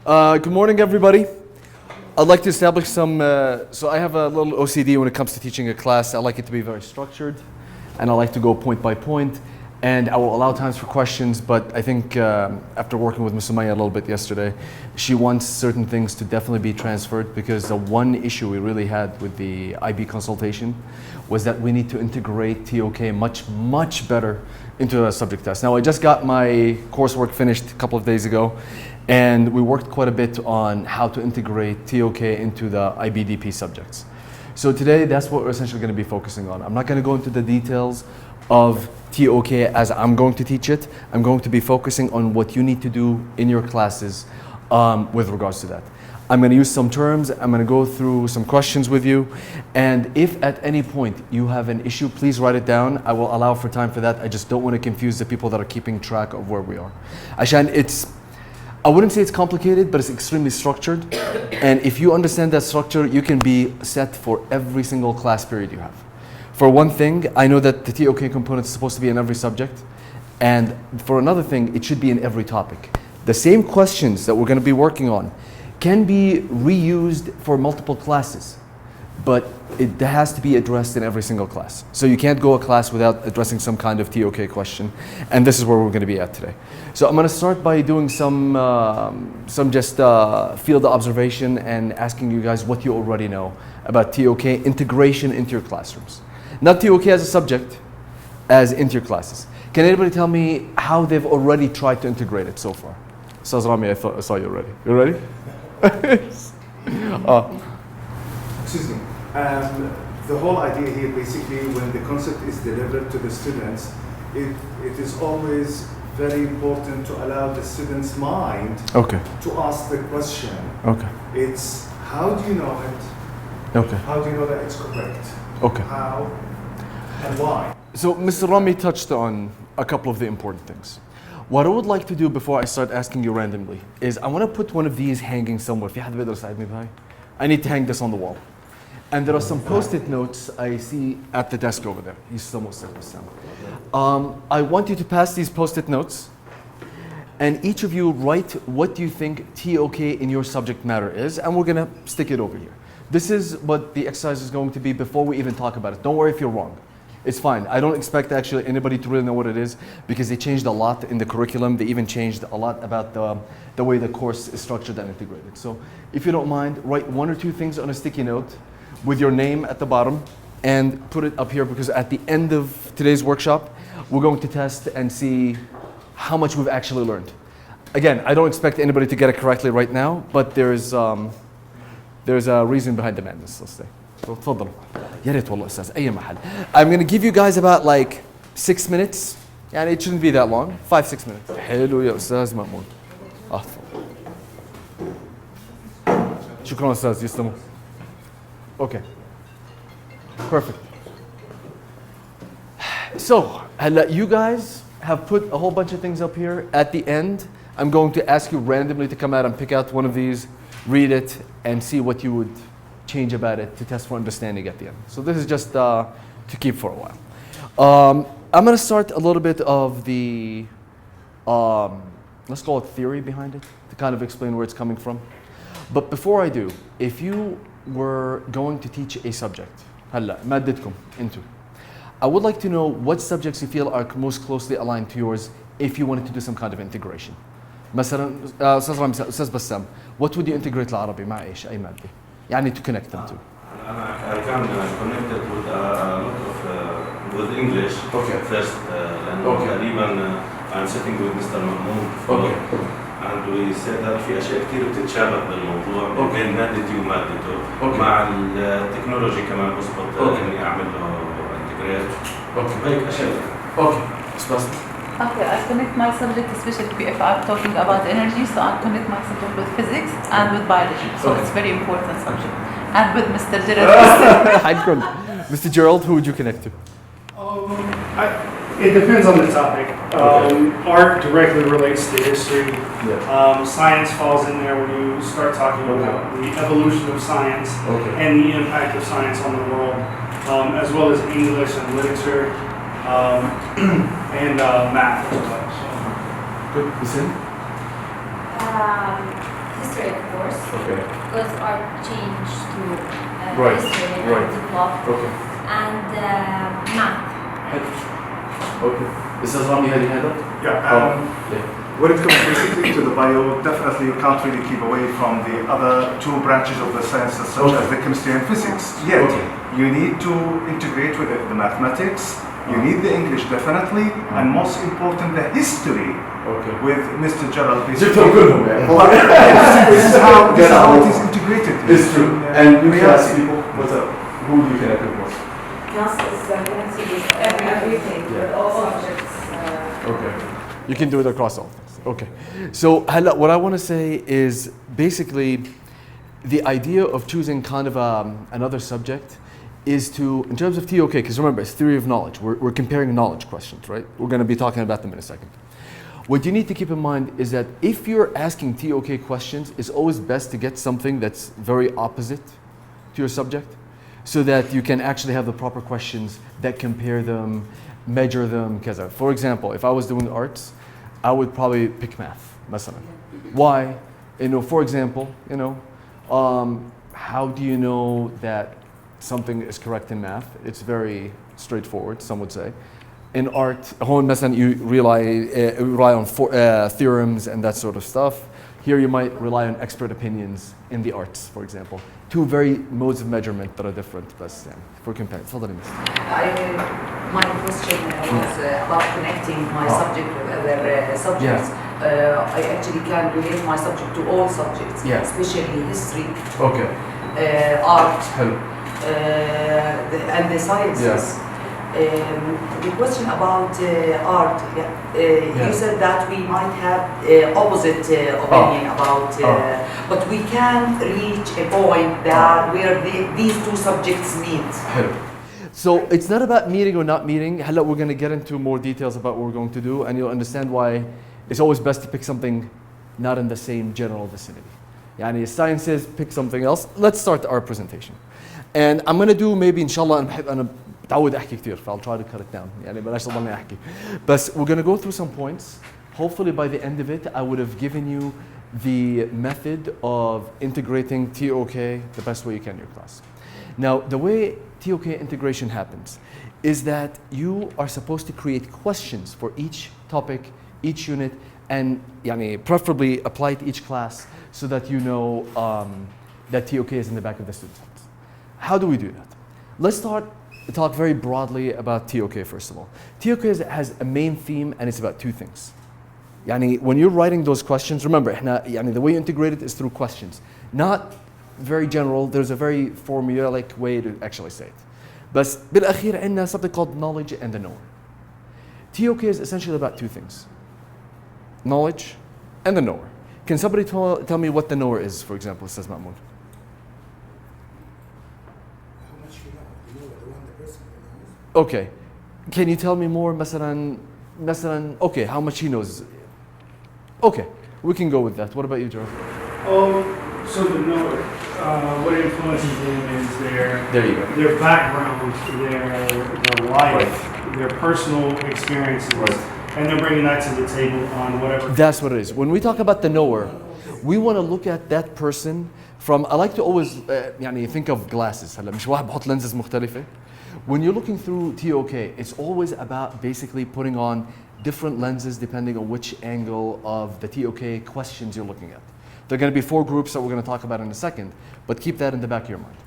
Good morning, everybody. I'd like to establish some, so I have a little OCD when it comes to teaching a class. I like it to be very structured, and I like to go point by point, and I will allow times for questions, but I think after working with Ms. Sumaya a little bit yesterday, she wants certain things to definitely be transferred, because the one issue we really had with the IB consultation was that we need to integrate TOK much better into a subject test. Now, I just got my coursework finished a couple of days ago, and we worked quite a bit on how to integrate TOK into the IBDP subjects. So today, that's what we're essentially going to be focusing on. I'm not going to go into the details of TOK as I'm going to teach it. I'm going to be focusing on what you need to do in your classes with regards to that. I'm going to use some terms, I'm going to go through some questions with you, and if at any point you have an issue, please write it down. I will allow for time for that. I just don't want to confuse the people that are keeping track of where we are. Ashan, I wouldn't say it's complicated, but it's extremely structured, and if you understand that structure, you can be set for every single class period you have. For one thing, I know that the TOK component is supposed to be in every subject, and for another thing, it should be in every topic. The same questions that we're going to be working on can be reused for multiple classes, but it has to be addressed in every single class. So you can't go a class without addressing some kind of TOK question, and this is where we're going to be at today. So I'm going to start by doing some just field observation and asking you guys what you already know about TOK integration into your classrooms. Not TOK as a subject, as into your classes. Can anybody tell me how they've already tried to integrate it so far? Ustaz Rami, I saw you already. You ready? Excuse me. The whole idea here, basically, when the concept is delivered to the students, it is always very important to allow the student's mind to ask the question. It's how do you know it? How do you know that it's correct? How and why? So Mr. Rami touched on a couple of the important things. What I would like to do before I start asking you randomly is I want to put one of these hanging somewhere. I need to hang this on the wall. And there are some post-it notes I see at the desk over there. I want you to pass these post-it notes, and each of you write what you think TOK in your subject matter is, and we're going to stick it over here. This is what the exercise is going to be before we even talk about it. Don't worry if you're wrong. It's fine. I don't expect actually anybody to really know what it is, because they changed a lot in the curriculum. They even changed a lot about the way the course is structured and integrated. So if you don't mind, write one or two things on a sticky note with your name at the bottom and put it up here, because at the end of today's workshop, we're going to test and see how much we've actually learned. Again, I don't expect anybody to get it correctly right now, but there's a reason behind the madness, let's say. So تفضلوا. يا ريت والله أستاذ أي محل. I'm going to give you guys about like 6 minutes. يعني it shouldn't be that long. 5-6 minutes. حلو يا أستاذ مأمون. شكرا أستاذ يسلموا. Okay. Perfect. So, you guys have put a whole bunch of things up here. At the end, I'm going to ask you randomly to come out and pick out one of these, read it, and see what you would change about it to test for understanding at the end. So this is just to keep for a while. I'm going to start a little bit of the, let's call it theory behind it, to kind of explain where it's coming from. But before I do, if you were going to teach a subject, مادتكم انتو, I would like to know what subjects you feel are most closely aligned to yours if you wanted to do some kind of integration. مثلا أستاذ رامي أستاذ بسام, what would you integrate العربي مع إيش أي مادة؟ يعني to connect them to. I can connect it with a lot of with English first. تقريبا I'm sitting with Mr. Mahmoud. And we said that في أشياء كثير بتتشابه بالموضوع بين مادتي ومادته مع التكنولوجي كمان بظبط إني أعمل له انتجريت. هيك أشياء. Okay, I connect my subject, especially if I'm talking about energy, so I connect my subject with physics and with biology. So it's very important subject. And with Mr. Gerald. Mr. Gerald, who would you connect to? It depends on the topic. Art directly relates to history. Science falls in there when you start talking about the evolution of science and the impact of science on the world, as well as English and literature and math as well. Good. Listen. history, of course. Okay. Because art changed to Right, history right. and developed. Okay. And math. Okay. This is Rami had your hand up? Yeah. Yeah. When it comes basically to the bio, definitely you can't really keep away from the other two branches of the sciences, such as the chemistry and physics. Yet, you need to integrate with it the mathematics, you need the English definitely, and most important, the history with Mr. Gerald. This is how it is integrated. It's true. And you can ask people, what's up? Who do you connect with most? Class is connected with everything, with all subjects. Okay. You can do it across all things. Okay. So what I want to say is basically the idea of choosing kind of another subject is to, in terms of TOK, because remember, it's theory of knowledge. We're comparing knowledge questions, right? We're going to be talking about them in a second. What you need to keep in mind is that if you're asking TOK questions, it's always best to get something that's very opposite to your subject so that you can actually have the proper questions that compare them, measure them. For example, if I was doing arts, I would probably pick math, مثلا. Why? For example, how do you know that something is correct in math? It's very straightforward, some would say. In art, you rely on theorems and that sort of stuff. Here you might rely on expert opinions in the arts, for example. Two very modes of measurement that are different, but for comparing. My question was about connecting my subject with other subjects. I actually can relate my subject to all subjects, especially history, art, and the sciences. The question about art, you said that we might have opposite opinion about, but we can reach a point that where these two subjects meet. So it's not about meeting or not meeting. We're going to get into more details about what we're going to do, and you'll understand why it's always best to pick something not in the same general vicinity. Yani sciences, pick something else. Let's start our presentation. And I'm going to do maybe, inshallah, متعود احكي كثير, I'll try to cut it down. يعني بلاش اضلني احكي. But we're going to go through some points. Hopefully by the end of it, I would have given you the method of integrating TOK the best way you can in your class. Now, the way TOK integration happens is that you are supposed to create questions for each topic, each unit, and preferably apply it to each class so that you know that TOK is in the back of the student's heads. How do we do that? Let's talk very broadly about TOK first of all. TOK has a main theme and it's about two things. When you're writing those questions, remember, the way you integrate it is through questions. Not very general, there's a very formulaic way to actually say it. But بالأخير عندنا something called knowledge and the knower. TOK is essentially about two things. Knowledge and the knower. Can somebody tell me what the knower is, for example, says Ma'moon? Okay. Can you tell me more, مثلا, okay, how much he knows? Okay, we can go with that. What about you, Joe? So the knower, what influences them is there you go. Their background, their life, their personal experiences, and they're bringing that to the table on whatever. That's what it is. When we talk about the knower, we want to look at that person from, I like to always think of glasses. مش واحد بحط lenses مختلفة. When you're looking through TOK, it's always about basically putting on different lenses depending on which angle of the TOK questions you're looking at. There are going to be 4 groups that we're going to talk about in a second, but keep that in the back of your mind.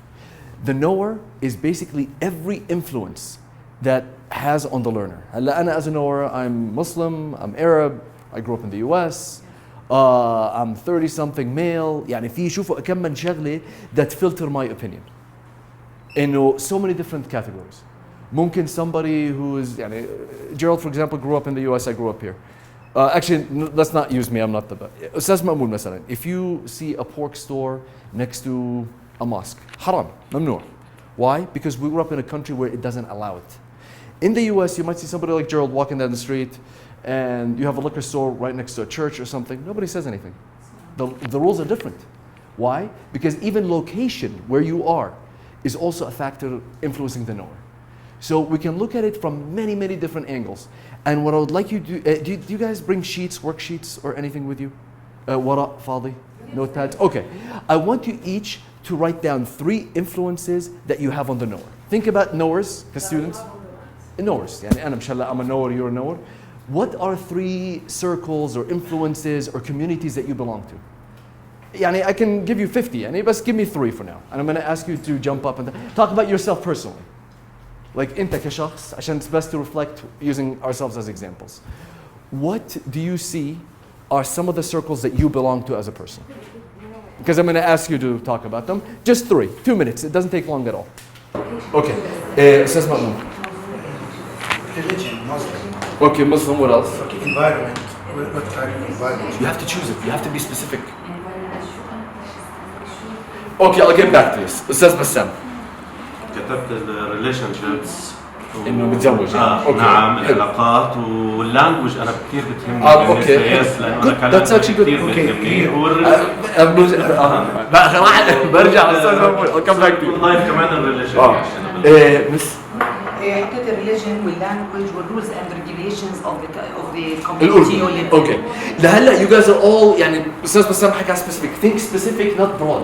The knower is basically every influence that has on the learner. أنا as a knower, I'm Muslim, I'm Arab, I grew up in the US, I'm 30-something male. في يشوفوا كم من شغلة that filter my opinion. In so many different categories. ممكن somebody who is, Gerald, for example, grew up in the US, I grew up here. Actually, let's not use me, I'm not the best. أستاذ مأمون مثلا, if you see a pork store next to a mosque, haram, ممنوع. Why? Because we grew up in a country where it doesn't allow it. In the US, you might see somebody like Gerald walking down the street and you have a liquor store right next to a church or something. Nobody says anything. The rules are different. Why? Because even location, where you are, is also a factor influencing the knower. So we can look at it from many, many different angles. And what I would like you to do, do you guys bring sheets, worksheets, or anything with you? Wara, Fadi? Notepads? Okay. I want you each to write down 3 influences that you have on the knower. Think about knowers, the students. Knowers. يعني أنا مش هلا I'm a knower, you're a knower. What are 3 circles or influences or communities that you belong to? يعني I can give you 50, يعني بس give me 3 for now. And I'm going to ask you to jump up and talk about yourself personally. Like أنت كشخص, عشان it's best to reflect using ourselves as examples. What do you see are some of the circles that you belong to as a person? Because I'm going to ask you to talk about them. Just 3, 2 minutes. It doesn't take long at all. Okay. أستاذ مأمون. Religion, Muslim. Okay, Muslim. What else? Okay, environment. What kind of environment? You have to choose it. You have to be specific. Okay, I'll get back to this. أستاذ بسام. كتبت الريليشنشيبس إنه متزوج. نعم العلاقات واللانجوج أنا كثير بتهمني okay. لأنه أنا كلامي That's actually good. كثير بتهمني برجع أستاذ مأمون. I'll come back to you. ضايف كمان الريليشن مس حطيت الريليجن واللانجوج والرولز اند ريجوليشنز اوف ذا كوميونتي. Okay. لهلا you guys are all يعني أستاذ بسام حكى specific. Think specific, not broad.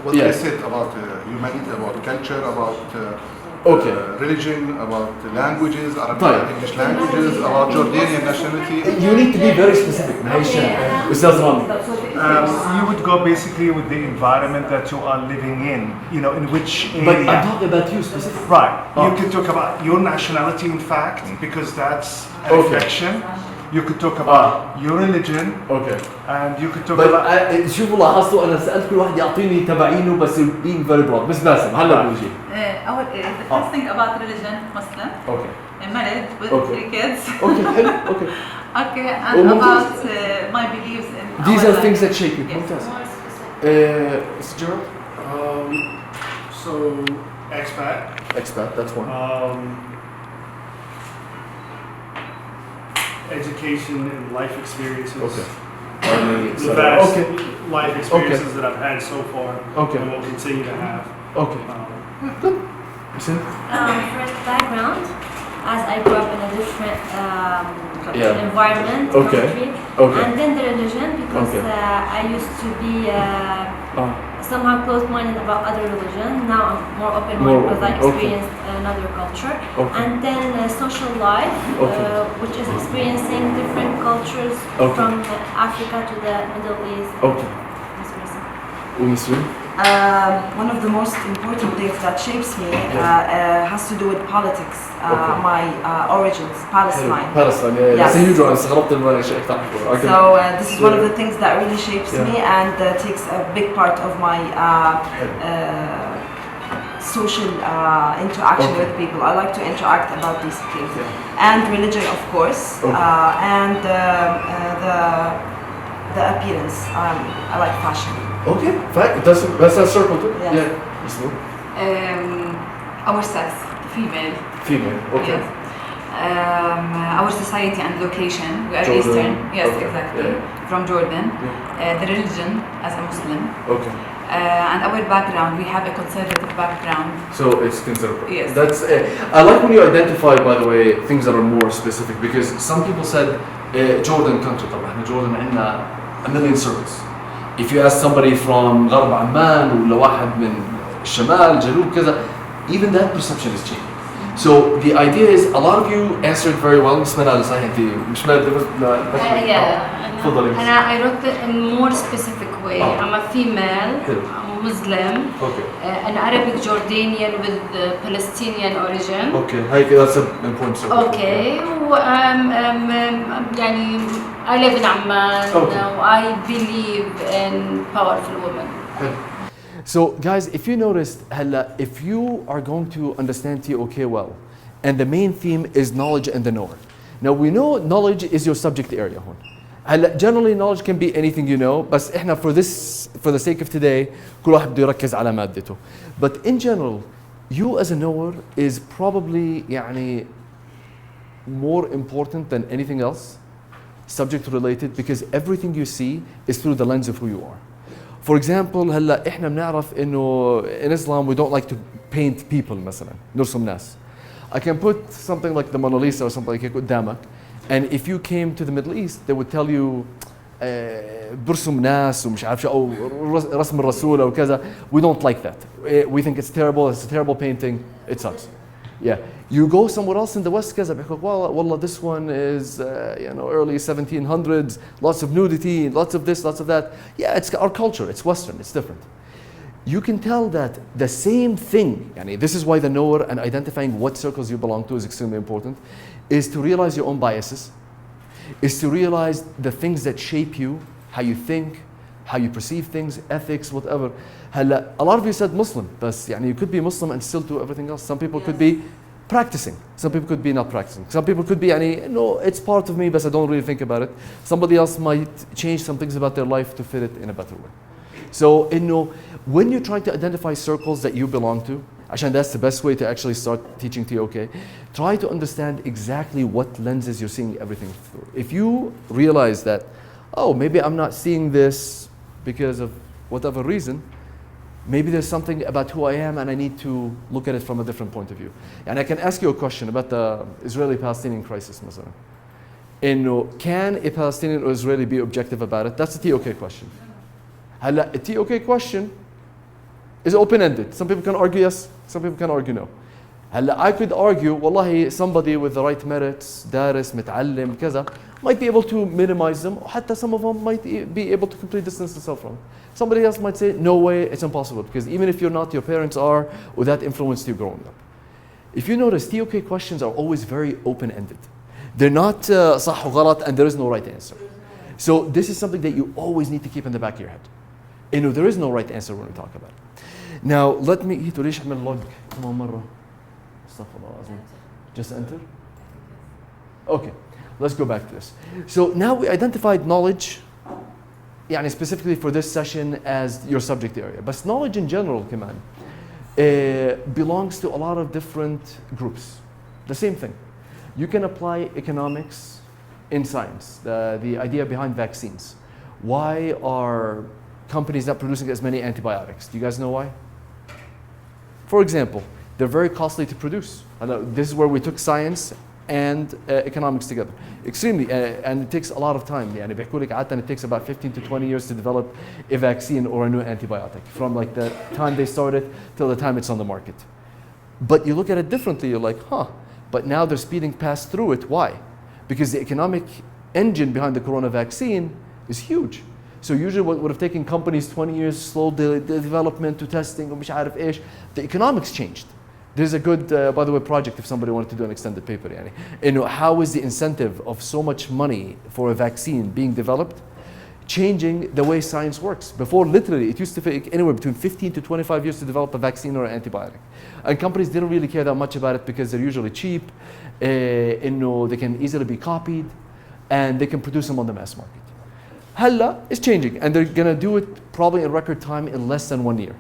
What Yeah. they said about humanity, about culture, about Okay. religion, about languages, Arabic طيب. and English languages, about Jordanian nationality. You need to be very specific. أستاذ رامي. You would go basically with the environment that you are living in, you know, in which area. But I'm talking about you specifically. Right. Oh. You can talk about your nationality, in fact, because that's a Okay. reflection. You could talk about your religion, Okay. and you could talk But about. شوفوا لاحظتوا أنا سألت كل واحد يعطيني تبعينه بس being very broad. بس باسم هلا بوجي. أول the first thing about religion Muslim. Okay. Married with Okay. 3 kids. Okay. حلو. Okay. Okay, Oh, and ممتاز. about my beliefs in These our are life. things that shape you. Yes. ممتاز. Mr. Gerald? So, expat. Expat. That's one. Education and life experiences. Okay. The vast Okay. life experiences that I've had so far Okay. and will continue to have. Okay. Um, Listen. First background, as I grew up in a different Yeah. environment, Okay. country, Okay. and then the religion because Okay. I used to be somehow closed-minded about other religion. Now I'm more open-minded More because I open, okay. experienced another culture. Okay. And then social life, Okay. which is experiencing different cultures Okay. from Africa to the Middle East. Okay. Vice versa. ومسلم? One of the most important things that shapes me has to do with politics. Okay. My origins, Palestine. Palestine. Yeah. Yes. That's a huge one. استغربت إنه شيء أكثر. So this is one of the things that really shapes Yeah. me and takes a big part of my social interaction Okay. with people. I like to interact about these things. Yeah. And religion, of course, Okay. and the appearance. I like fashion. Okay. Fine. That's a circle too. Yes. Yeah. Muslim. Our sex, female. Female. Okay. Yes. Our society and location. We are Jordan. Eastern. Yes, Okay. exactly. Yeah. From Jordan. Yeah. The religion as a Muslim. Okay. And our background, we have a conservative background. So it's considerable. Yes. That's. I like when you identify, by the way, things that are more specific because some people said Jordan country. طبعا Jordan عندنا a million circles. If you ask somebody from غرب عمان ولا واحد من الشمال جنوب كذا, even that perception is changing. So the idea is a lot of you answered very well. مش معناها صحيح أنت مش تفضلي. I wrote it in more specific way. I'm a female. Hello. I'm Muslim. Okay. An Arabic Jordanian with Palestinian origin. Okay. That's an important circle. Okay. يعني I live in Amman. Okay. I believe in powerful women. So guys, if you noticed, if you are going to understand TOK well, and the main theme is knowledge and the knower. Now we know knowledge is your subject area هون. Generally knowledge can be anything you know, بس إحنا for the sake of today, كل واحد بده يركز على مادته. But in general, you as a knower is probably يعني more important than anything else, subject related, because everything you see is through the lens of who you are. For example, هلا احنا بنعرف انه in Islam we don't like to paint people مثلا نرسم ناس. I can put something like the Mona Lisa or something like هيك قدامك And if you came to the Middle East, they would tell you برسم ناس ومش عارف شو أو رسم الرسول أو كذا. We don't like that. We think it's terrible. It's a terrible painting. It sucks. Yeah. You go somewhere else in the West كذا بيحكوا والله this one is early 1700s, lots of nudity, lots of this, lots of that. Yeah, it's our culture. It's Western. It's different. You can tell that the same thing. This is why the knower and identifying what circles you belong to is extremely important. Is to realize your own biases. Is to realize the things that shape you, how you think, how you perceive things, ethics, whatever. A lot of you said Muslim, but you could be Muslim and still do everything else. Some people could be practicing. Some people could be not practicing. Some people could be, no, it's part of me, but I don't really think about it. Somebody else might change some things about their life to fit it in a better way. So, when you're trying to identify circles that you belong to, عشان that's the best way to actually start teaching TOK, try to understand exactly what lenses you're seeing everything through. If you realize that, oh, maybe I'm not seeing this because of whatever reason, maybe there's something about who I am and I need to look at it from a different point of view. And I can ask you a question about the Israeli-Palestinian crisis, مثلا. Can a Palestinian or Israeli be objective about it? That's a TOK question. A TOK question is open-ended. Some people can argue yes, some people can argue no. I could argue, wallahi, somebody with the right merits, دارس, متعلم, كذا, might be able to minimize them, or حتى some of them might be able to completely distance themselves from. Somebody else might say, no way, it's impossible, because even if you're not, your parents are, or that influenced you growing up. If you notice, TOK questions are always very open-ended. They're not صح وغلط, and there is no right answer. So this is something that you always need to keep in the back of your head. There is no right answer when we talk about it. Now, let me تريش أعمل log كمان مرة. استغفر الله العظيم. Just enter. Okay, let's go back to this. So now we identified knowledge, specifically for this session as your subject area. But knowledge in general, كمان, belongs to a lot of different groups. The same thing. You can apply economics in science. The idea behind vaccines. Why are companies not producing as many antibiotics? Do you guys know why? For example, they're very costly to produce. This is where we took science and economics together. Extremely, and it takes a lot of time. It takes about 15 to 20 years to develop a vaccine or a new antibiotic, from like the time they started till the time it's on the market. But you look at it differently, you're like, but now they're speeding past through it. Why? Because the economic engine behind the corona vaccine is huge. So usually what would have taken companies 20 years, slow the development to testing, ومش عارف إيش, the economics changed. There's a good, by the way, project if somebody wanted to do an extended paper. How is the incentive of so much money for a vaccine being developed changing the way science works? Before, literally, it used to take anywhere between 15 to 25 years to develop a vaccine or an antibiotic. And companies didn't really care that much about it because they're usually cheap, they can easily be copied, and they can produce them on the mass market. Halla is changing, and they're going to do it probably in record time in less than 1 year.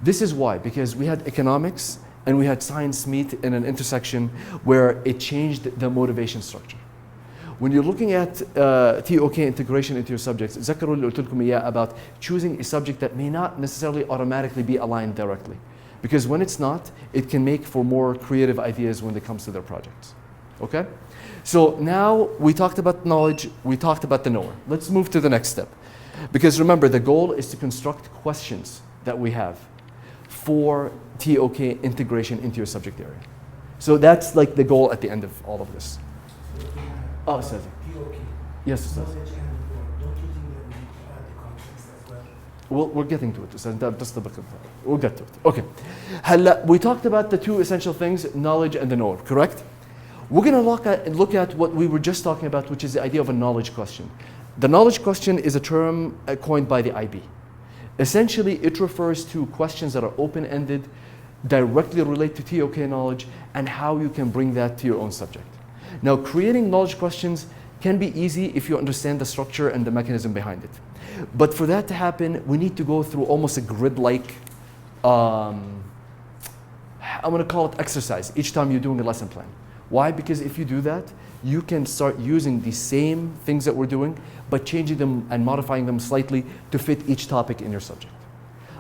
This is why, because we had economics and we had science meet in an intersection where it changed the motivation structure. When you're looking at TOK integration into your subjects, ذكروا اللي قلت لكم إياه about choosing a subject that may not necessarily automatically be aligned directly. Because when it's not, it can make for more creative ideas when it comes to their projects. Okay? So now we talked about knowledge, we talked about the knower. Let's move to the next step. Because remember, the goal is to construct questions that we have for TOK integration into your subject area. So that's like the goal at the end of all of this. Oh, Sazi. TOK. Yes, Sazi. Don't you think that we need to add the context as well? We're getting to it. That's the book. We'll get to it. Okay. We talked about the two essential things, knowledge and the knower, correct? We're going to look at what we were just talking about, which is the idea of a knowledge question. The knowledge question is a term coined by the IB. Essentially, it refers to questions that are open-ended, directly relate to TOK knowledge, and how you can bring that to your own subject. Now, creating knowledge questions can be easy if you understand the structure and the mechanism behind it. But for that to happen, we need to go through almost a grid-like, I'm going to call it exercise, each time you're doing a lesson plan. Why? Because if you do that, you can start using the same things that we're doing, but changing them and modifying them slightly to fit each topic in your subject.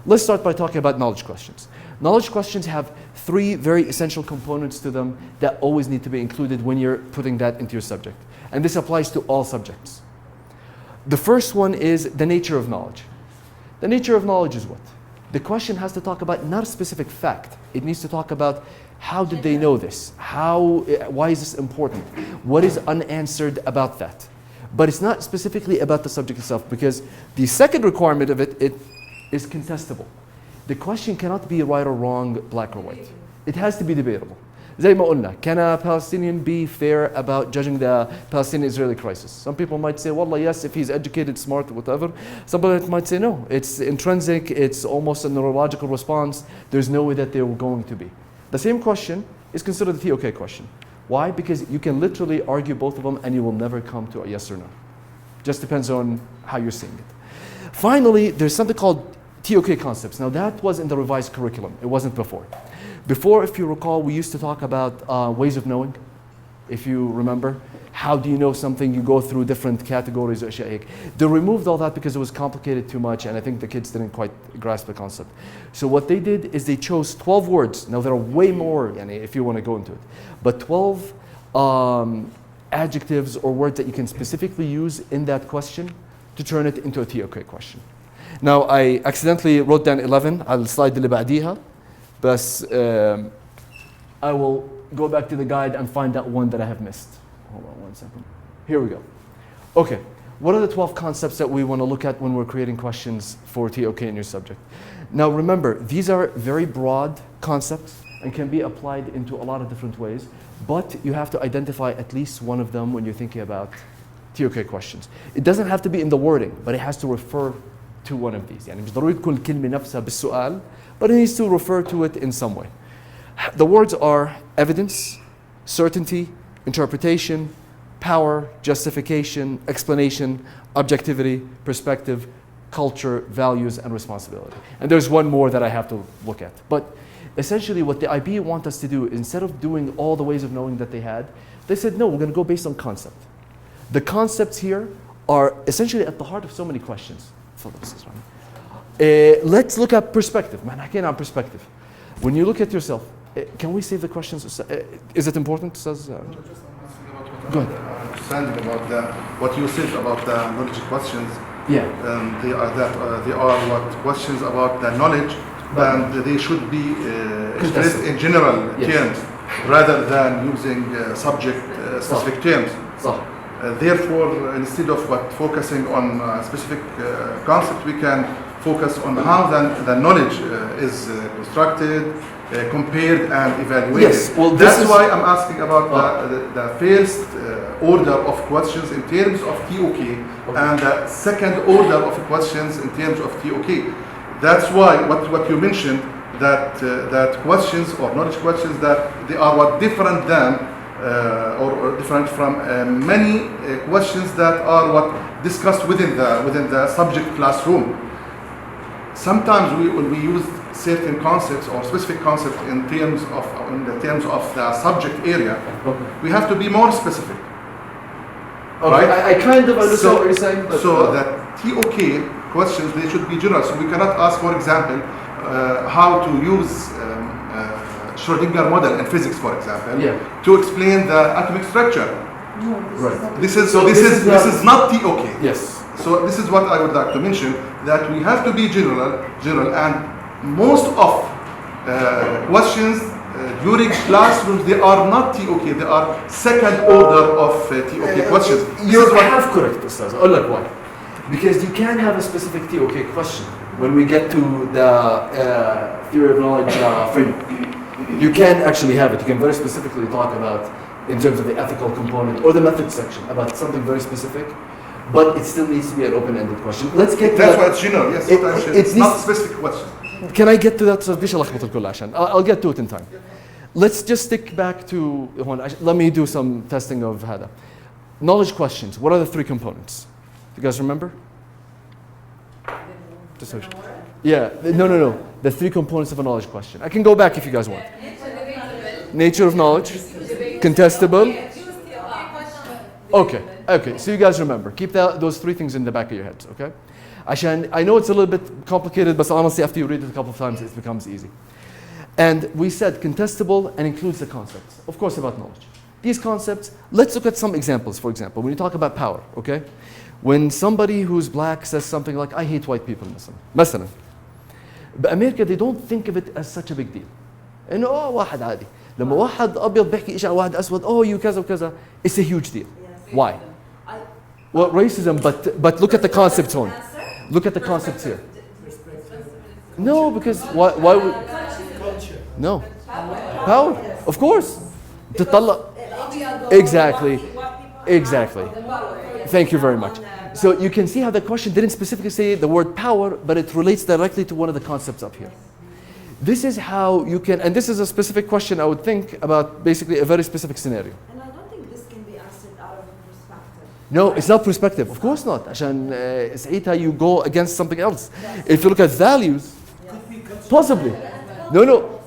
Let's start by talking about knowledge questions. Knowledge questions have three very essential components to them that always need to be included when you're putting that into your subject. And this applies to all subjects. The first one is the nature of knowledge. The nature of knowledge is what? The question has to talk about not a specific fact. It needs to talk about how did they know this? Why is this important? What is unanswered about that? But it's not specifically about the subject itself, because the second requirement of it is contestable. The question cannot be right or wrong, black or white. It has to be debatable. زي ما قلنا, can a Palestinian be fair about judging the Palestinian-Israeli crisis? Some people might say, well, yes, if he's educated, smart, whatever. Somebody might say, no, it's intrinsic, it's almost a neurological response. There's no way that they were going to be. The same question is considered the TOK question. Why? Because you can literally argue both of them and you will never come to a yes or no. Just depends on how you're seeing it. Finally, there's something called TOK concepts. Now that was in the revised curriculum. It wasn't before. Before, if you recall, we used to talk about ways of knowing. If you remember, how do you know something? You go through different categories. They removed all that because it was complicated too much, and I think the kids didn't quite grasp the concept. So what they did is they chose 12 words. Now there are way more, if you want to go into it, but 12 adjectives or words that you can specifically use in that question to turn it into a TOK question. Now I accidentally wrote down 11 على السلايد اللي بعديها. But I will go back to the guide and find that one that I have missed. Hold on one second. Here we go. Okay, what are the 12 concepts that we want to look at when we're creating questions for TOK in your subject? Now remember, these are very broad concepts and can be applied into a lot of different ways, but you have to identify at least one of them when you're thinking about TOK questions. It doesn't have to be in the wording, but it has to refer to one of these. يعني مش ضروري تكون الكلمة نفسها بالسؤال, but it needs to refer to it in some way. The words are evidence, certainty, interpretation, power, justification, explanation, objectivity, perspective, culture, values, and responsibility. And there's one more that I have to look at. But essentially what the IB want us to do, instead of doing all the ways of knowing that they had, they said, no, we're going to go based on concept. The concepts here are essentially at the heart of so many questions. Let's look at perspective. Man, I can't have perspective. When you look at yourself, can we save the questions? Is it important? Go ahead. Understanding about what you said about the knowledge questions. Yeah. They are what questions about the knowledge, and they should be expressed in general terms rather than using subject-specific terms. Therefore, instead of focusing on a specific concept, we can focus on how the knowledge is constructed, compared, and evaluated. Yes, well, that's why I'm asking about the first order of questions in terms of TOK, and the second order of questions in terms of TOK. That's why what you mentioned, that questions or knowledge questions, that they are different than or different from many questions that are discussed within the subject classroom. Sometimes when we use certain concepts or specific concepts in the terms of the subject area, we have to be more specific. Okay, right? I kind of understand what you're saying. But so that TOK questions, they should be general. So we cannot ask, for example, how to use Schrödinger model in physics, for example, to explain the atomic structure. No, right. This is not TOK. Yes. So this is what I would like to mention, that we have to be general, and most of questions during classrooms, they are not TOK, they are second order of TOK questions. You're half correct, Ustaz. I'll look why. Because you can have a specific TOK question when we get to the theory of knowledge framework. You can actually have it. You can very specifically talk about, in terms of the ethical component or the method section, about something very specific, but it still needs to be an open-ended question. Let's get to that's why it's general, yes. It's not a specific question. Can I get to that? I'll get to it in time. Let's just stick back to, let me do some testing of Hada. Knowledge questions, what are the three components? Do you guys remember? Yeah, no. The three components of a knowledge question. I can go back if you guys want. Nature of knowledge, contestable. Okay, so you guys remember. Keep those three things in the back of your heads, okay? عشان I know it's a little bit complicated, but honestly after you read it a couple of times it becomes easy. And we said contestable and includes the concepts, of course, about knowledge. These concepts, let's look at some examples. For example, when you talk about power, okay? When somebody who's black says something like, I hate white people, مثلا. بأمريكا they don't think of it as such a big deal. إنه واحد عادي. لما واحد أبيض بيحكي إيش على واحد أسود, you كذا وكذا, it's a huge deal. Yes. Why? Well, racism, but look at the concepts on. Look at the concepts here. No, because why would... No. Power, of course. تطلع. Exactly. Thank you very much. So you can see how the question didn't specifically say the word power, but it relates directly to one of the concepts up here. This is how you can, and this is a specific question I would think about basically a very specific scenario. And I don't think this can be answered out of perspective. No, it's not perspective. Of course not. عشان ساعتها you go against something else. If you look at values, possibly. No.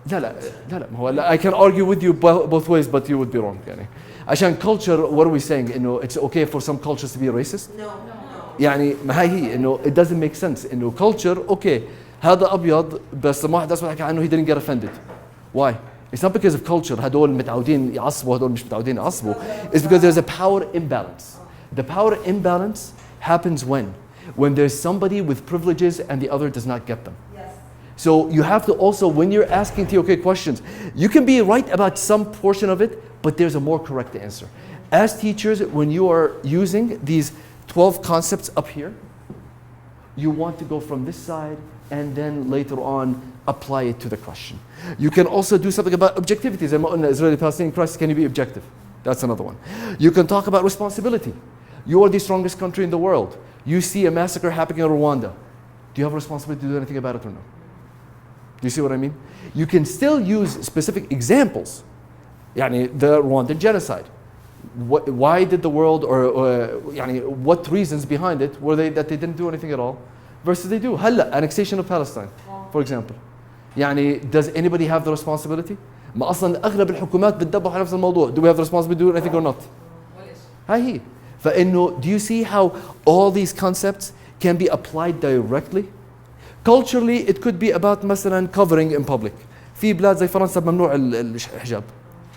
لا ما هو I can argue with you both ways, but you would be wrong يعني. عشان culture, what are we saying? إنه it's okay for some cultures to be racist? No. يعني ما هي إنه it doesn't make sense. إنه culture, okay, هذا أبيض بس لما واحد أسود حكى عنه he didn't get offended. Why? It's not because of culture. هدول متعودين يعصبوا هدول مش متعودين يعصبوا. It's because there's a power imbalance. The power imbalance happens when there's somebody with privileges and the other does not get them. So you have to also, when you're asking TOK questions, you can be right about some portion of it, but there's a more correct answer. As teachers, when you are using these 12 concepts up here, you want to go from this side and then later on apply it to the question. You can also do something about objectivity. زي ما قلنا Israeli-Palestinian crisis, can you be objective? That's another one. You can talk about responsibility. You are the strongest country in the world. You see a massacre happening in Rwanda. Do you have a responsibility to do anything about it or no? Do you see what I mean? You can still use specific examples. يعني the Rwandan genocide. Why did the world, or يعني what reasons behind it were they that they didn't do anything at all, versus they do. هلا annexation of Palestine, for example. يعني does anybody have the responsibility? ما أصلا أغلب الحكومات بتدبح على نفس الموضوع. Do we have the responsibility to do anything or not? هاي هي. فإنه do you see how all these concepts can be applied directly? Culturally, it could be about مثلا covering in public. في بلاد زي فرنسا ممنوع الحجاب.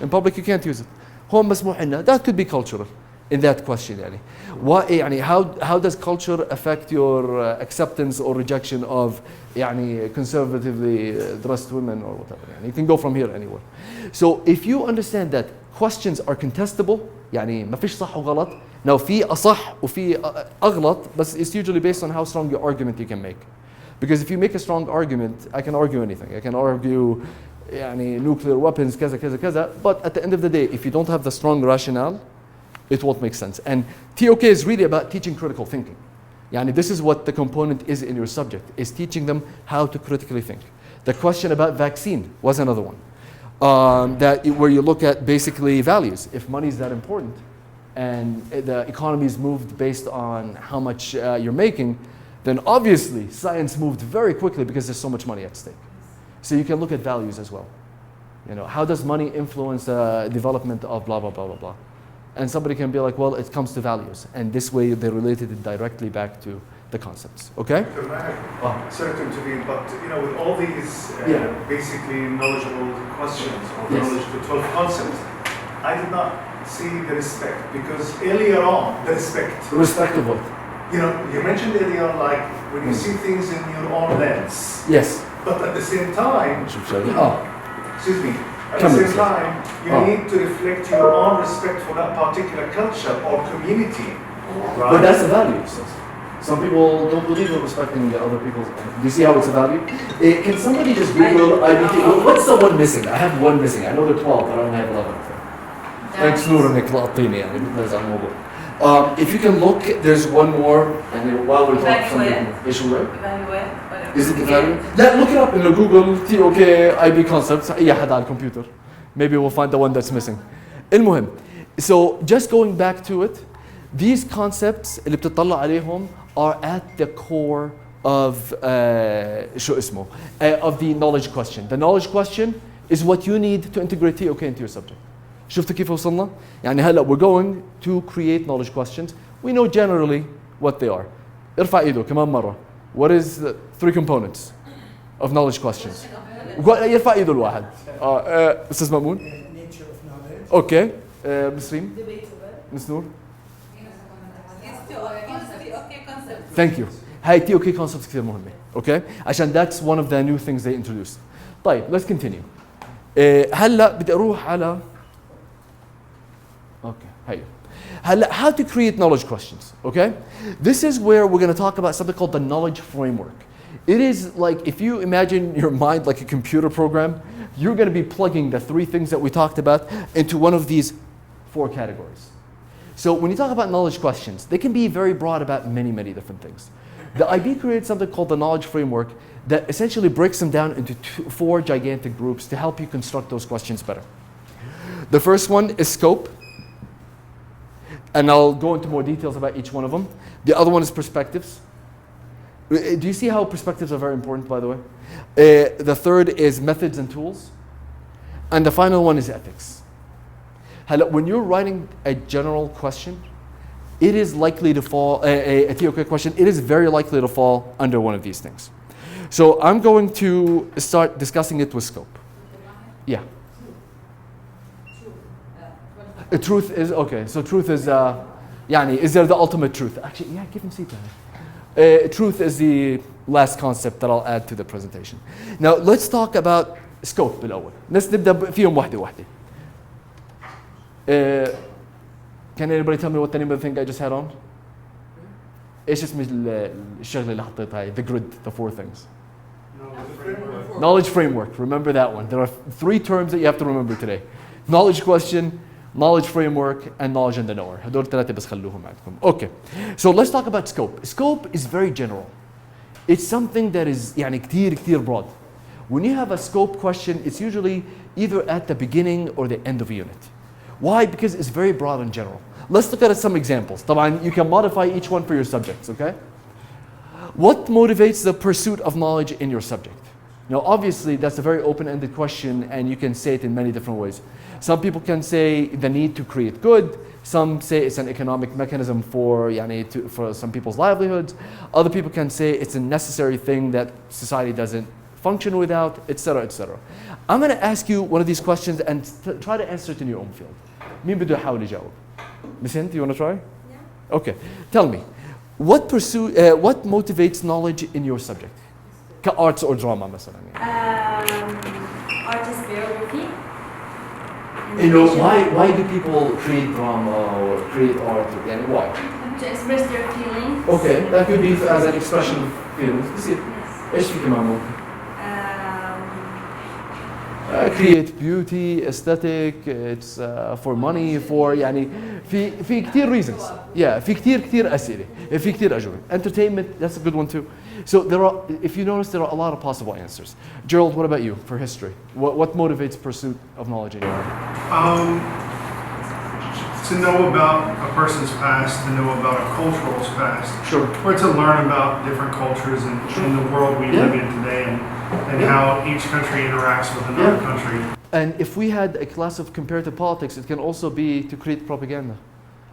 In public you can't use it. هون مسموح لنا. That could be cultural in that question يعني. يعني how does culture affect your acceptance or rejection of يعني conservatively dressed women or whatever يعني. You can go from here anywhere. So if you understand that questions are contestable يعني ما فيش صح وغلط. Now في أصح وفي أغلط, but it's usually based on how strong your argument you can make. Because if you make a strong argument, I can argue anything. I can argue يعني nuclear weapons, كذا كذا كذا. But at the end of the day, if you don't have the strong rationale, it won't make sense. And TOK is really about teaching critical thinking. يعني this is what the component is in your subject, is teaching them how to critically think. The question about vaccine was another one. Where you look at basically values. If money is that important, and the economy is moved based on how much you're making, then obviously science moved very quickly because there's so much money at stake. So you can look at values as well. You know, how does money influence the development of blah, blah, blah, blah, blah. And somebody can be like, well, it comes to values. And this way they related it directly back to the concepts, okay? Sorry to intervene, but you know, with all these basically knowledgeable questions or knowledge to 12 concepts, I did not see the respect, because earlier on, the respect. Respect of what? You know, you mentioned earlier on, like when you see things in your own lens. Yes. But at the same time, excuse me, at the same time, you need to reflect your own respect for that particular culture or community. Right? But that's a value. Some people don't believe in respecting the other people's. Do you see how it's a value? Can somebody just Google IBDP? What's the one missing? I have one missing. I know there are 12, but I don't have 11. Thanks, Noor, انك لقطتيني يعني بتنزل على الموضوع. If you can look, there's one more, and then while we're talking, is it evaluate? Look it up in the Google TOK IB concepts. أي حد على الكمبيوتر. Maybe we'll find the one that's missing. المهم, so just going back to it, these concepts اللي بتطلع عليهم are at the core of شو اسمه of the knowledge question. The knowledge question is what you need to integrate TOK into your subject. شفتوا كيف وصلنا؟ يعني هلا we're going to create knowledge questions. We know generally what they are. ارفع ايده كمان مرة. What is the 3 components of knowledge questions? يرفع ايده الواحد. استاذ مأمون. Nature of knowledge. اوكي. مس ريم. مس نور. Thank you. هاي TOK concepts كثير مهمة. اوكي. عشان that's one of the new things they introduced. طيب let's continue. هلا بدي اروح على هيا. هلا how to create knowledge questions. Okay. This is where we're going to talk about something called the knowledge framework. It is like if you imagine your mind like a computer program, you're going to be plugging the 3 things that we talked about into one of these 4 categories. So when you talk about knowledge questions, they can be very broad about many, many different things. The IB created something called the knowledge framework that essentially breaks them down into 4 gigantic groups to help you construct those questions better. The first one is scope, and I'll go into more details about each one of them. The other one is perspectives. Do you see how perspectives are very important, by the way? The third is methods and tools. And the final one is ethics. When you're writing a general question, it is likely to fall, a TOK question, it is very likely to fall under one of these things. So I'm going to start discussing it with scope. Yeah. Truth is, okay, so truth is, is there the ultimate truth? Actually, yeah, give him seat. Truth is the last concept that I'll add to the presentation. Now, let's talk about scope بالأول. نبدأ فيهم واحدة واحدة. Can anybody tell me what the name of the thing I just had on? إيش اسم الشغلة اللي حطيتها هاي? The grid, the 4 things. Knowledge framework. Remember that one. There are 3 terms that you have to remember today. Knowledge question, knowledge framework, and knowledge and the knower. هدول 3 بس خلوهم عندكم. Okay. So let's talk about scope. Scope is very general. It's something that is يعني كتير broad. When you have a scope question, it's usually either at the beginning or the end of a unit. Why? Because it's very broad and general. Let's look at some examples. طبعا you can modify each one for your subjects, okay? What motivates the pursuit of knowledge in your subject? Now, obviously, that's a very open-ended question, and you can say it in many different ways. Some people can say the need to create good. Some say it's an economic mechanism for some people's livelihoods. Other people can say it's a necessary thing that society doesn't function without, etc., etc. I'm going to ask you one of these questions and try to answer it in your own field. مين بده يحاول يجاوب? Miss Hint, you want to try? Yeah. Okay. Tell me, what motivates knowledge in your subject? Arts or drama, مثلا. Art is biography. You know, why do people create drama or create art? And why? To express their feelings. Okay, that could be as an expression of feelings. ايش في كمان ممكن؟ Create beauty, aesthetic, it's for money, for يعني في كتير reasons. Yeah, في كتير أسئلة, في كتير أجوبة. Entertainment, that's a good one too. So there are, if you notice, there are a lot of possible answers. Gerald, what about you for history? What motivates pursuit of knowledge in your life? To know about a person's past, to know about a cultural's past, sure, or to learn about different cultures and in the world we live in today, and how each country interacts with another country. And if we had a class of comparative politics, it can also be to create propaganda.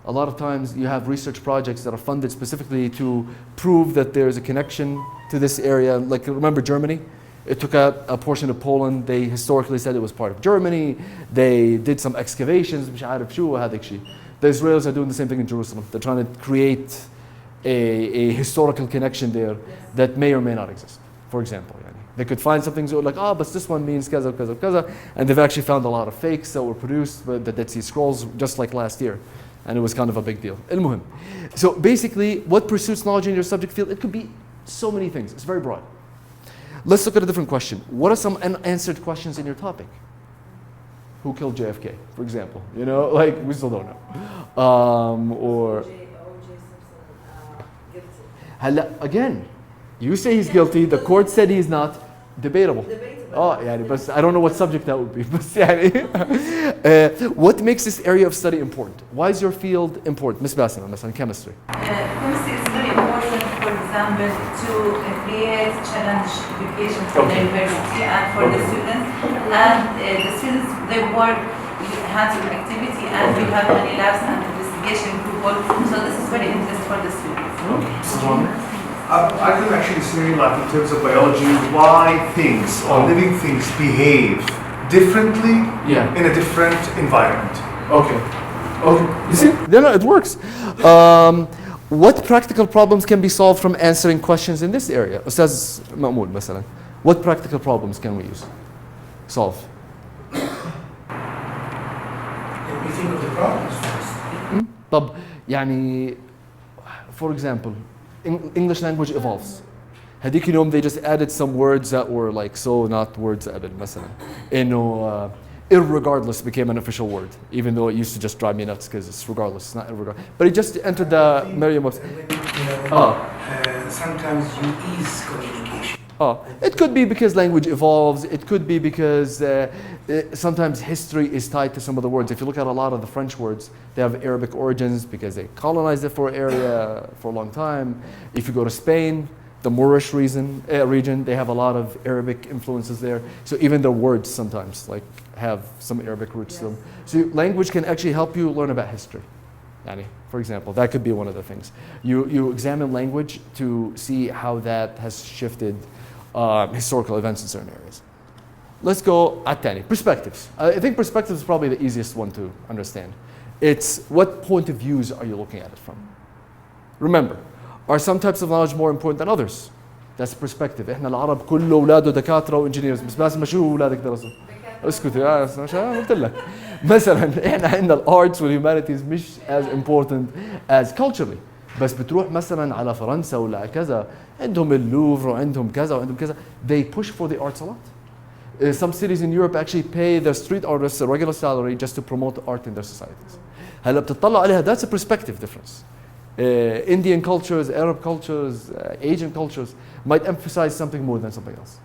A lot of times you have research projects that are funded specifically to prove that there is a connection to this area. Like, remember Germany? It took out a portion of Poland. They historically said it was part of Germany. They did some excavations. مش عارف شو هذاك الشيء. The Israelis are doing the same thing in Jerusalem. They're trying to create a historical connection there that may or may not exist. For example, they could find some things that were like, but this one means kaza, kaza, kaza. And they've actually found a lot of fakes that were produced with the Dead Sea Scrolls just like last year. And it was kind of a big deal. المهم. So basically, what pursues knowledge in your subject field? It could be so many things. It's very broad. Let's look at a different question. What are some unanswered questions in your topic? Who killed JFK, for example? You know, like, we still don't know. Or again, you say he's guilty, the court said he's not. Debatable. But I don't know what subject that would be. What makes this area of study important? Why is your field important? Ms. Basima, مثلا chemistry. Chemistry is very important, for example, to create challenge education for the university and for the students. And the students, they work hands-on activity, and we have many labs and investigation group work. So this is very interesting for the students. I can actually say, like in terms of biology, why things or living things behave differently in a different environment. Okay. You see? No, it works. What practical problems can be solved from answering questions in this area? Ustaz Ma'moul, مثلا. What practical problems can we solve? Let me think of the problems first. طب يعني for example, English language evolves. هديك اليوم they just added some words that were like so not words قبل مثلا إنه irregardless became an official word, even though it used to just drive me nuts because it's regardless, it's not irregardless. But it just entered the Merriam-Webster. Sometimes you ease communication. It could be because language evolves. It could be because sometimes history is tied to some of the words. If you look at a lot of the French words, they have Arabic origins because they colonized it for an area for a long time. If you go to Spain, the Moorish region, they have a lot of Arabic influences there. So even their words sometimes like have some Arabic roots to them. So language can actually help you learn about history. For example, that could be one of the things. You examine language to see how that has shifted historical events in certain areas. Let's go at Tani. Perspectives. I think perspectives is probably the easiest one to understand. It's what point of views are you looking at it from? Remember, are some types of knowledge more important than others? That's perspective. إحنا العرب كله أولاده دكاترة وإنجينيرز بس ما شو أولادك درسوا؟ اسكت يا قلت لك. مثلا إحنا عندنا الارتس والهيومانيتيز مش as important as culturally. بس بتروح مثلا على فرنسا ولا كذا عندهم اللوفر وعندهم كذا وعندهم كذا. They push for the arts a lot. Some cities in Europe actually pay their street artists a regular salary just to promote art in their societies. هلا بتطلع عليها, that's a perspective difference. Indian cultures, Arab cultures, Asian cultures might emphasize something more than something else.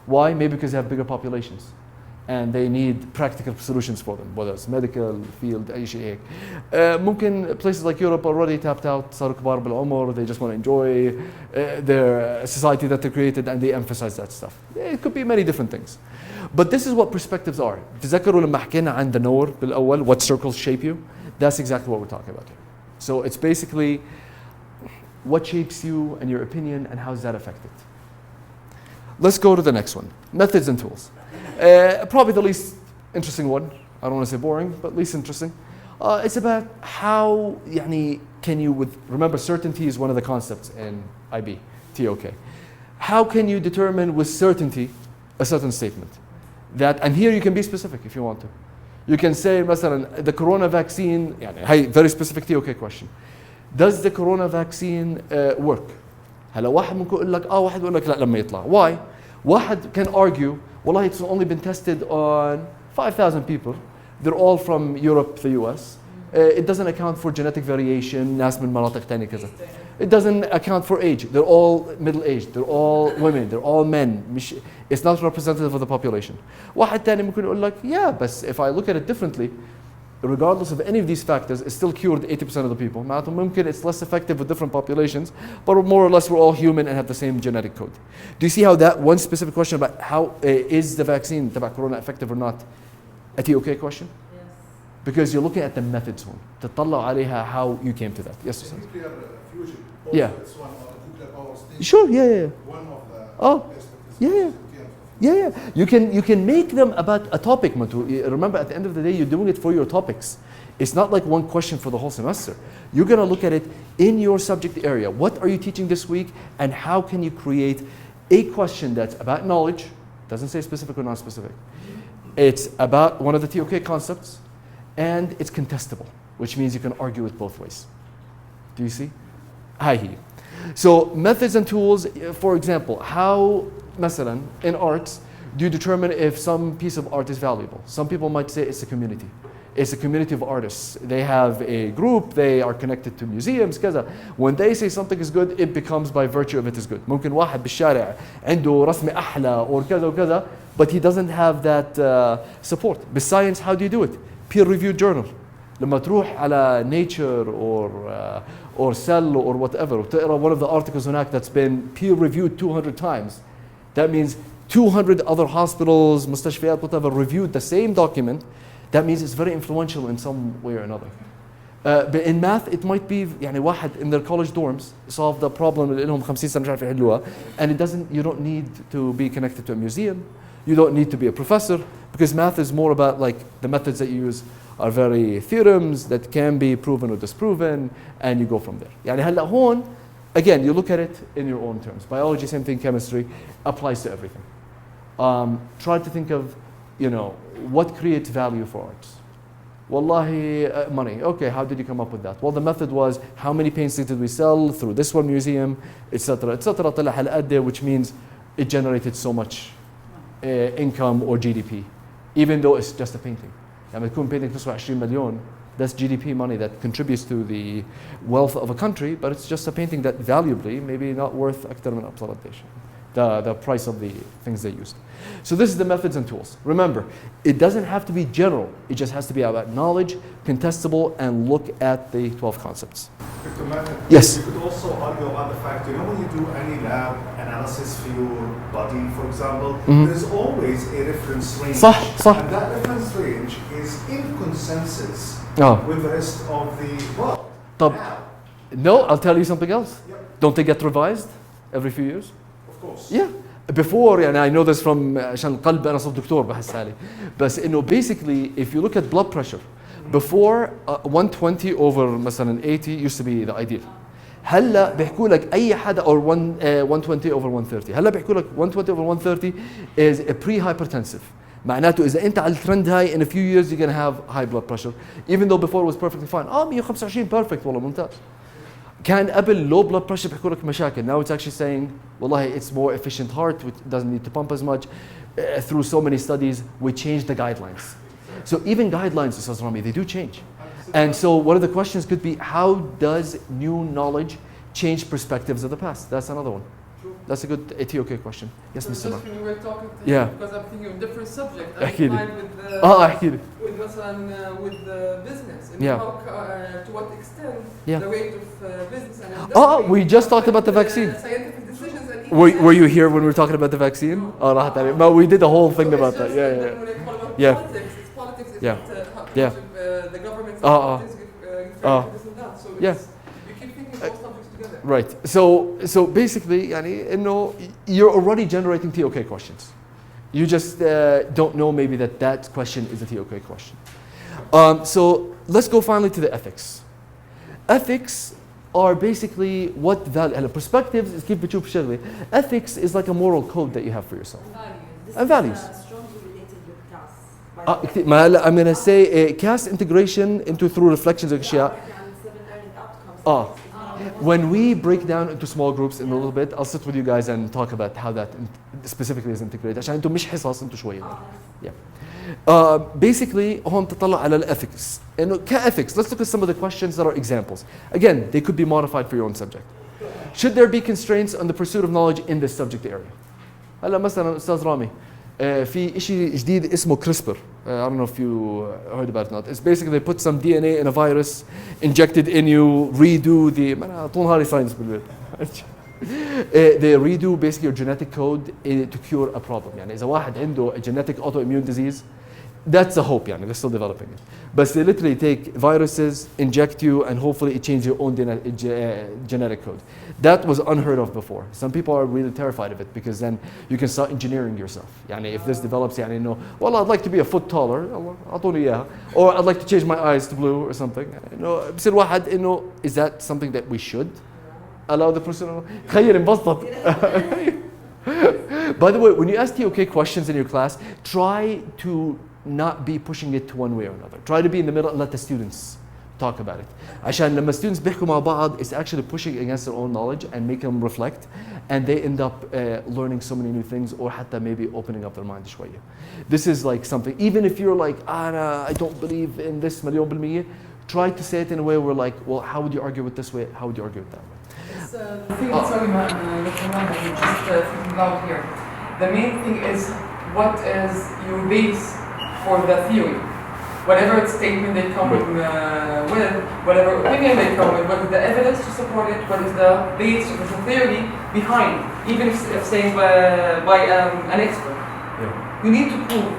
Why? Maybe because they have bigger populations and they need practical solutions for them, whether it's medical field, أي شيء هيك. ممكن places like Europe already tapped out, صاروا كبار بالعمر, they just want to enjoy their society that they created and they emphasize that stuff. It could be many different things. But this is what perspectives are. تذكروا لما حكينا عن the knower بالأول, what circles shape you? That's exactly what we're talking about here. So it's basically what shapes you and your opinion and how does that affect it. Let's go to the next one, methods and tools. Probably the least interesting one. I don't want to say boring, but least interesting. It's about how can you remember certainty is one of the concepts in IB, TOK. How can you determine with certainty a certain statement? And here you can be specific if you want to. You can say مثلا the corona vaccine, very specific TOK question. Does the corona vaccine work? هلا واحد ممكن يقول لك واحد يقول لك لا لما يطلع. Why? واحد can argue والله it's only been tested on 5,000 people. They're all from Europe, the US. It doesn't account for genetic variation. ناس من مناطق تانية كذا. It doesn't account for age. They're all middle-aged. They're all women. They're all men. It's not representative of the population. واحد تاني ممكن يقول لك but if I look at it differently, regardless of any of these factors, it still cured 80% of the people. معناته ممكن it's less effective with different populations, but more or less we're all human and have the same genetic code. Do you see how that one specific question about how is the vaccine تبع corona effective or not a TOK question? Yes. Because you're looking at the methods one. تطلع عليها how you came to that. Yes, sir. Nuclear fusion. Yeah. It's one of the nuclear power stations. Sure. Yeah. One of the. Yeah. You can make them about a topic, Matu. Remember, at the end of the day, you're doing it for your topics. It's not like one question for the whole semester. You're going to look at it in your subject area. What are you teaching this week, and how can you create a question that's about knowledge? Doesn't say specific or non-specific. It's about one of the TOK concepts, and it's contestable, which means you can argue it both ways. Do you see? Hi. So methods and tools, for example, how, مثلا, in arts, do you determine if some piece of art is valuable? Some people might say it's a community. It's a community of artists. They have a group, they are connected to museums, كذا. When they say something is good, it becomes by virtue of it is good. ممكن واحد بالشارع عنده رسم أحلى or كذا وكذا, but he doesn't have that support. Besides, how do you do it? Peer-reviewed journal. لما تروح على Nature or Cell or whatever, وتقرأ one of the articles هناك that's been peer-reviewed 200 times, that means 200 other hospitals, مستشفيات, whatever, reviewed the same document. That means it's very influential in some way or another. But in math it might be يعني واحد in their college dorms solved a problem اللي لهم 50 سنة مش عارف يحلوها, and you don't need to be connected to a museum, you don't need to be a professor, because math is more about like the methods that you use are very theorems that can be proven or disproven, and you go from there. يعني هلا هون again you look at it in your own terms. Biology, same thing, chemistry applies to everything. Try to think of, you know, what creates value for arts. Wallahi, money. Okay, how did you come up with that? Well, the method was how many paintings did we sell through this one museum, etc., etc. طلع هالقد, which means it generated so much income or GDP, even though it's just a painting. لما تكون painting تسوى 20 مليون, that's GDP money that contributes to the wealth of a country, but it's just a painting that valuably maybe not worth أكثر من أبطال الديش. The price of the things they used. So this is the methods and tools. Remember, it doesn't have to be general. It just has to be about knowledge, contestable, and look at the 12 concepts. Dr. Maher, yes? You could also argue about the fact, you know, when you do any lab analysis for your body, for example, there's always a reference range. صح. And that reference range is in consensus with the rest of the world. No, I'll tell you something else. Yep. Don't they get revised every few years? Of course. Yeah. Before, and I know this from عشان القلب أنا صرت دكتور بحس حالي. بس إنه basically if you look at blood pressure, before 120 over مثلا 80 used to be the ideal. هلا بيحكوا لك أي حدا or 120 over 130. هلا بيحكوا لك 120 over 130 is a pre-hypertensive. معناته إذا أنت على الترند هاي in a few years you're gonna have high blood pressure, even though before it was perfectly fine. 125 perfect والله ممتاز. كان قبل low blood pressure بيحكوا لك مشاكل. Now it's actually saying والله it's more efficient heart, which doesn't need to pump as much. Through so many studies we changed the guidelines. So even guidelines, Ustaz Rami, they do change. And so one of the questions could be, how does new knowledge change perspectives of the past? That's another one. That's a good ATOK question. Yes, Mr. Just when we were talking to yeah. because I'm thinking of different subjects. أحكي لي. with مثلا with business. And yeah. how, to what extent yeah. the rate of business and industry. We just talked about the vaccine. Scientific decisions and were you here when we were talking about the vaccine? No, we did a whole thing about that. Yeah. Politics, it's politics. It's yeah. Not, yeah. The government's politics this and that. So yeah. You keep thinking both subjects together. Right. So basically, يعني إنه you're already generating TOK questions. You just don't know maybe that question is a TOK question. So let's go finally to the ethics. Ethics are basically what value. Perspectives is كيف بتشوف شغلة. Ethics is like a moral code that you have for yourself. And values. I'm going to say cast integration into through reflections of أشياء. When we break down into small groups in a little bit, I'll sit with you guys and talk about how that specifically is integrated. عشان انتم مش حصص انتم شوية. Yeah. Basically, هون تطلع على الethics. إنه كethics, let's look at some of the questions that are examples. Again, they could be modified for your own subject. Should there be constraints on the pursuit of knowledge in this subject area? هلا مثلا أستاذ رامي في إشي جديد اسمه CRISPR. I don't know if you heard about it or not. It's basically they put some DNA in a virus, injected in you, redo the طول نهاري science بالبيت. They redo basically your genetic code to cure a problem. يعني إذا واحد عنده a genetic autoimmune disease, that's a hope. يعني they're still developing it. But they literally take viruses, inject you, and hopefully it changes your own genetic code. That was unheard of before. Some people are really terrified of it because then you can start engineering yourself. يعني if this develops, يعني إنه well, I'd like to be a foot taller, أعطوني إياها, or I'd like to change my eyes to blue or something. إنه بصير واحد إنه is that something that we should allow the person? تخيل انبسطت. By the way, when you ask TOK questions in your class, try to not be pushing it to one way or another. Try to be in the middle and let the students talk about it. عشان لما students بيحكوا مع بعض, it's actually pushing against their own knowledge and make them reflect, and they end up learning so many new things, or حتى maybe opening up their mind شوية. This is like something, even if you're like, I don't believe in this مليون بالمية, try to say it in a way where like, well, how would you argue with this way? How would you argue with that way? The thing that's sorry, just thinking out here. The main thing is what is your base for the theory. Whatever statement they come with, whatever opinion they come with, what is the evidence to support it, what is the base of the theory behind, even if saying by an expert. Yeah. You need to prove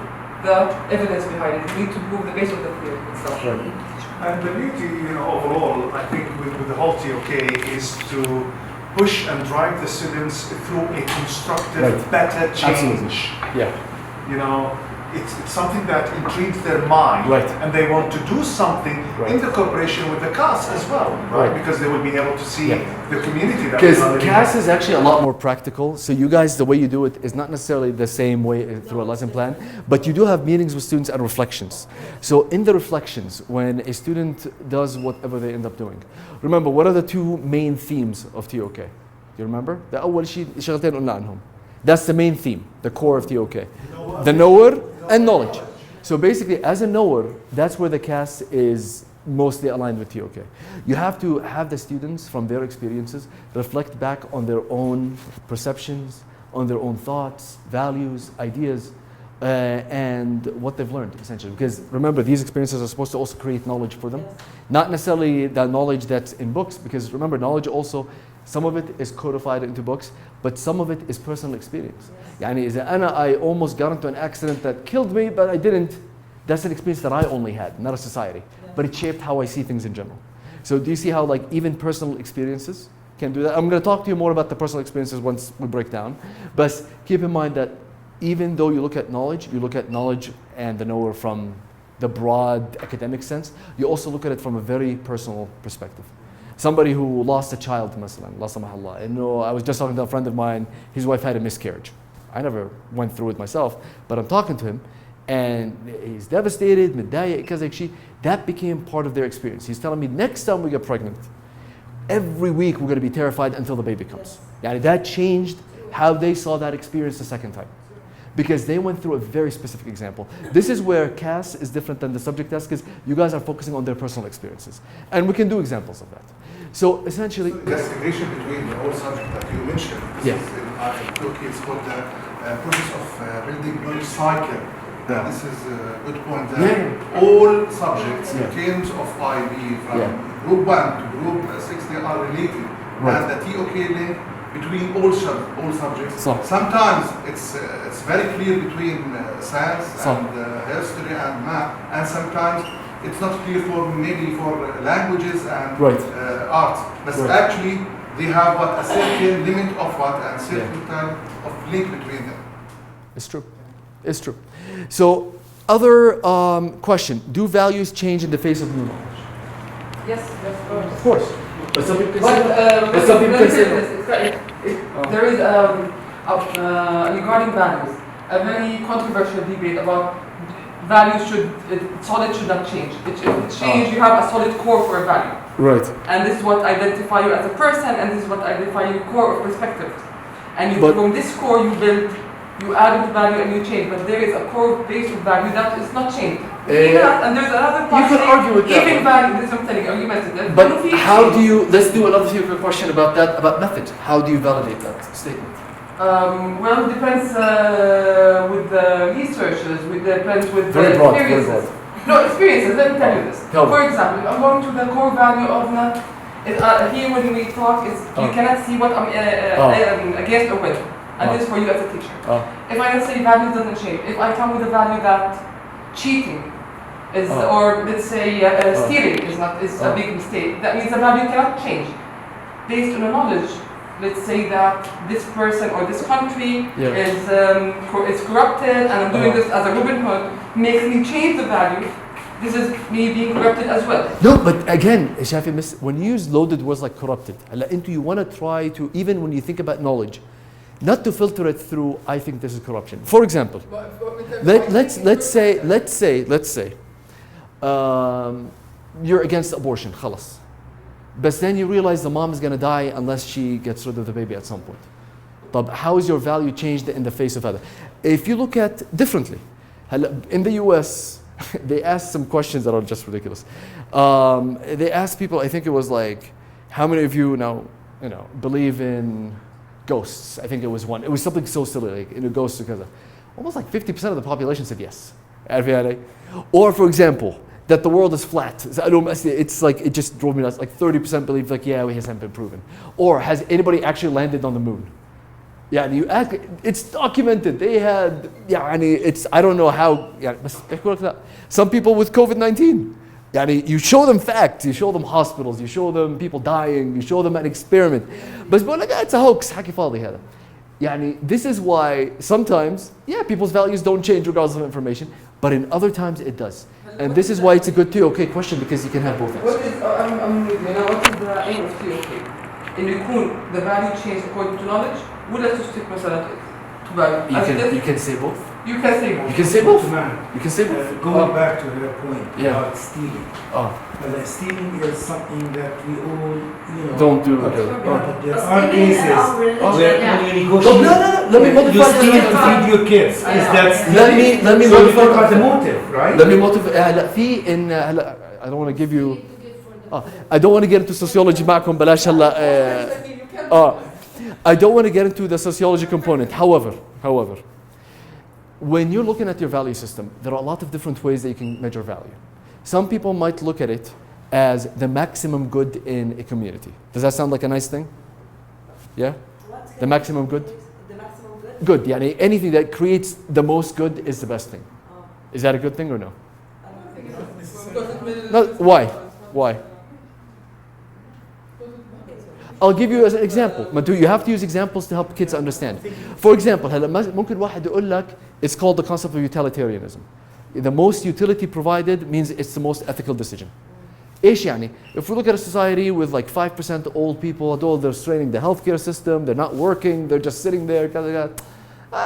the evidence behind it. You need to prove the base of the theory itself. Right. And the beauty, overall, I think with the whole TOK is to push and drive the students through a constructive, better change. Absolutely. Yeah. It's something that intrigues their mind, and they want to do something in the cooperation with the CAS as well, because they will be able to see the community that because CAS is actually a lot more practical. So you guys, the way you do it is not necessarily the same way through a lesson plan, but you do have meetings with students and reflections. So in the reflections, when a student does whatever they end up doing, remember, what are the two main themes of TOK? Do you remember? The أول شيء شغلتين قلنا عنهم. That's the main theme, the core of TOK. The knower and knowledge. So basically, as a knower, that's where the CAS is mostly aligned with TOK. You have to have the students, from their experiences, reflect back on their own perceptions, on their own thoughts, values, ideas, and what they've learned, essentially. Because remember, these experiences are supposed to also create knowledge for them. Not necessarily the knowledge that's in books, because remember, knowledge also, some of it is codified into books, but some of it is personal experience. يعني إذا I almost got into an accident that killed me, but I didn't, that's an experience that I only had, not a society. But it shaped how I see things in general. So do you see how even personal experiences can do that? I'm going to talk to you more about the personal experiences once we break down. But keep in mind that even though you look at knowledge and the knower from the broad academic sense, you also look at it from a very personal perspective. Somebody who lost a child, مثلا, la samahallah. I was just talking to a friend of mine, his wife had a miscarriage. I never went through it myself, but I'm talking to him, and he's devastated, متضايق, كذا شيء. That became part of their experience. He's telling me, next time we get pregnant, every week we're going to be terrified until the baby comes. That changed how they saw that experience the second time. Because they went through a very specific example. This is where CAS is different than the subject test, because you guys are focusing on their personal experiences. And we can do examples of that. So essentially... So the integration between the whole subject that you mentioned, this is in Turkey, it's called the process of building knowledge cycle. This is a good point that all subjects in terms of IB, from group 1 to group 6, they are related. And the TOK link between all subjects. Sometimes it's very clear between science and history and math, and sometimes it's not clear for languages and arts. But actually they have a certain limit of and certain type of link between them. It's true. It's true. So other question, do values change in the face of new knowledge? Yes, of course. But some people can say there is regarding values a very controversial debate about values solid should not change. If it change, you have a solid core for a value. Right. And this is what identify you as a person, and this is what identify your core of perspective. And from this core you add into value and you change, but there is a core base of value that is not changed. And there's another part. You can argue with that. Even value, this is what I'm telling you, argumentative. But how do you, let's do another theoretical question about that, about method. How do you validate that statement? Well, it depends with the researchers, depends with very the broad, experiences. Very broad. No, experiences, let me tell you this. Tell For me. example, I'm going to the core value of here when we talk is you cannot see what I'm against or with. And this is for you as a teacher. If I say value doesn't change, if I come with a value that cheating is, or let's say stealing is a big mistake, that means the value cannot change. Based on a knowledge, let's say that this person or this country is corrupted, and I'm doing this as a Robin Hood, makes me change the value. This is me being corrupted as well. No, but again, Shafi, when you use loaded words like corrupted, you want to try to, even when you think about knowledge, not to filter it through, I think this is corruption. For example, let's say, you're against abortion, khalas. But then you realize the mom is going to die unless she gets rid of the baby at some point. But how is your value changed in the face of other? If you look at differently, in the US, they asked some questions that are just ridiculous. They asked people, I think it was like, how many of you now, believe in ghosts? I think it was one. It was something so silly, like in a ghost, because almost like 50% of the population said yes. Or for example, that the world is flat. It's like, it just drove me nuts. Like 30% believe like, yeah, it hasn't been proven. Or has anybody actually landed on the moon? Yeah, and you ask, it's documented. They had, I don't know how, some people with COVID-19, يعني you show them facts, you show them hospitals, you show them people dying, you show them an experiment. بس بقول لك it's a hoax, حكي فاضي هذا. يعني this is why sometimes, yeah, people's values don't change regardless of information, but in other times it does. And this is why it's a good TOK question because you can have both What answers. is, what is the aim of TOK? إنه يكون the value change according to knowledge ولا تشترك مثلا to value? You can say both. You can say both. You can say both. Man, You can say both. going back to her point Yeah. about stealing. Oh, Stealing is something that we all, don't do but, it. but there are cases where when you negotiate, Let me modify you steal this. to feed your kids. Is that stealing? Let me so modify you talk about the motive, right? Let me motivate. هلا في إن هلا I don't want to give you. I don't want to get into sociology معكم بلاش هلا. I don't want to get into the sociology component. However, when you're looking at your value system, there are a lot of different ways that you can measure value. Some people might look at it as the maximum good in a community. Does that sound like a nice thing? Yeah? The maximum good? The maximum good? Good. يعني anything that creates the most good is the best thing. Is that a good thing or no? No. Why? Why? I'll give you as an example. You have to use examples to help kids understand. For example, هلا ممكن واحد يقول لك it's called the concept of utilitarianism. The most utility provided means it's the most ethical decision. ايش يعني؟ If we look at a society with like 5% old people, they're straining the healthcare system, they're not working, they're just sitting there,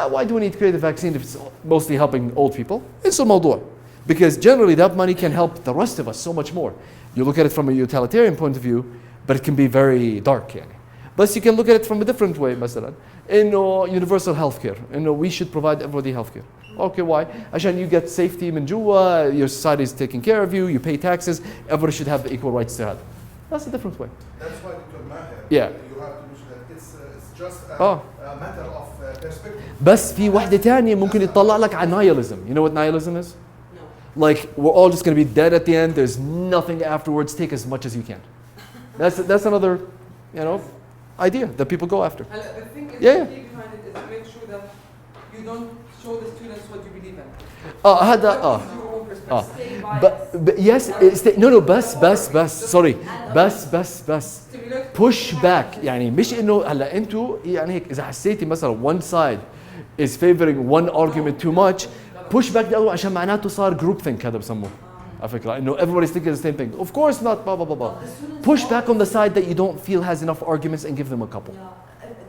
why do we need to create a vaccine if it's mostly helping old people? It's الموضوع. Because generally that money can help the rest of us so much more. You look at it from a utilitarian point of view, but it can be very dark يعني. But you can look at it from a different way مثلا. إنه universal healthcare. إنه we should provide everybody healthcare. Okay, why? عشان you get safety من جوا, your society is taking care of you, you pay taxes, everybody should have the equal rights to have. That's a different way. That's why Dr. Maher, Yeah. you have to mention that it's just Oh. a matter of perspective. بس في واحدة تانية ممكن يطلع لك على nihilism. You know what nihilism is? No. Like we're all just going to be dead at the end. There's nothing afterwards. Take as much as you can. That's another, idea that people go after. The thing is, Yeah. the key behind it is to make sure that you don't show the students what you believe in. هذا What is your own perspective? but yes, no بس sorry بس push back يعني مش انه هلا انتوا يعني هيك اذا حسيتي مثلا one side is favoring one argument too much, push back the other عشان معناته صار group think هذا بسموه على فكرة انه everybody's thinking the same thing. Of course not, blah blah blah blah. Push back on the side that you don't feel has enough arguments and give them a couple. Yeah.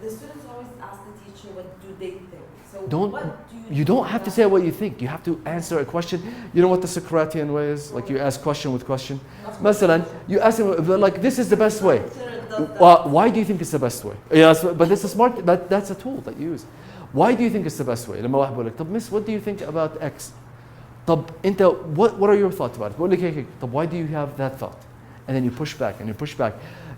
The students always ask the teacher what do they think. So You don't have to say what you think. You have to answer a question. You know what the Socratean way is? Like you ask question with question. مثلا, you ask them like this is the best way. Why do you think it's the best way? Yes, but this is smart. That's a tool that you use. Why do you think it's the best way? لما واحد بقول لك طب miss what do you think about X? طب انت what are your thoughts about it? بقول لك هيك طب why do you have that thought? And then you push back and you push back.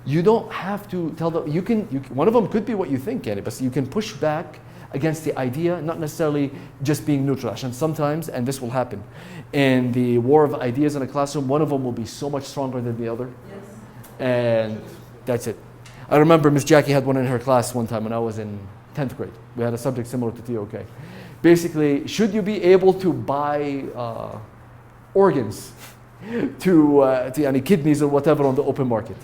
You don't have to tell them. You can one of them could be what you think يعني but you can push back against the idea, not necessarily just being neutral. And sometimes, and this will happen, in the war of ideas in a classroom, one of them will be so much stronger than the other. Yes. And that's it. I remember Miss Jackie had one in her class one time when I was in 10th grade. We had a subject similar to TOK. Basically, should you be able to buy organs to kidneys or whatever on the open market?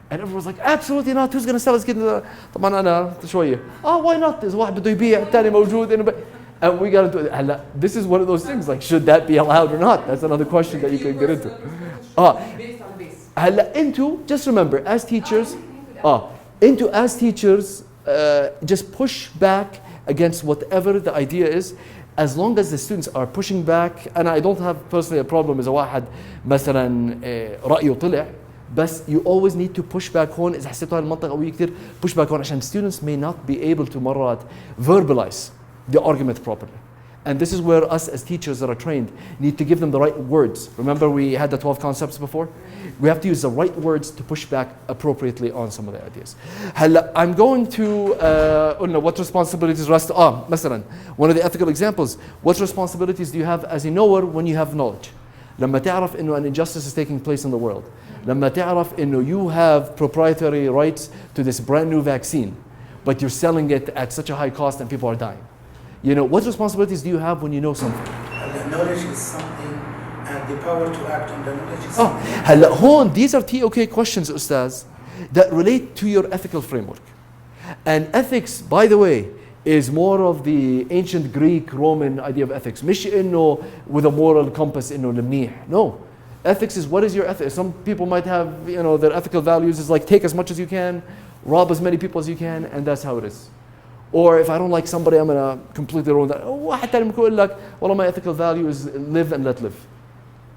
And everyone's like, absolutely not. Who's going to sell his kidney? طبعا أنا شوية. Why not? إذا واحد بده يبيع الثاني موجود. And we got to do it. This is one of those things. Like, should that be allowed or not? That's another question that you can get into. Just remember, as teachers, just push back against whatever the idea is. As long as the students are pushing back, and I don't have personally a problem إذا واحد مثلا رأيه طلع. بس you always need to push back هون إذا حسيتوا هاي المنطقة قوية كتير push back هون عشان students may not be able to مرات verbalize the argument properly. And this is where us as teachers that are trained need to give them the right words. Remember we had the 12 concepts before? We have to use the right words to push back appropriately on some of the ideas. هلا I'm going to what responsibilities rest مثلا one of the ethical examples, what responsibilities do you have as a knower when you have knowledge? لما تعرف إنه an injustice is taking place in the world. لما تعرف إنه you have proprietary rights to this brand new vaccine, but you're selling it at such a high cost and people are dying. What responsibilities do you have when you know something? Knowledge is something, and the power to act on the knowledge. هلا هون these are TOK questions أستاذ that relate to your ethical framework. And ethics, by the way, is more of the ancient Greek Roman idea of ethics. مش إنه with a moral compass إنه المنيح. No. Ethics is what is your ethics. Some people might have, you know, their ethical values is like take as much as you can, rob as many people as you can, and that's how it is. Or if I don't like somebody, I'm gonna completely ruin that. واحد تاني ممكن يقول لك والله my ethical value is live and let live.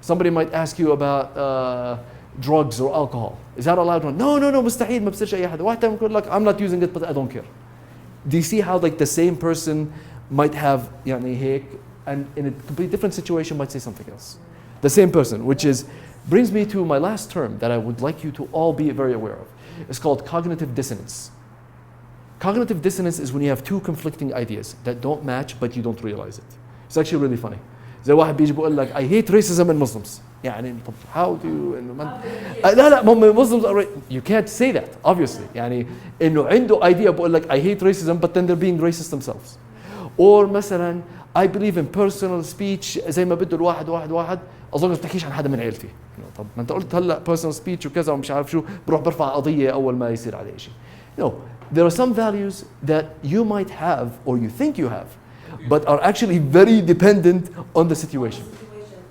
Somebody might ask you about drugs or alcohol. Is that allowed? No, مستحيل ما بصيرش أي حدا. واحد تاني ممكن يقول لك I'm not using it but I don't care. Do you see how like the same person might have يعني هيك and in a completely different situation might say something else? The same person, which is brings me to my last term that I would like you to all be very aware of. It's called cognitive dissonance. Cognitive dissonance is when you have two conflicting ideas that don't match but you don't realize it. It's actually really funny. زي واحد بيجي بيقول لك I hate racism in Muslims. يعني طب how do you لا Muslims are you can't say that obviously. يعني إنه عنده idea بيقول لك I hate racism but then they're being racist themselves. Or مثلا I believe in personal speech زي ما بده الواحد واحد أظن ما بتحكيش عن حدا من عيلتي. طب ما أنت قلت هلا personal speech وكذا ومش عارف شو بروح برفع قضية أول ما يصير عليه شيء. No, there are some values that you might have or you think you have, but are actually very dependent on the situation.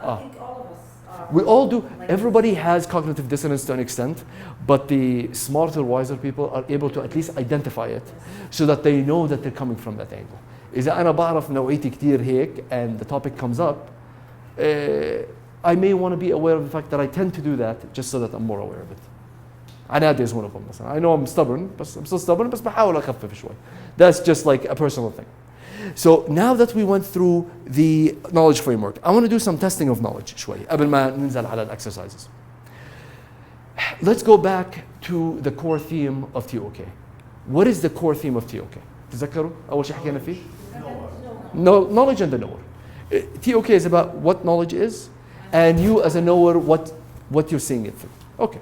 I think all of us are. We all do. Everybody has cognitive dissonance to an extent, but the smarter, wiser people are able to at least identify it so that they know that they're coming from that angle. إذا أنا بعرف نوعيتي كتير هيك and the topic comes up, I may want to be aware of the fact that I tend to do that just so that I'm more aware of it. عناد is one of them. I know I'm stubborn, but I'm still stubborn, بس بحاول أخفف شوي. That's just like a personal thing. So now that we went through the knowledge framework, I want to do some testing of knowledge شوي قبل ما ننزل على exercises. Let's go back to the core theme of TOK. What is the core theme of TOK? تذكروا أول شيء حكينا فيه؟ Knowledge and the knower. TOK is about what knowledge is, and you as a knower what you're seeing it through. Okay.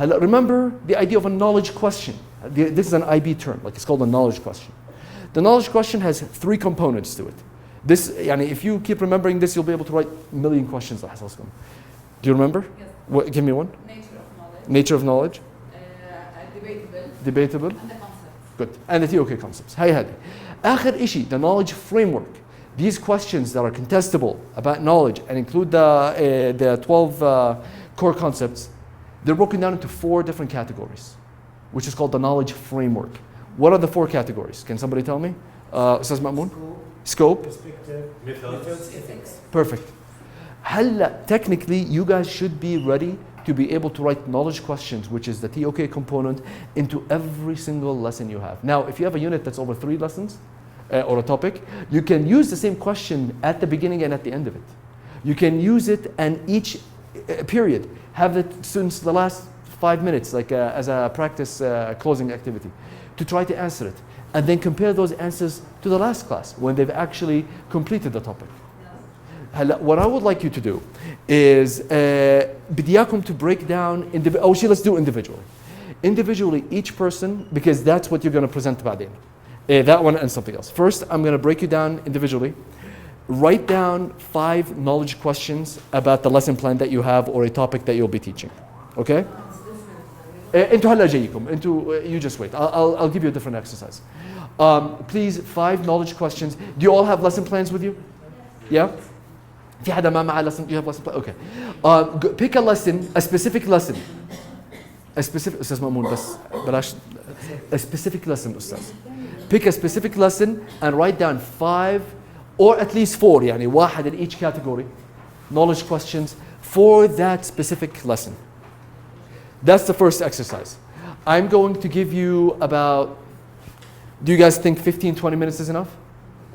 Remember the idea of a knowledge question. This is an IB term, like it's called a knowledge question. The knowledge question has three components to it. This, يعني, if you keep remembering this, you'll be able to write a million questions. Do you remember? Yes. What, give me one. Nature of knowledge. Nature of knowledge. Debatable. And the concepts. Good. And the TOK concepts. هاي هذه. آخر إشي, the knowledge framework. These questions that are contestable about knowledge and include the 12 core concepts, they're broken down into 4 different categories, which is called the knowledge framework. What are the 4 categories? Can somebody tell me? Ustaz Ma'moon? Scope. Perspective. Methods. Ethics. Perfect. هلا, technically, you guys should be ready to be able to write knowledge questions, which is the TOK component, into every single lesson you have. Now, if you have a unit that's over 3 lessons, or a topic, you can use the same question at the beginning and at the end of it. You can use it and each period have the students the last 5 minutes like as a practice closing activity to try to answer it and then compare those answers to the last class when they've actually completed the topic. What I would like you to do is بدي إياكم to break down let's do individually. Individually, each person, because that's what you're going to present بعدين. That one and something else. First, I'm going to break you down individually. Write down 5 knowledge questions about the lesson plan that you have or a topic that you'll be teaching. Okay? انتوا هلا جايكم. You just wait. I'll give you a different exercise. Please, 5 knowledge questions. Do you all have lesson plans with you? Yeah? في حدا ما معه lesson? You have lesson plan? Okay. Pick a lesson, a specific lesson. A specific, أستاذ مأمون بس بلاش. A specific lesson, أستاذ. Pick a specific lesson and write down 5 or at least 4, يعني واحد in each category, knowledge questions for that specific lesson. That's the first exercise. I'm going to give you about, do you guys think 15-20 minutes is enough?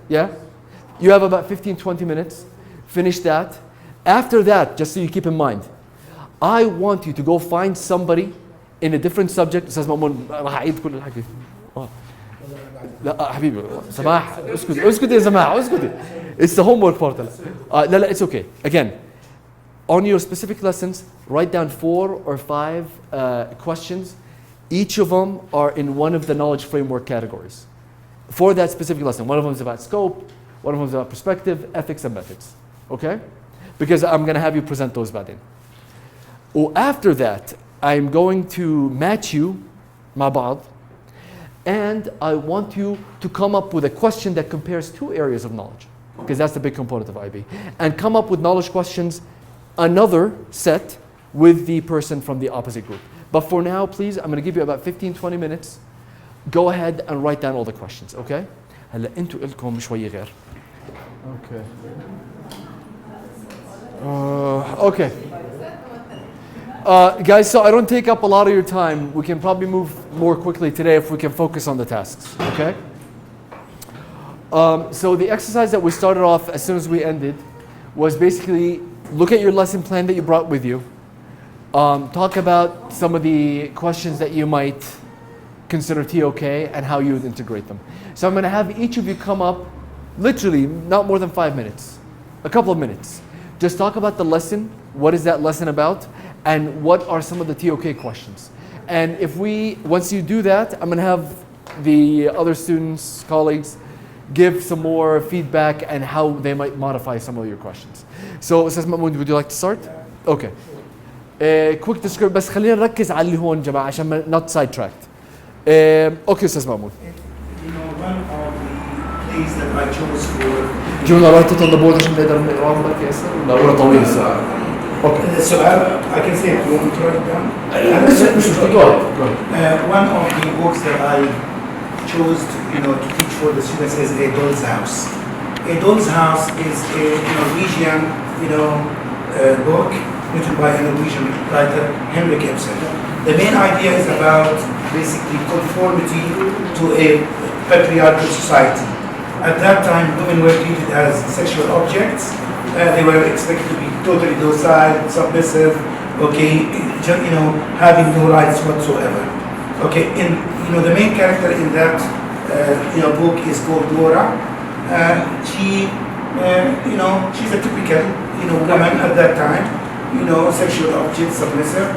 Yeah? You have about 15-20 minutes. Finish that. After that, just so you keep in mind, I want you to go find somebody in a different subject. أستاذ مأمون راح أعيد كل الحكي. لا حبيبي سماح اسكتي يا سماح اسكتي. It's the homework part. لا it's okay. Again, on your specific lessons, write down 4 or 5 questions. Each of them are in one of the knowledge framework categories for that specific lesson. One of them is about scope, one of them is about perspective, ethics, and methods. Okay? because I'm going to have you present those بعدين. After that, I'm going to match you مع بعض, and I want you to come up with a question that compares two areas of knowledge, because that's the big component of IB, and come up with knowledge questions, another set with the person from the opposite group. But for now, please, I'm going to give you about 15-20 minutes. Go ahead and write down all the questions, okay? هلا انتوا لكم شوي غير. Okay. Okay. Guys, so I don't take up a lot of your time. We can probably move more quickly today if we can focus on the tasks, okay? So the exercise that we started off as soon as we ended was basically look at your lesson plan that you brought with you. Talk about some of the questions that you might consider TOK and how you would integrate them. So I'm going to have each of you come up, literally not more than 5 minutes, a couple of minutes. Just talk about the lesson, what is that lesson about, and what are some of the TOK questions. And once you do that, I'm going to have the other students, colleagues, give some more feedback and how they might modify some of your questions. So, Ustaz Mahmoud, would you like to start? Okay. Quick description, بس خلينا نركز على اللي هون جماعة عشان not sidetracked. Okay, Ustaz Mahmoud. You know, one of the plays that I chose for... Do you want to write it on the board عشان نقدر نقراه لك يا أسر؟ ولا ورا طويل السؤال؟ Okay. So I can say it. You want me to write it down? Go ahead. One of the books that I chose to teach for the students is A Doll's House. A Doll's House is a Norwegian book written by a Norwegian writer, Henrik Ibsen. The main idea is about basically conformity to a patriarchal society. At that time, women were treated as sexual objects. They were expected to be totally docile, submissive, okay, having no rights whatsoever. Okay, the main character in that book is called Dora. She's a typical woman at that time, sexual object, submissive.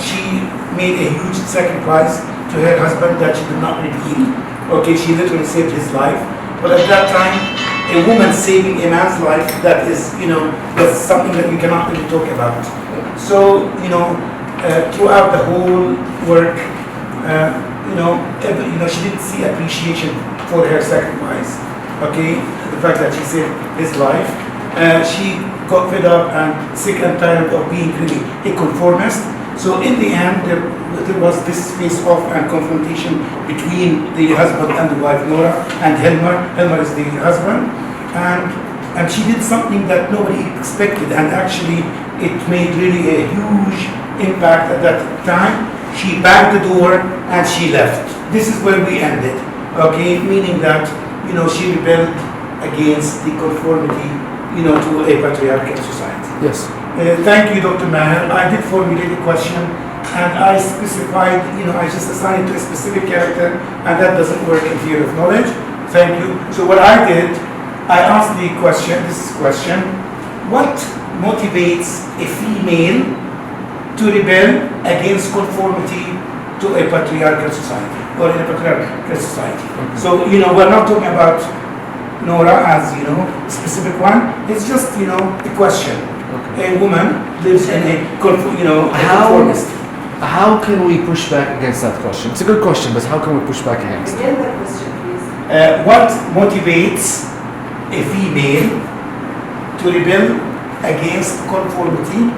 She made a huge sacrifice to her husband that she did not redeem. Okay, she literally saved his life. But at that time, a woman saving a man's life, that is, that's something that we cannot really talk about. So, throughout the whole work, she didn't see appreciation for her sacrifice. Okay, the fact that she saved his life. She got fed up and sick and tired of being really a conformist. So in the end, there was this face-off and confrontation between the husband and the wife, Nora, and Helmer. Helmer is the husband. And she did something that nobody expected, and actually it made really a huge impact at that time. She banged the door and she left. This is where we ended, okay? Meaning that, she rebelled against the conformity, to a patriarchal society. Yes. Thank you, Dr. Maher. I did formulate a question, and I specified, I just assigned it to a specific character, and that doesn't work in theory of knowledge. Thank you. So what I did, I asked the question, what motivates a female to rebel against conformity to a patriarchal society, or in a patriarchal society? Okay. So, we're not talking about Nora as, a specific one. It's just, the question. Okay. A woman lives in a conformist. How can we push back against that question? It's a good question, but how can we push back against it? Again, that question, please. What motivates a female to rebel against conformity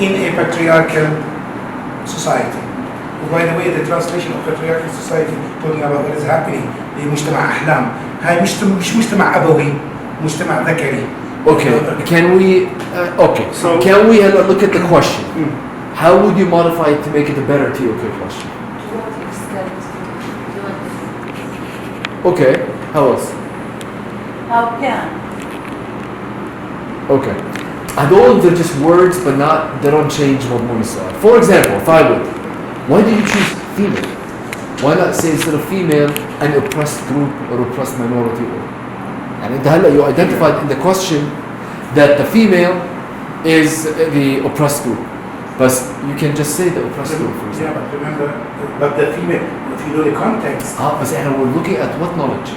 in a patriarchal society? By the way, the translation of patriarchal society talking about what is happening لمجتمع أحلام. هاي مش مجتمع أبوي، مجتمع ذكري. Okay. Can we? Okay. So can we look at the question? How would you modify it to make it a better TOK question? To what extent? Okay. How else? How can? Okay. Those are just words, but they don't change what Mona said. For example, if I would, why did you choose female? Why not say instead of female, an oppressed group or oppressed minority? And you identified in the question that the female is the oppressed group. But you can just say the oppressed group, for example. Yeah, but remember, the female, if you know the context. But we're looking at what knowledge?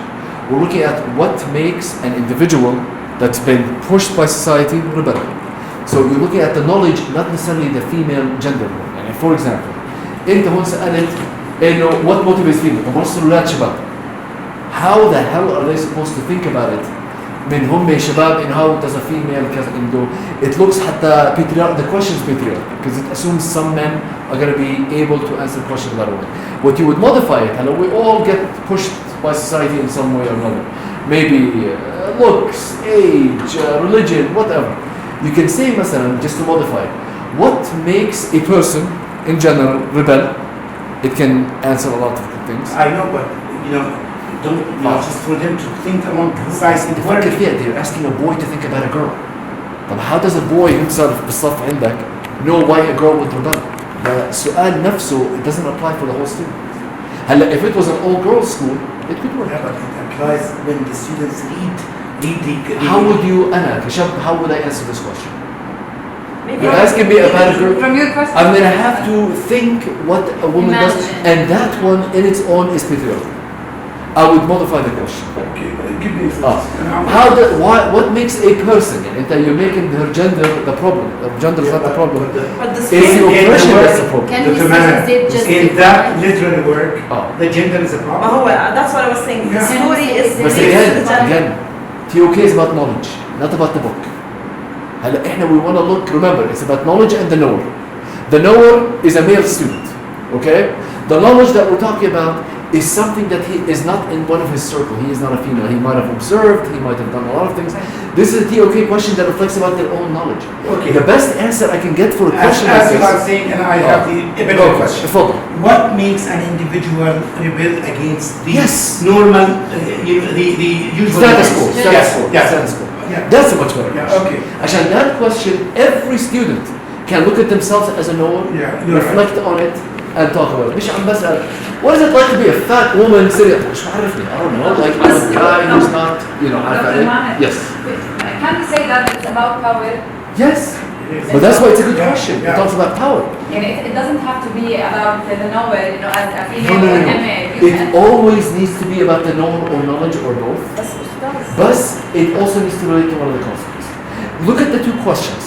We're looking at what makes an individual that's been pushed by society, rebel. So you're looking at the knowledge, not necessarily the female gender. يعني for example, انت هون سألت انه what motivates female؟ طب وصلوا ولاد شباب. How the hell are they supposed to think about it? من هم شباب in how does a female كذا انه it looks حتى patriarch, the question is patriarch because it assumes some men are going to be able to answer the question that way. What you would modify it, hello, we all get pushed by society in some way or another. Maybe looks, age, religion, whatever. You can say مثلا just to modify it. What makes a person in general rebel? It can answer a lot of good things. I know, but don't just for them to think among size and تفكر فيها. They're asking a boy to think about a girl. طب how does a boy himself بالصف عندك know why a girl would rebel? السؤال نفسه it doesn't apply for the whole student. هلا if it was an all-girls school, it could work. Yeah, but it applies when the students read the How would you, أنا كشاب, how would I answer this question? Maybe You're asking me about a girl. From your question, I'm gonna have to think what a woman does, and that one in its own is patriarchal. I would modify the question. Okay, give me an What makes a person? And you're making her gender the problem. The gender is not the problem. But the It's the oppression that's the problem. Can we say just in that literary work, the gender is a problem. That's what I was saying. The story is But again, TOK is about knowledge, not about the book. هلا احنا we want to look, remember, it's about knowledge and the knower. The knower is a male student, okay? The knowledge that we're talking about is something that he is not in one of his circle. He is not a female. He might have observed, he might have done a lot of things. This is a TOK question that reflects about their own knowledge. Okay. The best answer I can get for a question like as this. you are saying, and I have a better question. تفضل. What makes an individual rebel against the Yes. normal, the usual Status quo. Yeah. Status quo. Yeah. That's a much better Yeah, question. okay. عشان that question, every student can look at themselves as a knower, reflect on it, and talk about it. مش عم بسأل, what is it like to be a fat woman sitting? مش عارفني. I don't know. Like I'm a guy who's not, عارف علي? Yes. can we say that it's about power? Yes. But that's why it's a good question. It talks about power. It doesn't have to be about the knower, as a No. female or MA. It always needs to be about the knower or knowledge or both. But it also needs to relate to one of the concepts. Look at the two questions.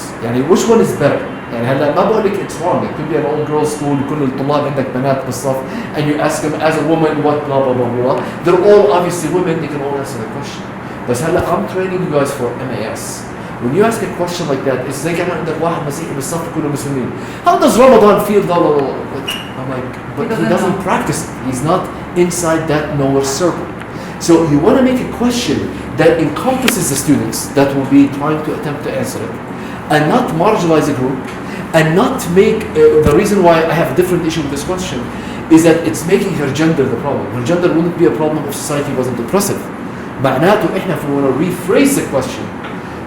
Which one is better? هلا ما بقول لك it's wrong. It could be an all girls school. كل الطلاب عندك بنات بالصف, and you ask them as a woman what blah blah blah blah. They're all obviously women. They can all answer the question. But هلا I'm training you guys for MAS. When you ask a question like that, it's زي كان عندك واحد مسيحي بالصف كله مسلمين. How does Ramadan feel? Blah blah blah. I'm like, but he doesn't practice it. He's not inside that knower circle. So you want to make a question that encompasses the students that will be trying to attempt to answer it, and not marginalize a group, and not make the reason why I have a different issue with this question is that it's making her gender the problem. Her gender wouldn't be a problem if society wasn't oppressive. معناته إحنا if we want to rephrase the question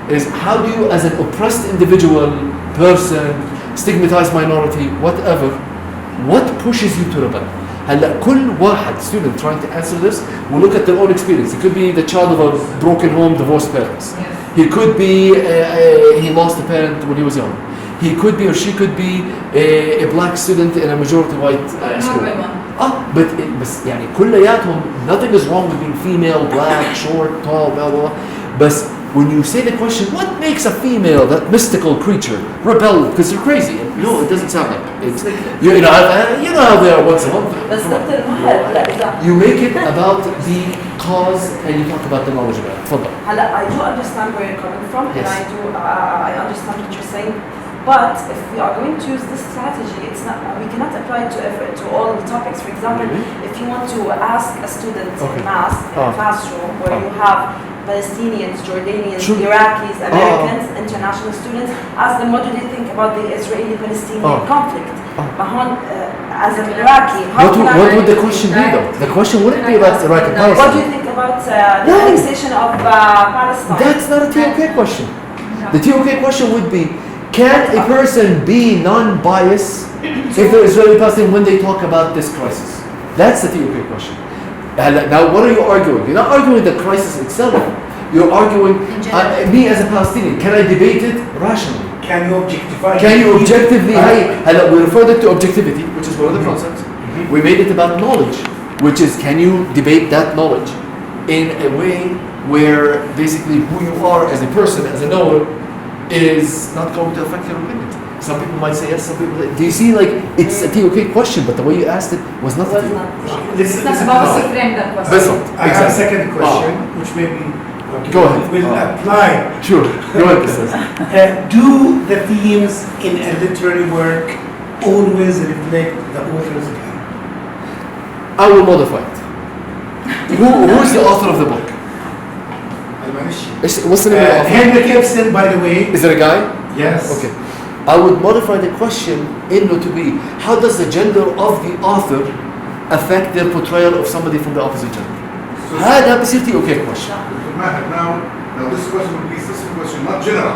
is how do you as an oppressed individual, person, stigmatized minority, whatever, what pushes you to rebel? هلا كل واحد student trying to answer this will look at their own experience. He could be the child of a broken home, divorced parents. He could be he lost a parent when he was young. He could be or she could be a black student in a majority white school. But يعني كلياتهم, nothing is wrong with being female, black, short, tall, blah blah. But when you say the question, what makes a female, that mystical creature, rebel because they're crazy? No, it doesn't sound like it. It's, you know how they are once a month. You make it about the cause and you talk about the knowledge about it. تفضل. I do understand where you're coming from, Yes. and I understand what you're saying. But if we are going to use this strategy, it's not. We cannot apply it to all the topics. For example, if you want to ask a student in math in a classroom where you have Palestinians, Jordanians, Iraqis, Americans, international students, ask them what do they think about the Israeli-Palestinian conflict. As an Iraqi, what would the question be though? The question wouldn't be about Iraq and Palestine. What do you think about the annexation of Palestine? That's not a TOK question. The TOK question would be, can a person be non-biased if they're Israeli-Palestinian when they talk about this crisis? That's the TOK question. Now, what are you arguing? You're not arguing the crisis itself. You're arguing, me as a Palestinian, can I debate it rationally? Can you objectify? Can you objectively? We referred it to objectivity, which is one of the concepts. We made it about knowledge, which is can you debate that knowledge? in a way where basically who you are as a person, as a knower, is not going to affect your opinion. Some people might say yes, some people. Do you see, like, it's a TOK question, but the way you asked it was not a TOK question. It's not about to frame that question. I have a second question, which maybe go ahead. will apply. Sure. Go ahead. Do the themes in a literary work always reflect the author's opinion? I will modify it. Who is the author of the book? What's the name of the author? Henry Gibson, by the way. Is there a guy? Yes. Okay. I would modify the question to be, how does the gender of the author affect their portrayal of somebody from the opposite gender? هذا بصير TOK question. Now this question will be specific question, not general.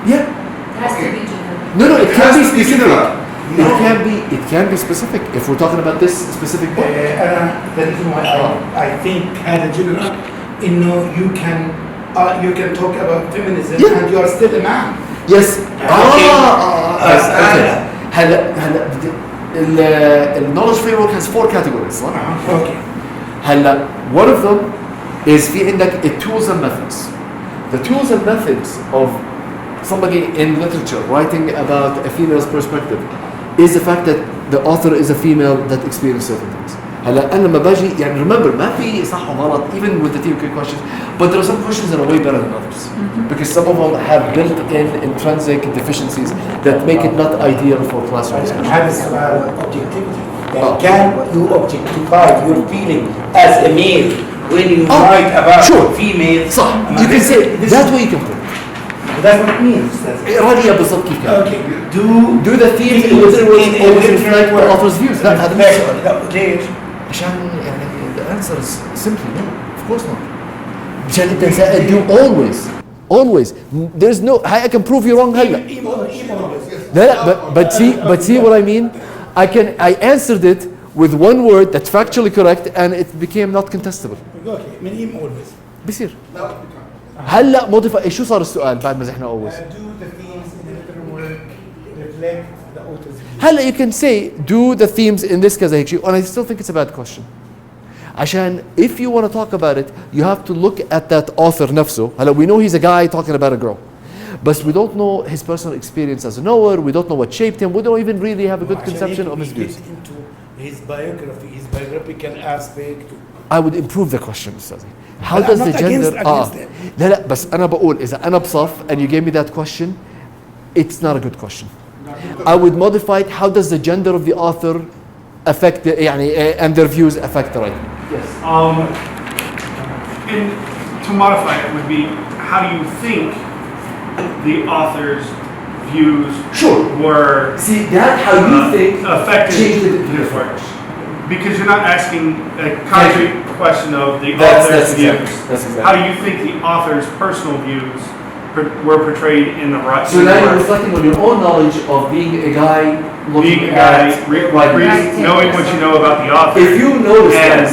Yeah. It has to be general. No, it can be specific. No. It can be specific if we're talking about this specific book. The reason why I think هذا general, you can talk about feminism and you are still a man. Yes. Okay. The knowledge framework has 4 categories. Okay. One of them is في عندك tools and methods. The tools and methods of somebody in literature writing about a female's perspective is the fact that the author is a female that experienced certain things. هلا انا لما باجي يعني remember ما في صح وغلط even with the TOK questions, but there are some questions that are way better than others because some of them have built-in intrinsic deficiencies that make it not ideal for classroom discussion. هذا السؤال objectivity. Can you objectify your feeling as a male when you write about female? صح. You can say that way you can put it. That's what it means. رأيي بالضبط كيف كان. Okay. Do the themes in literary always reflect the author's views. لا هذا مش سؤال. ليش؟ عشان يعني the answer is simply no. Of course not. مشان انت سأل do always. There's no. I can prove you wrong هلا. لا but see what I mean. I answered it with one word that's factually correct and it became not contestable. Okay. من always. بيصير. هلا modify. شو صار السؤال بعد ما زحنا always؟ Do the themes in the literary work reflect the author's view? هلا you can say do the themes in this كذا هيك شيء and I still think it's a bad question. عشان if you want to talk about it you have to look at that author نفسه. هلا we know he's a guy talking about a girl. But we don't know his personal experience as a knower, we don't know what shaped him, we don't even really have a good conception of his views. Into his biography, his biographical aspect. I would improve the question, Ustazi. How does the gender... لا بس أنا بقول إذا أنا بصف and you gave me that question, it's not a good question. I would modify it, how does the gender of the author affect the, يعني, and their views affect the writing? Yes. To modify it would be, how do you think the author's views were how you think affected his work? Because you're not asking a concrete question of the author's views. Exactly. How do you think the author's personal views were portrayed in the right? So now you're reflecting on your own knowledge of being a guy, knowing what you know about the author. If you notice and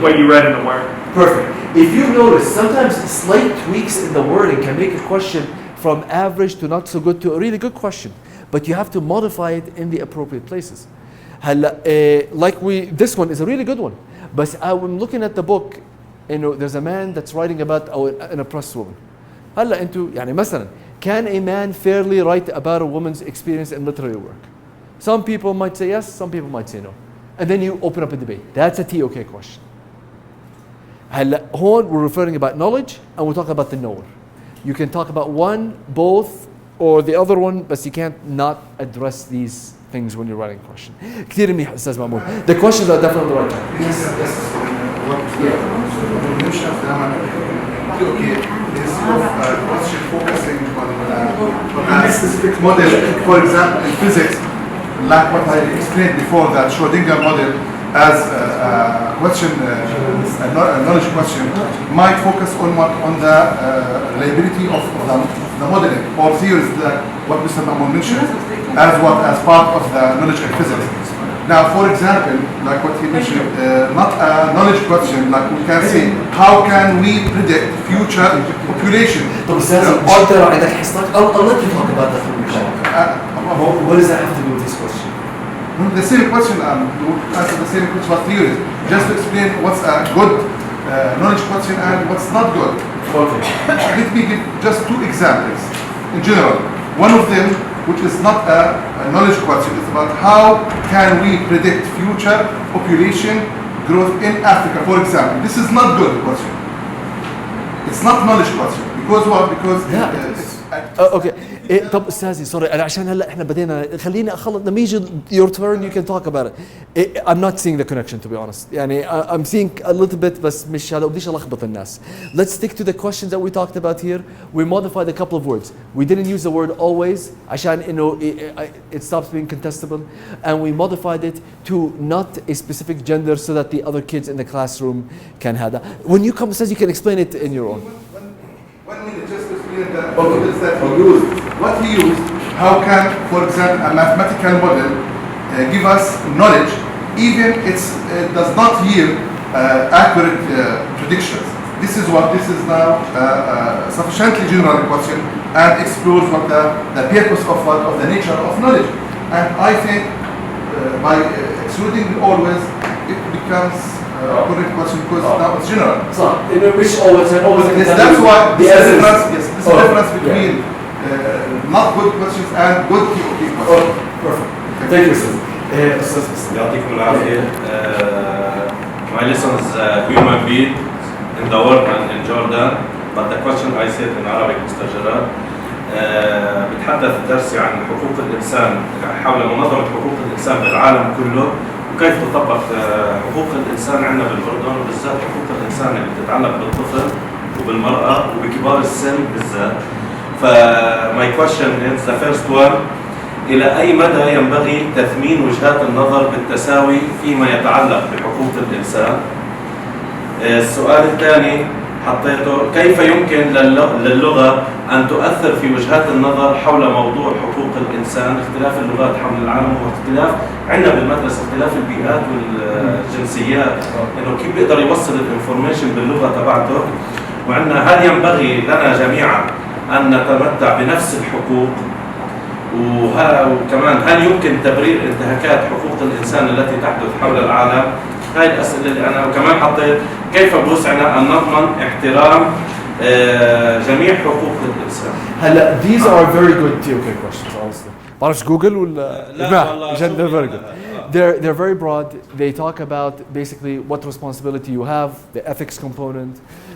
what you read in the work. Perfect. If you notice, sometimes slight tweaks in the wording can make a question from average to not so good to a really good question, but you have to modify it in the appropriate places. This one is a really good one, but I'm looking at the book, there's a man that's writing about an oppressed woman. هلا انتو يعني مثلا, can a man fairly write about a woman's experience in literary work? Some people might say yes, some people might say no, and then you open up a debate. That's a TOK question. هلا هون we're referring about knowledge and we're talking about the knower. You can talk about one, both, or the other one, but you can't not address these things when you're writing a question. كثير منيح أستاذ مأمون. The questions are definitely on the right track. Yes. Question focusing on a specific model. For example, in physics, like what I explained before, that Schrodinger model as a question, a knowledge question, might focus on the reliability of the modeling or theories that what Mr. Maher mentioned as part of the knowledge in physics. Now, for example, like what he mentioned, not a knowledge question, like we can say, how can we predict future population? I'll let you talk about that. What does that have to do with this question? The same question, you answer the same question about theories, just to explain what's a good knowledge quotient and what's not good. Okay. Let me give just 2 examples. In general, one of them, which is not a knowledge quotient, is about how can we predict future population growth in Africa, for example. This is not good quotient. It's not knowledge quotient. Because what? Because اوكي طب استاذي سوري انا عشان هلا احنا بدينا خليني اخلص لما يجي your turn you can talk about it. I'm not seeing the connection to be honest. يعني I'm seeing a little bit بس مش هذا بديش الخبط الناس. Let's stick to the questions that we talked about here. We modified a couple of words. We didn't use the word always عشان انه it stops being contestable, and we modified it to not a specific gender so that the other kids in the classroom can have that. When you come says you can explain it in your own. One minute, just to explain the models that he used. What he used, how can, for example, a mathematical model give us knowledge, even it does not yield accurate predictions. This is now sufficiently general question and explores what the purpose of the nature of knowledge. And I think by excluding always, it becomes correct question because now it's general. صح. إنه مش always and always. That's why this is the difference between not good questions and good TOK questions. Perfect. Thank you, sir. يعطيكم العافية. My lessons human being in the world and in Jordan, but the question I said in Arabic, Mr. Gerard. بتحدث درسي عن حقوق الإنسان حول منظمة حقوق الإنسان بالعالم كله وكيف تطبق حقوق الإنسان عندنا بالأردن وبالذات حقوق الإنسان اللي بتتعلق بالطفل وبالمرأة وبكبار السن بالذات. My question is the first one. إلى أي مدى ينبغي تثمين وجهات النظر بالتساوي فيما يتعلق بحقوق الإنسان؟ السؤال الثاني حطيته كيف يمكن للغة أن تؤثر في وجهات النظر حول موضوع حقوق الإنسان؟ اختلاف اللغات حول العالم واختلاف عندنا بالمدرسة اختلاف البيئات والجنسيات، إنه كيف بيقدر يوصل الانفورميشن باللغة تبعته، وعندنا هل ينبغي لنا جميعا أن نتمتع بنفس الحقوق، وكمان هل يمكن تبرير انتهاكات حقوق الإنسان التي تحدث حول العالم؟ هاي الأسئلة اللي أنا وكمان حطيت كيف بوسعنا أن نضمن احترام جميع حقوق الإنسان. هلا these are very good TOK questions honestly. بعرفش جوجل ولا لا they're very good. They're very broad. They talk about basically what responsibility you have, the ethics component.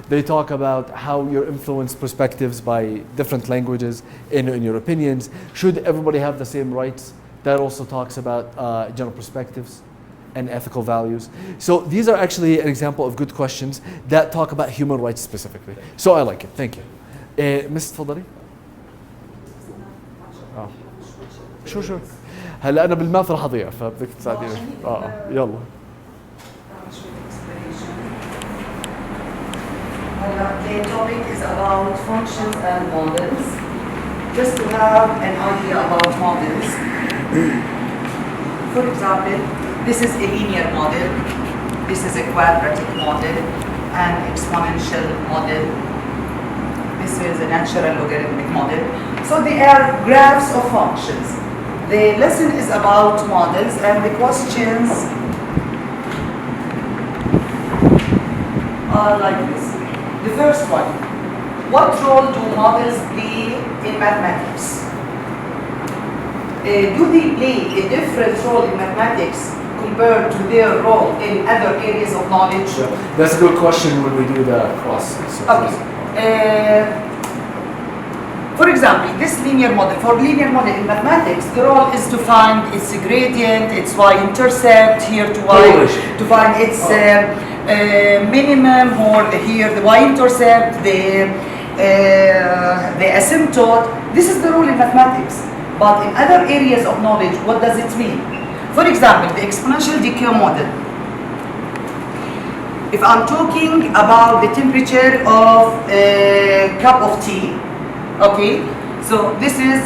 They talk about how you're influenced perspectives by different languages in your opinions. Should everybody have the same rights? That also talks about general perspectives and ethical values. So these are actually an example of good questions that talk about human rights specifically. So I like it. Thank you. Ms. تفضلي. Sure. هلا أنا بالماث راح أضيع فبدك تساعديني. يلا. The topic is about functions and models. Just to have an idea about models. For example, this is a linear model, this is a quadratic model, an exponential model, this is a natural logarithmic model. So they are graphs of functions. The lesson is about models and the questions are like this. The first one, what role do models play in mathematics? Do they play a different role in mathematics compared to their role in other areas of knowledge? Sure. That's a good question when we do the cross. Okay. For example, this linear model, for linear model in mathematics, the role is to find its gradient, its y-intercept, here to y, to find its minimum, or here the y-intercept, the asymptote. This is the role in mathematics. But in other areas of knowledge, what does it mean? For example, the exponential decay model. If I'm talking about the temperature of a cup of tea, okay, so this is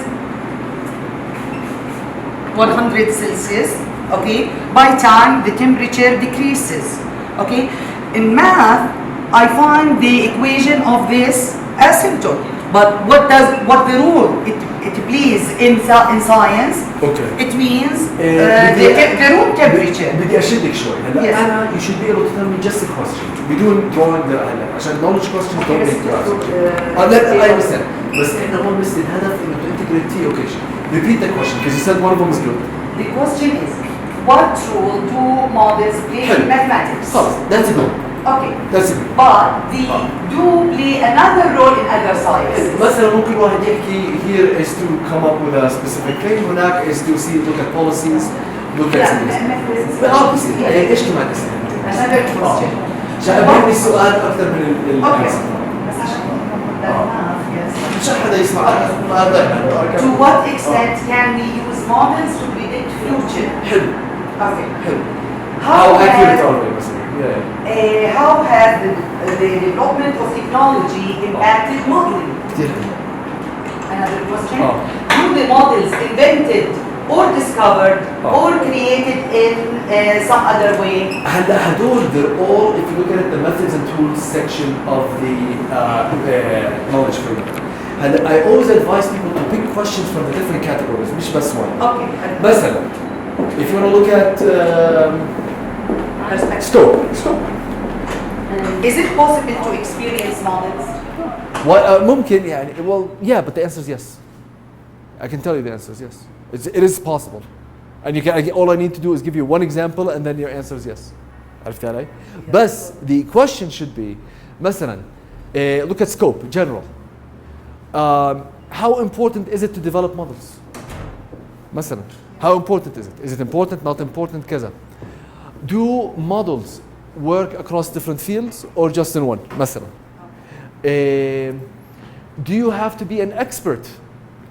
100 Celsius, okay, by time the temperature decreases, okay. In math, I find the equation of this asymptote, but what the rule? it plays in science. Okay. It means بدي- the room temperature. بدي اشدك شوي هلا Yes. انا you should be able to tell me just a question بدون drawing هلا عشان knowledge questions don't make you answer. لا I understand بس احنا هون بس الهدف انه to integrate T okay repeat the question because you said one of them is good. The question is, what role do models play in mathematics? خلص that's good. Okay. That's good. But they do play another role in other sciences. مثلا ممكن واحد يحكي here is to come up with a specific thing هناك is to see look at policies look at things. obviously ايش كمان اسمه؟ Another question. شايفني السؤال اكثر من Okay. الانسر. بس عشان yes. مش حدا يسمع To what extent can we use models to predict future? حلو. Okay. حلو. How How accurate has- are they مثلا؟ Yeah. How has the development of technology impacted modeling? كثير. Another question. Do the models invented or discovered or created in some other way? هلا هدول they're all if you look at it, the methods and tools section of the knowledge framework. هلا I always advise people to pick questions from the different categories مش بس one. Okay. مثلا if you want to look at scope. Is it possible to experience models? ممكن يعني well yeah but the answer is yes. I can tell you the answer is yes. It is possible. And you can all I need to do is give you one example and then your answer is yes. عرفت علي؟ بس the question should be مثلا look at scope general. How important is it to develop models? مثلا how important is it? Is it important, not important, كذا. Do models work across different fields or just in one? مثلا. Do you have to be an expert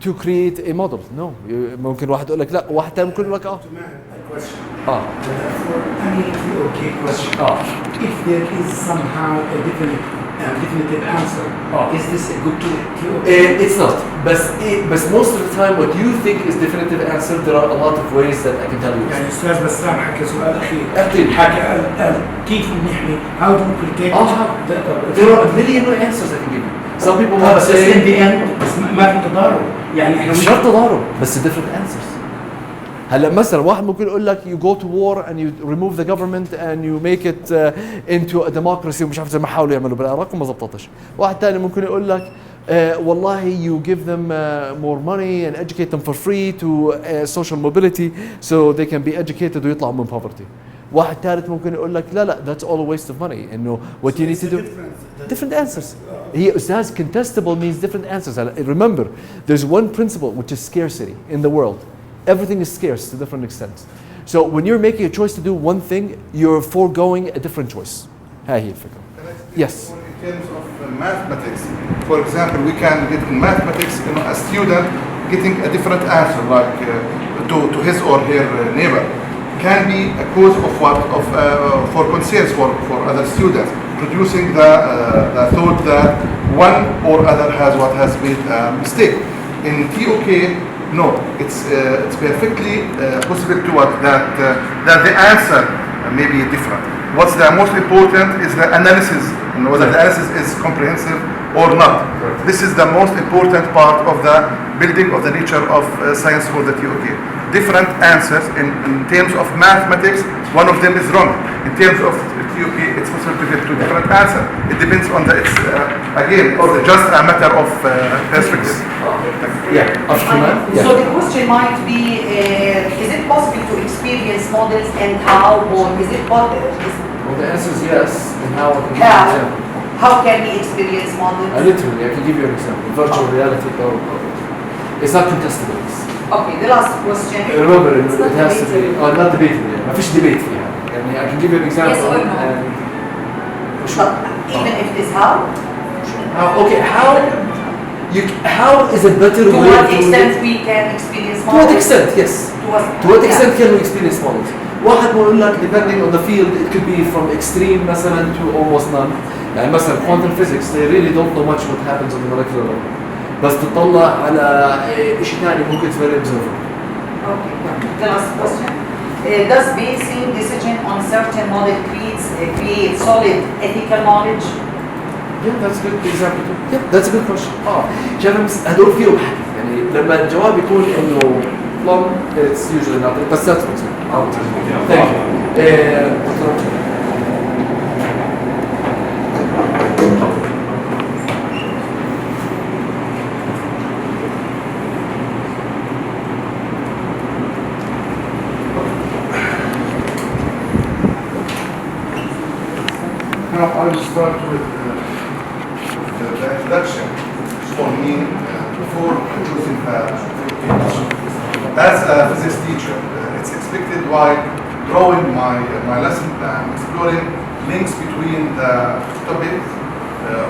to create a model? No. ممكن واحد يقول لك لا، واحد تاني ممكن يقول لك اه. For any okay question, if there is somehow a definitive answer, is this a good It's not. But most of the time what you think is definitive answer, there are a lot of ways that I can tell you. يعني أستاذ بسام حكى سؤال أخير. أخير. قال كيف نحمي? How do we protect? There are a million answers I can give you. Some people might بس say in the end بس ما في تضارب. يعني احنا مش شرط تضارب بس different answers. هلا مثلا واحد ممكن يقول لك you go to war and you remove the government and you make it into a democracy ومش عارف زي ما حاولوا يعملوا بالعراق وما زبطتش. واحد ثاني ممكن يقول لك والله you give them more money and educate them for free to social mobility so they can be educated ويطلعوا من poverty. واحد ثالث ممكن يقول لك لا that's all a waste of money انه what you need to do different answers. هي أستاذ contestable means different answers. Remember there's one principle which is scarcity in the world. Everything is scarce to different extents. So when you're making a choice to do one thing, you're foregoing a different choice. هاي هي الفكرة. Yes. In terms of mathematics, for example, we can get in mathematics, a student getting a different answer, like to his or her neighbor, can be a cause of for concerns for other students, producing the thought that one or other has made a mistake. In TOK, no, it's perfectly possible to that the answer may be different. What's the most important is the analysis, whether the analysis is comprehensive or not. This is the most important part of the building of the nature of science for the TOK. Different answers in terms of mathematics, one of them is wrong. In terms of TOK, it's possible to get two different answers. It depends on it's just a matter of perspective. So the question might be, is it possible to experience models and how, or is it possible? Well, the answer is yes. And how I can give you an example. How can we experience models? Literally, I can give you an example. Virtual reality, it's not contestable. Okay, the last question. Remember, it has to be not debatable. ما فيش debate فيها. يعني I can give you an example. Yes or no? And even if it is how? Okay, how is a better way to what extent we can experience models? To what extent, yes. To what extent can we experience models? واحد بقول لك depending on the field, it could be from extreme مثلا to almost none. يعني مثلا quantum physics, they really don't know much what happens on the molecular level. بس تطلع على شيء ثاني ممكن it's very observable. Okay, the last question. Does basing decision on certain model create solid ethical knowledge? Yeah, that's a good example too. Yeah, that's a good question. شايف هدول فيهم حكي. يعني لما الجواب يكون إنه long it's usually nothing بس that's what's thank you. Now I will start with the introduction for me before choosing the question. As a physics teacher, it's expected while drawing my lesson plan, exploring links between the topic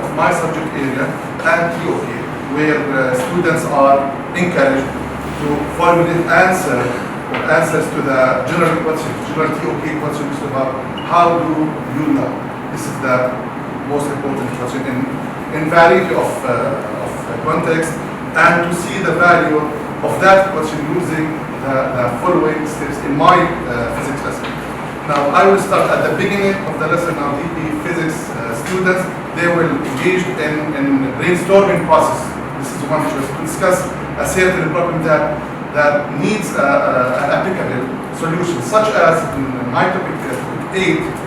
of my subject area and TOK, where students are encouraged to formulate answers to the general question, general TOK questions about how do you know. This is the most important question in variety of context, and to see the value of that question using the following steps in my physics lesson. Now I will start at the beginning of the lesson. Now DP physics students, they will engage in brainstorming process. This is one choice to discuss a certain problem that needs an applicable solution, such as in my topic 8,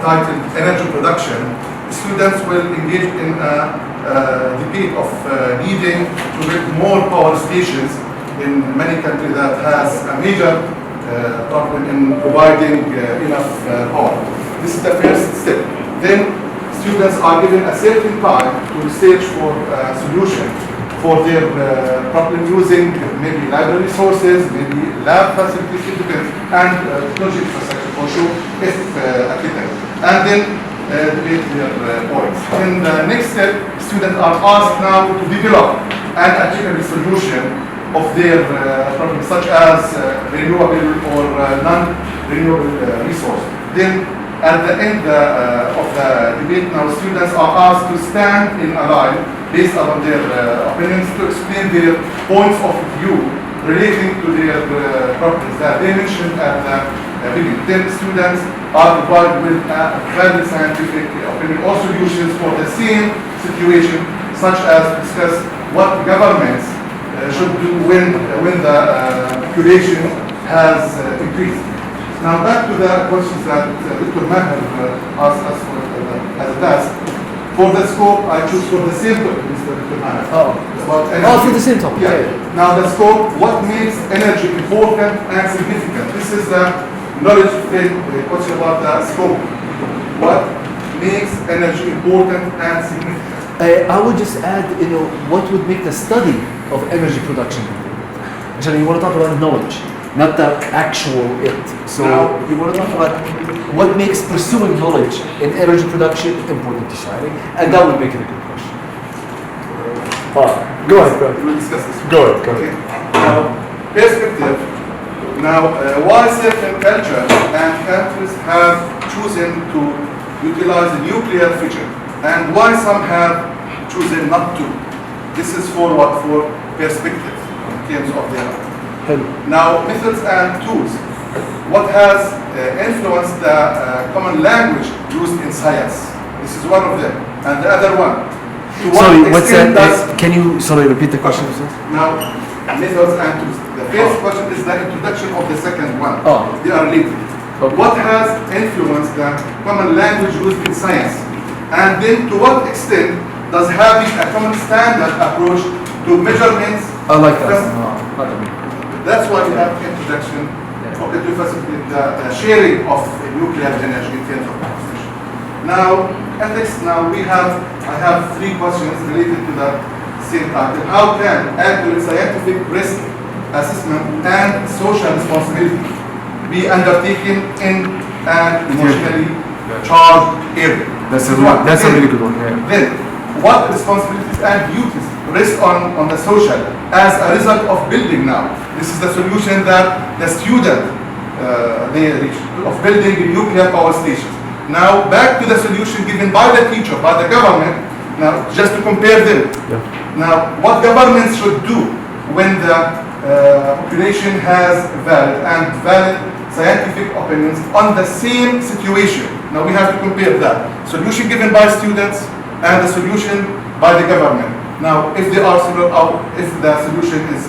titled Energy Production. Students will engage in a debate of needing to build more power stations in many countries that has a major problem in providing enough power. This is the first step. Then students are given a certain time to research for a solution for their problem using maybe library sources, maybe lab facilities, it depends, and technology infrastructure for sure, if applicable. And then debate their points. In the next step, students are asked now to develop an applicable solution of their problems, such as renewable or non-renewable resource. Then at the end of the debate, now students are asked to stand in a line based on their opinions to explain their points of view relating to their problems that they mentioned at the beginning. Then students are provided with a valid scientific opinion or solutions for the same situation, such as discuss what governments should do when the population has increased. Now back to the questions that Dr. Maher asked us as a task. For the scope, I choose for the same topic, Mr. Dr. Maher. For the same topic. Yeah. Now the scope, what makes energy important and significant? This is the knowledge question about the scope. What makes energy important and significant? I would just add, what would make the study of energy production important? Actually, you want to talk about knowledge, not the actual it. So you want to talk about what makes pursuing knowledge in energy production important to society, and that would make it a good question. Go ahead. We'll discuss this. Go ahead. Okay. Now, perspective. Now, why certain cultures and countries have chosen to utilize the nuclear fission, and why some have chosen not to? This is for what? For perspective in terms of their. Now, methods and tools. What has influenced the common language used in science? This is one of them. And the other one. Sorry, what's that? Can you, repeat the question? Now, methods and tools. The first question is the introduction of the second one. They are linked. What has influenced the common language used in science? And then to what extent does having a common standard approach to measurements? I like that. That's why we have introduction to facilitate the sharing of nuclear energy in terms of composition. Now, ethics. Now I have 3 questions related to the same title. How can accurate scientific risk assessment and social responsibility be undertaken in an emotionally charged area? That's a really good one. Yeah. Then, what responsibilities and duties rest on the social as a result of building now? This is the solution that the student they reach of building nuclear power stations. Now back to the solution given by the teacher, by the government. Now just to compare them. Now what governments should do when the population has valid scientific opinions on the same situation. Now we have to compare that solution given by students and the solution by the government. Now, if they are similar, or if the solution is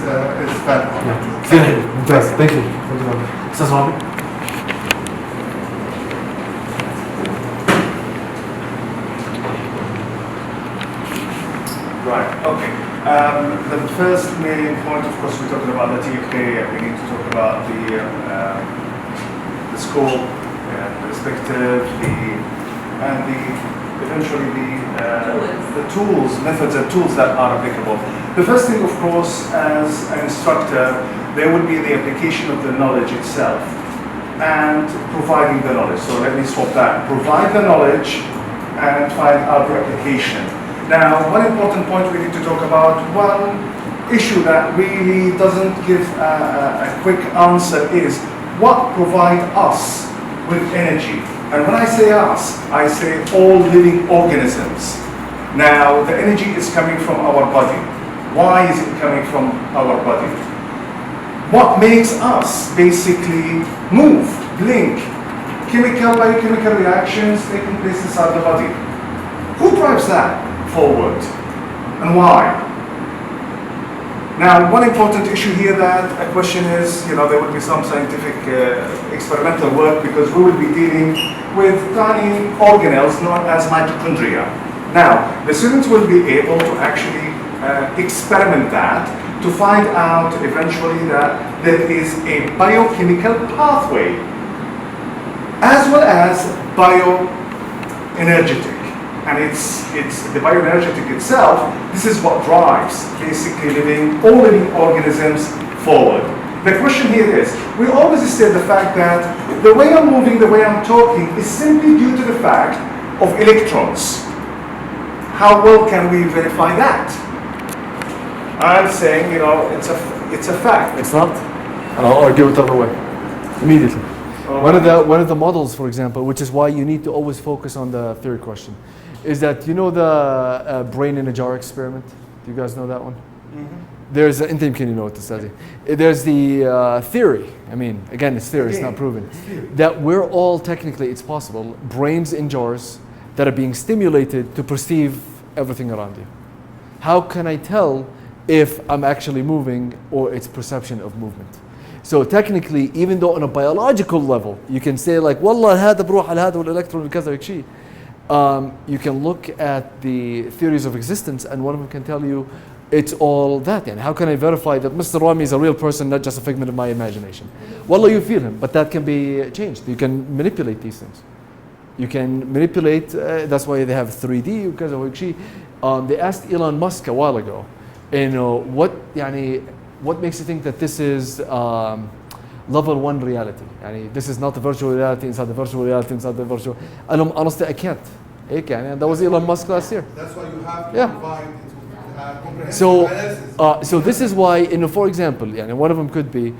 bad. ممتاز. Thank you. Thank you very much. أستاذ رامي. Right, okay. The first main point, of course, we're talking about the TFK, and we need to talk about the scope, and the perspective, and eventually the tools, methods and tools that are applicable. The first thing, of course, as an instructor, there would be the application of the knowledge itself and providing the knowledge. So let me swap that. Provide the knowledge and find out the application. Now, one important point we need to talk about, one issue that really doesn't give a quick answer is what provide us with energy. And when I say us, I say all living organisms. Now, the energy is coming from our body. Why is it coming from our body? What makes us basically move, blink? Biochemical reactions taking place inside the body. Who drives that forward and why? Now, one important issue here that a question is, there will be some scientific experimental work because we will be dealing with tiny organelles known as mitochondria. Now, the students will be able to actually experiment that to find out eventually that there is a biochemical pathway as well as bioenergetic. And it's the bioenergetic itself, this is what drives basically all living organisms forward. The question here is, we always state the fact that the way I'm moving, the way I'm talking is simply due to the fact of electrons. How well can we verify that? I'm saying, it's a fact. It's not? And I'll argue it the other way. Immediately. One of the models, for example, which is why you need to always focus on the theory question, is that the brain in a jar experiment? Do you guys know that one? There's انت يمكن you know it, Ustazi. There's the theory. I mean, again, it's theory. It's not proven. That we're all technically, it's possible, brains in jars that are being stimulated to perceive everything around you. How can I tell if I'm actually moving or it's perception of movement? So technically, even though on a biological level, you can say like, والله هذا بروح على هذا والإلكترون كذا شيء. You can look at the theories of existence, and one of them can tell you it's all that. And how can I verify that Mr. Rami is a real person, not just a figment of my imagination? Wallah, you feel him, but that can be changed. You can manipulate these things. You can manipulate, that's why they have 3D. They asked Elon Musk a while ago, what makes you think that this is level 1 reality? This is not the virtual reality inside the virtual reality inside the virtual. Honestly, I can't. That was Elon Musk last year. That's why you have to provide comprehensive so analysis. This is why, for example, one of them could be,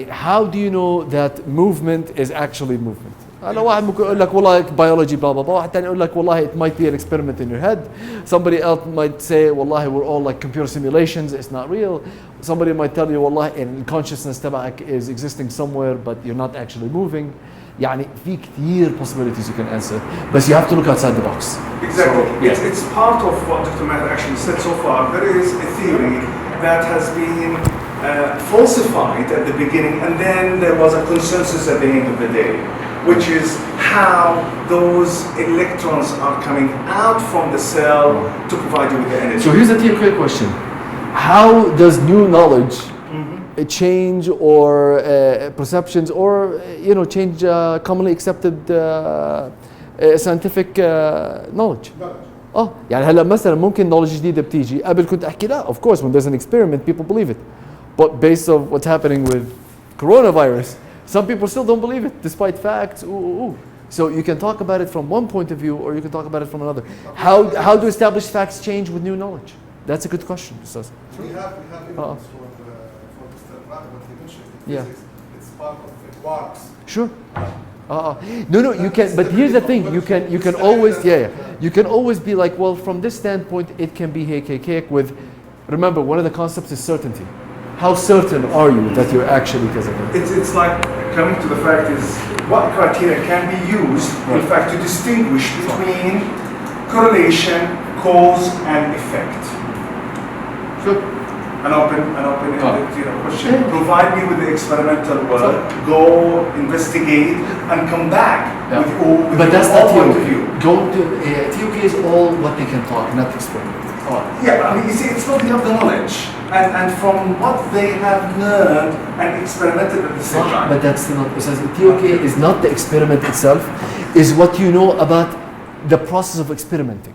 how do you know that movement is actually movement? واحد ممكن يقول لك والله biology blah blah blah، واحد ثاني يقول لك والله it might be an experiment in your head. Somebody else might say والله we're all like computer simulations, it's not real. Somebody might tell you والله in consciousness تبعك is existing somewhere but you're not actually moving. في كثير possibilities you can answer, but you have to look outside the box. Exactly. So, It's part of what Dr. Maher actually said so far. There is a theory that has been falsified at the beginning, and then there was a consensus at the end of the day, which is how those electrons are coming out from the cell to provide you with the energy. So here's a theoretical question. How does new knowledge change or perceptions or change commonly accepted scientific knowledge? هلا مثلا ممكن knowledge جديدة بتيجي قبل كنت احكي لا of course when there's an experiment people believe it, but based on what's happening with coronavirus, some people still don't believe it despite facts. So you can talk about it from one point of view or you can talk about it from another. How do established facts change with new knowledge? That's a good question. We have evidence for Mr. Rami, what he mentioned. It's part of the quarks. Sure. No, you can. But here's the thing: you can always, you can always be like, well, from this standpoint, it can be cake. With, remember, one of the concepts is certainty. How certain are you that you're actually kazakh? It's like coming to the fact is what criteria can be used, in fact, to distinguish between correlation, cause, and effect. An open-ended question. Provide me with the experimental work. Go investigate and come back with but that's not point of view. TOK is all what they can talk, not experiment. Yeah, but I mean, you see, it's not they have the knowledge, and from what they have learned and experimented at the same time. But that's not. TOK is not the experiment itself. Is what you know about the process of experimenting.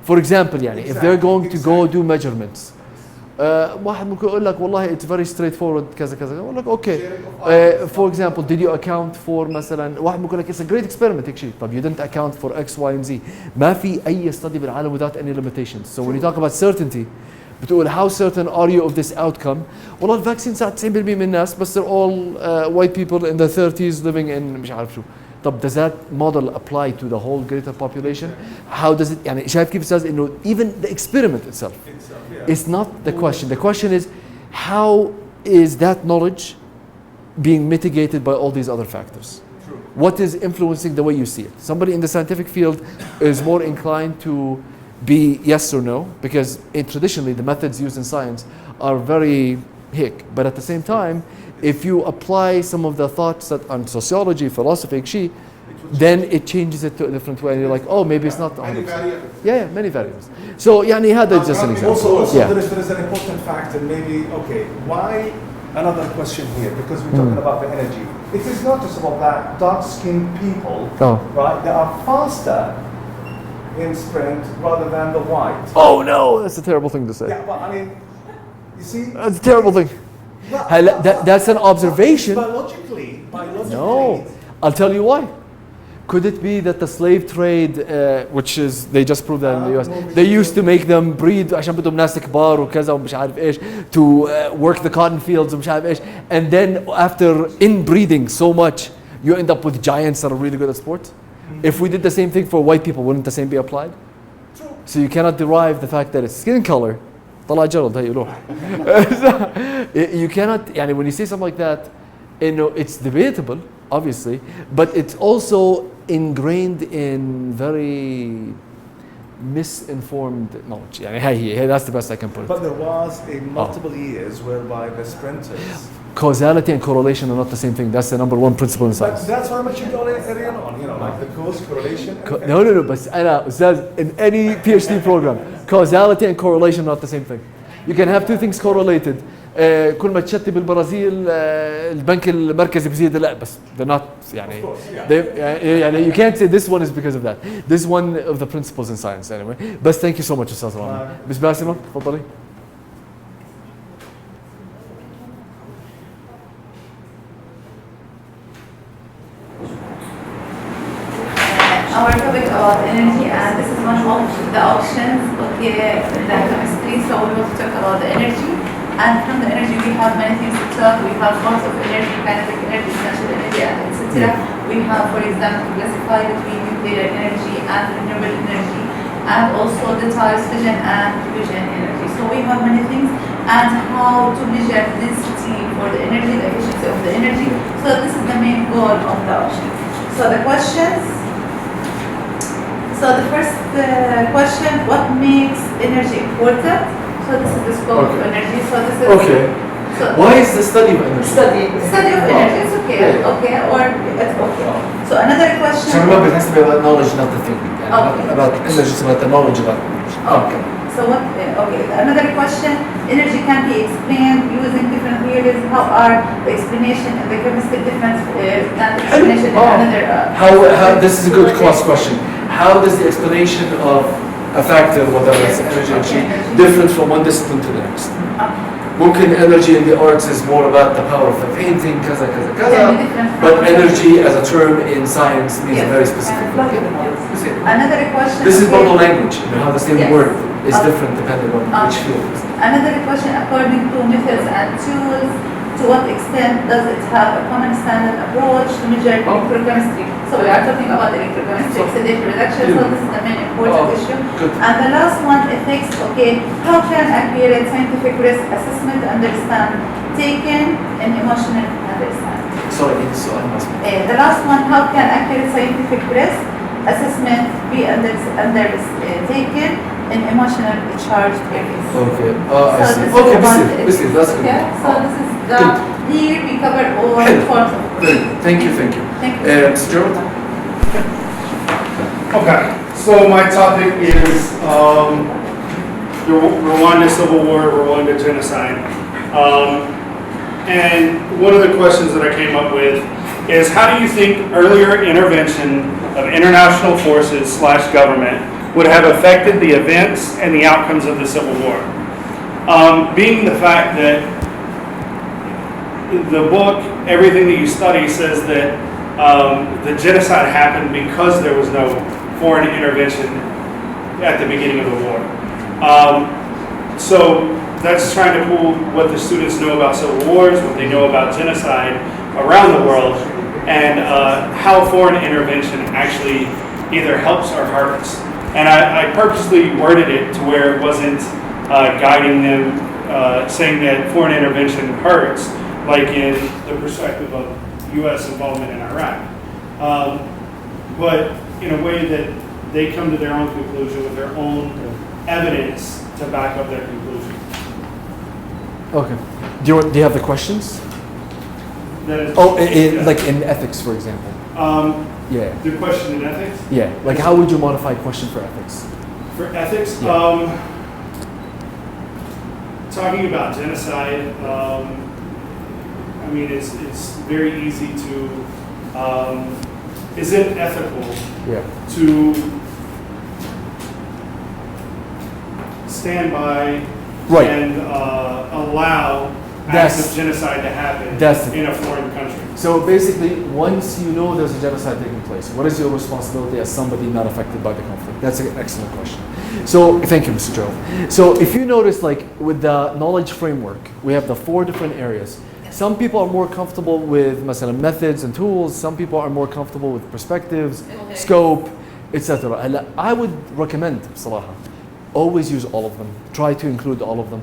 For example, if they're going to go do measurements. واحد ممكن يقول لك والله it's very straightforward كذا كذا يقول لك okay for example did you account for مثلا واحد ممكن يقول لك it's a great experiment هيك شيء طب you didn't account for X Y and Z ما في أي study بالعالم without any limitations so when you talk about certainty بتقول how certain are you of this outcome والله الفاكسين ساعة 90% من الناس بس they're all white people in their 30s living in مش عارف شو طب does that model apply to the whole greater population how does it يعني شايف كيف says إنه even the experiment itself it's not the question is how is that knowledge being mitigated by all these other factors what is influencing the way you see it somebody in the scientific field is more inclined to be yes or no because traditionally the methods used in science are very hick but at the same time if you apply some of the thoughts that on sociology, philosophy, then it changes it to a different way. And you're like, oh, maybe it's not 100%. Yeah, many variables. So, هذا just an example. Also there is an important factor. Maybe, okay, why another question here? Because we're talking about the energy. It is noticeable that dark-skinned people, right, they are faster in sprint rather than the white. Oh no, that's a terrible thing to say. Yeah, but I mean, you see, that's a terrible thing. That's an observation. Biologically. No, I'll tell you why. Could it be that the slave trade, which is they just proved that in the US, they used to make them breed عشان بدهم ناس كبار وكذا ومش عارف إيش to work the cotton fields ومش عارف إيش, and then after inbreeding so much, you end up with giants that are really good at sports. If we did the same thing for white people, wouldn't the same be applied? True. So you cannot derive the fact that it's skin color. طلع جرد هي يروح. You cannot when you say something like that, it's debatable obviously, but it's also ingrained in very misinformed knowledge. That's the best I can put it. But there was multiple years whereby the sprinters. Causality and correlation are not the same thing. That's the number one principle in science. But that's what I'm actually going on, like the cause, correlation. No. But أنا أستاذ in any PhD program, causality and correlation are not the same thing. You can have two things correlated. كل ما تشتي بالبرازيل البنك المركزي بيزيد لا بس they're not you can't say this one is because of that. This is one of the principles in science anyway. But thank you so much أستاذ رامي. بس باسمة تفضلي. Our topic about energy, and this is one of the options in the chemistry. So we want to talk about the energy, and from the energy we have many things to talk. We have forms of energy, kinetic energy, potential energy, and etc. We have, for example, classified between nuclear energy and renewable energy, and also the types fission and fusion energy. So we have many things, and how to measure density for the energy, the efficiency of the energy. So this is the main goal of the option. So the questions. So the first question, what makes energy important? So this is the scope of energy. So this is So why is the study of energy? Study of energy. It's okay. Okay, or it's okay. So another question. So remember, it has to be about knowledge, not the thinking. About energy, it's about the knowledge about energy. Okay. So what? Okay. Another question. Energy can be explained using different theories. How are the explanation and the chemistry different than the explanation in another? How? This is a good cross question. How does the explanation of a factor, whether it's energy, different from one discipline to the next? ممكن energy in the arts is more about the power of the painting, كذا كذا كذا. But energy as a term in science means a very specific thing. Another question. This is about the language, how the same word is different depending on which field. Another question, according to methods and tools, to what extent does it have a common standard approach to measure electrochemistry? So we are talking about electrochemistry, oxidative reduction, so this is the main important issue. And the last one, ethics, how can accurate scientific risk assessment understand taken in emotional understanding? The last one, how can accurate scientific risk assessment be undertaken in emotional charged areas. Okay. I So see. this Okay, is about this is that's good. Okay, so this is the here we cover all Good. forms of Very good. Thank you. Thank you. Mr. Gerald? Okay, so my topic is the Rwanda Civil War, Rwanda genocide. And one of the questions that I came up with is, how do you think earlier intervention of international forces / government would have affected the events and the outcomes of the Civil War? Being the fact that the book, everything that you study, says that the genocide happened because there was no foreign intervention at the beginning of the war. So that's trying to pull what the students know about civil wars, what they know about genocide around the world, and how foreign intervention actually either helps or hurts. And I purposely worded it to where it wasn't guiding them, saying that foreign intervention hurts, like in the perspective of U.S. involvement in Iraq. But in a way that they come to their own conclusion with their own evidence to back up their conclusion. Okay. Do you have the questions? That is, Like in ethics, for example. Yeah. The question in ethics? Yeah. Like, how would you modify a question for ethics? For ethics, Yeah. Talking about genocide, I mean, it's very easy to, is it ethical to stand by and allow acts of genocide to happen in a foreign country? So basically, once you know there's a genocide taking place, what is your responsibility as somebody not affected by the conflict? That's an excellent question. So thank you, Mr. Joe. So if you notice, like with the knowledge framework, we have the 4 different areas. Some people are more comfortable with methods and tools. Some people are more comfortable with perspectives, scope, etc. I would recommend, بصراحة, always use all of them. Try to include all of them.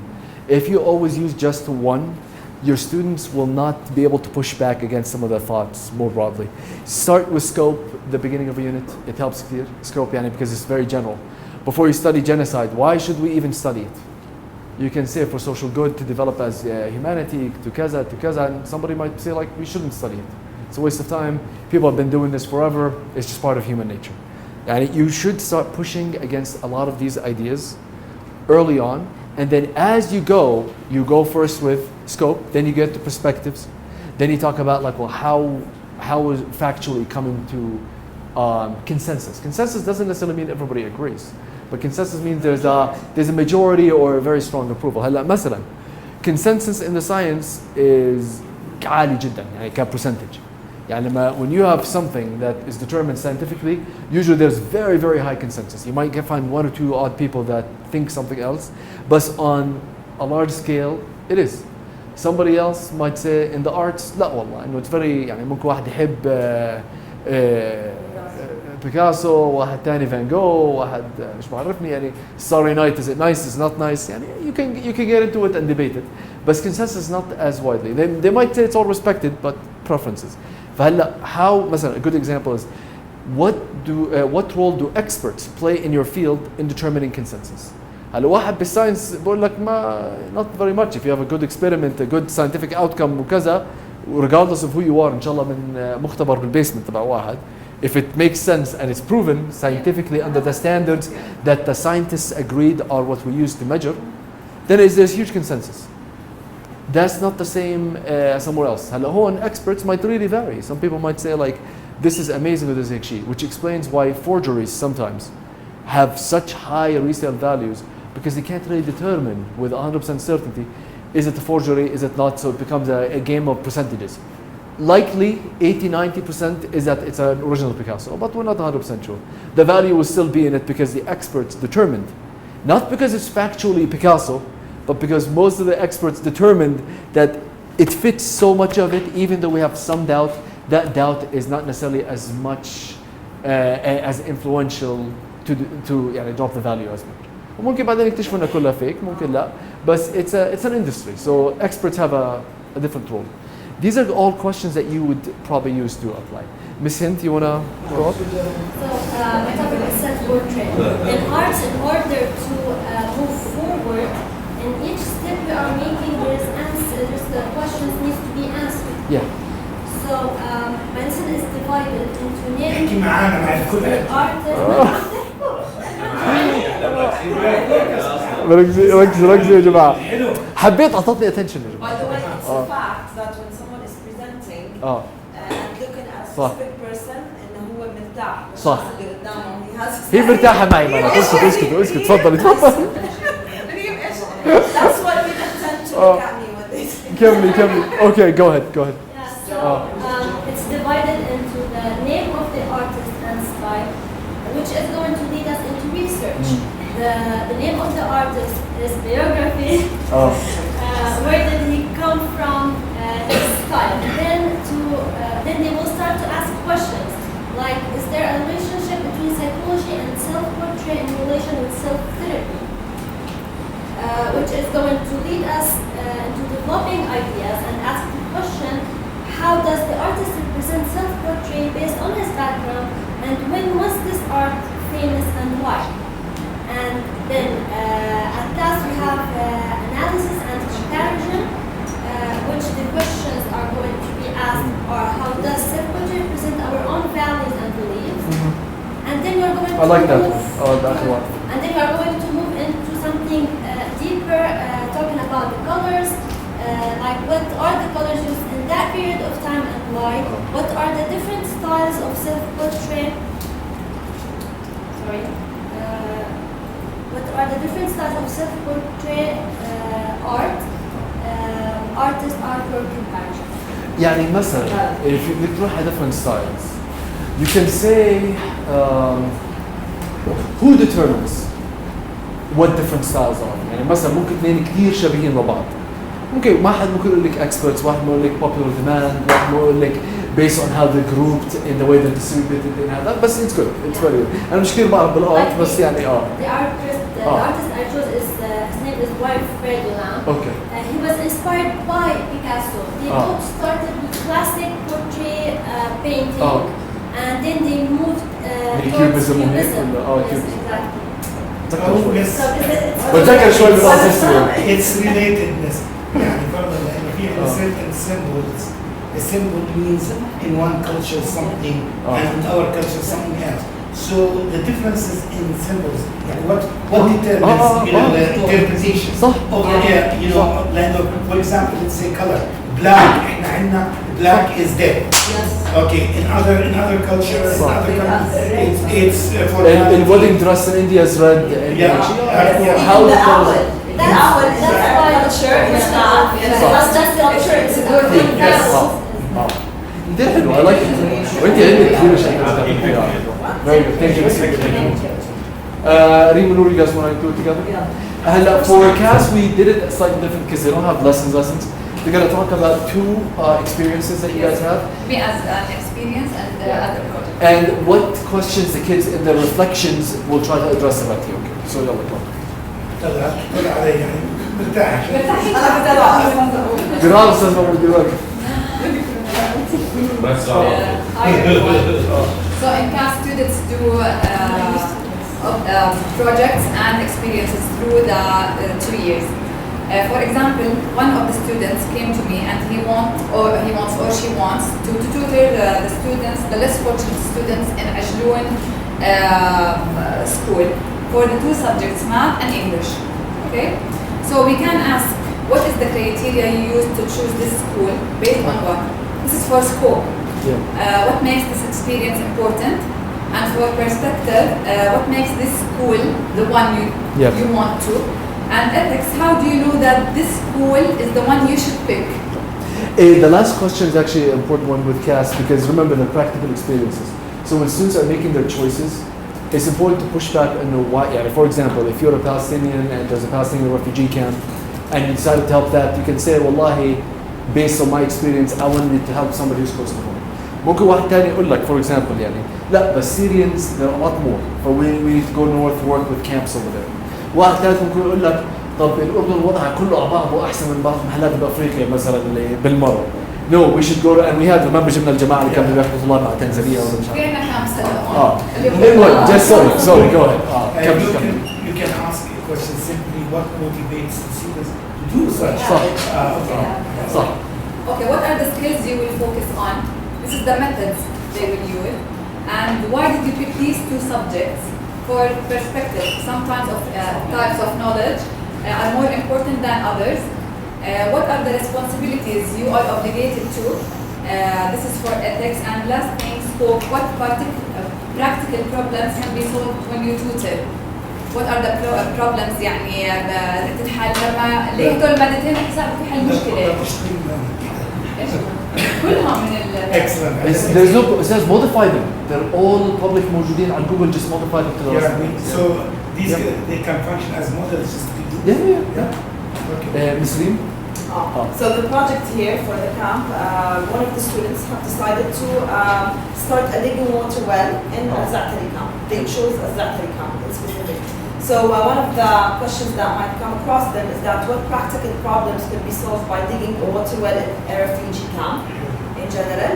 If you always use just one, your students will not be able to push back against some of their thoughts more broadly. Start with scope, the beginning of a unit. It helps clear scope, because it's very general. Before you study genocide, why should we even study it? You can say for social good, to develop as humanity, to kaza, and somebody might say like, we shouldn't study it. It's a waste of time. People have been doing this forever. It's just part of human nature. And you should start pushing against a lot of these ideas early on. And then as you go first with scope, then you get to perspectives. Then you talk about like, well, how is factually coming to consensus. Consensus doesn't necessarily mean everybody agrees. But consensus means there's a majority or a very strong approval. هلا مثلا consensus in the science is عالي جدا يعني كpercentage. يعني when you have something that is determined scientifically, usually there's very, very high consensus. You might find 1 or 2 odd people that think something else, but on a large scale, it is. Somebody else might say in the arts, لا والله إنه it's very يعني ممكن واحد يحب بيكاسو واحد تاني فان جو واحد مش بعرفني يعني Starry Night, is it nice, is not nice يعني you can get into it and debate it, but consensus is not as widely. They might say it's all respected, but preferences. فهلا how مثلا a good example is what role do experts play in your field in determining consensus? هلا واحد بالساينس بقول لك ما not very much. If you have a good experiment, a good scientific outcome وكذا, regardless of who you are, ان شاء الله من مختبر بالبيسمنت تبع واحد, if it makes sense and it's proven scientifically under the standards that the scientists agreed are what we use to measure, then there's huge consensus. That's not the same somewhere else. هلا هون experts might really vary. Some people might say like, this is amazing with this Jfk, which explains why forgeries sometimes have such high resale values, because they can't really determine with 100% certainty, is it a forgery, is it not, so it becomes a game of percentages. Likely 80-90% is that it's an original Picasso, but we're not 100% sure. The value will still be in it because the experts determined, not because it's factually Picasso, but because most of the experts determined that it fits so much of it, even though we have some doubt, that doubt is not necessarily as much as influential to يعني drop the value as much. وممكن بعدين يكتشفوا انها كلها fake, ممكن لا, but it's an industry, so experts have a different role. These are all questions that you would probably use to apply. Miss Hint, you wanna go up? So my topic is self-portrait. In arts, in order to move forward, in each step we are making, there's answers, the questions needs to be answered. Yeah. So my lesson is divided into name احكي معانا مع الكل. the artist. ركزوا يا جماعة. حبيت أعطتني attention يا جماعة. By the way, it's a fact that when someone is presenting and looking at a specific person إنه هو مرتاح. صح. اللي قدامه he has. هي مرتاحة معي معنا. اسكت تفضلي. That's what people tend to look at me when they say. كملي. Okay, go ahead. Yeah, so it's divided into the name of the artist and style, which is going to lead us into research. The name of the artist is biography. Where did he come from? His style. Then they will start to ask questions like, is there a relationship between psychology and self-portrait in relation with self-therapy? Which is going to lead us into developing ideas and ask the question, how does the artist represent self-portrait based on his background, and when was this art famous and why? And then at last we have analysis and comparison, which the questions are going to be asked are, how does self-portrait represent our own values and beliefs? And then we're going to I like that move, one. That one. And then we're going to move into something deeper, talking about the colors, like what are the colors used in that period of time and why? What are the different styles of self-portrait? Sorry. What are the different styles of self-portrait art? Artist artwork comparison. يعني مثلا if you look at different styles, you can say who determines what different styles are. يعني مثلا ممكن اثنين كثير شبيهين ببعض. ممكن واحد ممكن يقول لك experts، واحد ممكن يقول لك popular demand، واحد ممكن يقول لك based on how they're grouped in the way they're distributed in هذا. بس it's good. It's very good. أنا مش كثير بعرف بالارت بس يعني The artist I chose is his name is Wilfred Lamb. Okay. He was inspired by Picasso. They both started with classic portrait painting, and then they moved towards Cubism. Yes, Cubism. exactly. yes. بتذكر شوي من الهيستوري. It's relatedness. يعني فرضا لأن في certain symbols. A symbol means in one culture something and in our culture something else. So the differences in symbols, يعني what determines the interpretation of for example, let's say color. Black, إحنا عندنا black is dead. Yes. Okay, in other cultures, it's for in wedding dress in India is red. How the owl. That's culture. That's culture. It's a good thing. ده حلو. I like it. وانت عندك كثير اشياء. Very good. Thank you. Reem, Noor, you guys want to do it together? هلا for CAS we did it slightly different because they don't have lessons. They're going to talk about two experiences that you guys have. Me as an experience and other project. And what questions the kids in their reflections will try to address about you. Okay. So يلا go. طلع علي يعني مرتاح. جرال استاذ محمود جرال. So in CAS students do projects and experiences through the 2 years. For example, one of the students came to me and he wants or she wants to tutor the students, the less fortunate students in Ajloun school for the two subjects, math and English. Okay, so we can ask, what is the criteria you use to choose this school based on what? This is for scope. What makes this experience important? And for perspective, what makes this school the one you want to? And ethics, how do you know that this school is the one you should pick? The last question is actually an important one with CAS because remember the practical experiences. So when students are making their choices, it's important to push back and know why. Yeah, for example, if you're a Palestinian and there's a Palestinian refugee camp and you decided to help that, you can say, Wallahi, based on my experience, I wanted to help somebody who's close to home. ممكن واحد تاني يقول لك for example يعني لا بس Syrians there are a lot more so we need to go north work with camps over there. واحد ثالث ممكن يقول لك طب الأردن وضعها كله على بعضه أحسن من بعض المحلات بأفريقيا مثلا اللي بالمرة. No, we should go to, and we had, remember جبنا الجماعة اللي كانوا بياخذوا طلاب على تنزانية ولا مش عارف. في عنا كام سنة. Anyway, just sorry, go ahead. You can ask a question simply, what motivates the students to do such? صح. Okay, what are the skills you will focus on? This is the methods they will use. And why did you pick these two subjects? For perspective, sometimes of types of knowledge are more important than others. What are the responsibilities you are obligated to? This is for ethics. And last thing, scope. What practical problems can be solved when you tutor? What are the problems يعني تنحل لما ليه هدول المادتين حسابك في حل مشكلة؟ كلها من ال. Excellent. There's no, it says modify them. They're all public موجودين on Google. Just modify them to the rest. So these they can function as models. Yeah. Ms. Reem? So the project here for the camp, one of the students have decided to start a digging water well in Al-Za'atari camp. They chose Al-Za'atari camp in specific. So one of the questions that might come across them is that what practical problems could be solved by digging a water well in a refugee camp in general.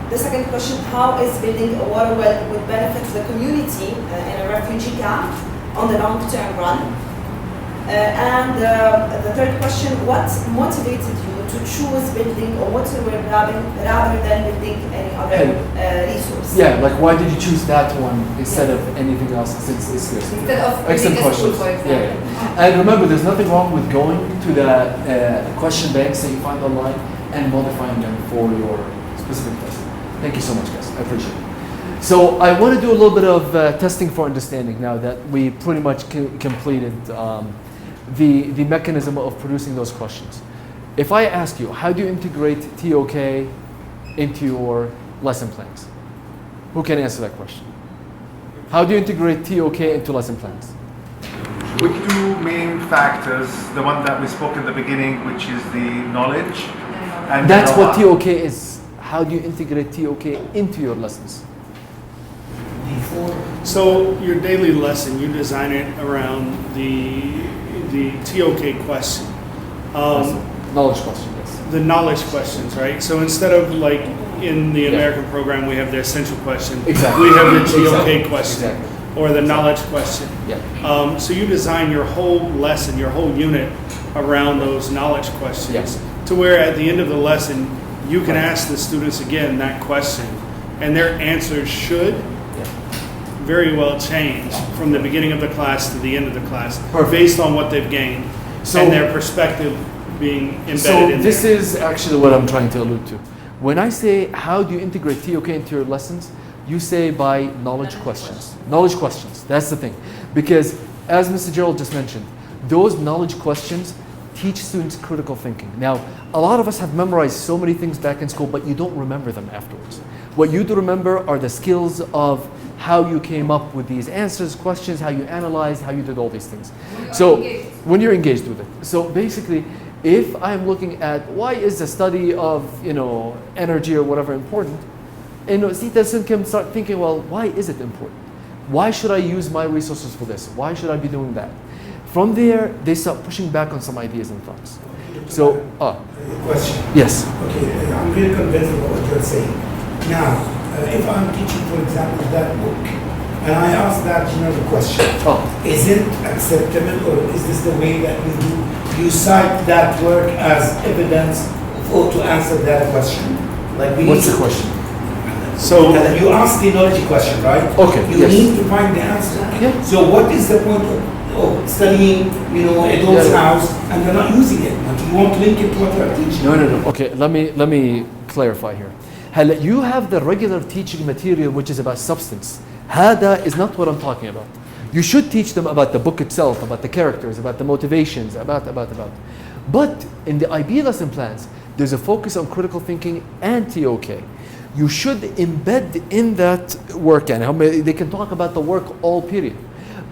The second question, how is building a water well would benefit the community in a refugee camp on the long-term run? And the third question, what motivated you to choose building a water well rather than building any other resource? Yeah, like why did you choose that one instead of anything else since it's this? Instead of excellent questions. For example. Yeah. And remember, there's nothing wrong with going to the question banks that you find online and modifying them for your specific test. Thank you so much, guys. I appreciate it. So I want to do a little bit of testing for understanding now that we pretty much completed the mechanism of producing those questions. If I ask you, how do you integrate TOK into your lesson plans? Who can answer that question? How do you integrate TOK into lesson plans? With two main factors, the one that we spoke in the beginning, which is the knowledge. And that's what TOK is. How do you integrate TOK into your lessons? So your daily lesson, you design it around the TOK question. Knowledge question, yes. The knowledge questions, right? So instead of like in the American program, we have the essential question. Exactly. We have the TOK question. Exactly. Or the knowledge question. Yeah. So you design your whole lesson, your whole unit around those knowledge questions to where at the end of the lesson, you can ask the students again that question and their answers should very well change from the beginning of the class to the end of the class based on what they've gained and their perspective being embedded in this is actually what I'm trying to allude to. When I say how do you integrate TOK into your lessons, you say by knowledge questions. Knowledge questions, that's the thing. Because as Mr. Gerald just mentioned, those knowledge questions teach students critical thinking. Now, a lot of us have memorized so many things back in school, but you don't remember them afterwards. What you do remember are the skills of how you came up with these answers, questions, how you analyzed, how you did all these things. When you're engaged with it. So basically, if I'm looking at why is the study of, energy or whatever important, and students can start thinking, well, why is it important? Why should I use my resources for this? Why should I be doing that? From there, they start pushing back on some ideas and thoughts. So, question. Yes. Okay, I'm really convinced about what you're saying. Now, if I'm teaching, for example, that book, and I ask that general question, is it acceptable or is this the way that we do? You cite that work as evidence or to answer that question? Like what's the question? So you ask the knowledge question, right? Okay. You need to find the answer. Yeah. So what is the point of studying, a doll's house and you're not using it? Like you won't link it to what you're teaching. No. Okay, let me clarify here. You have the regular teaching material which is about substance. Hada is not what I'm talking about. You should teach them about the book itself, about the characters, about the motivations, about. But in the IB lesson plans, there's a focus on critical thinking and TOK. You should embed in that work, and they can talk about the work all period.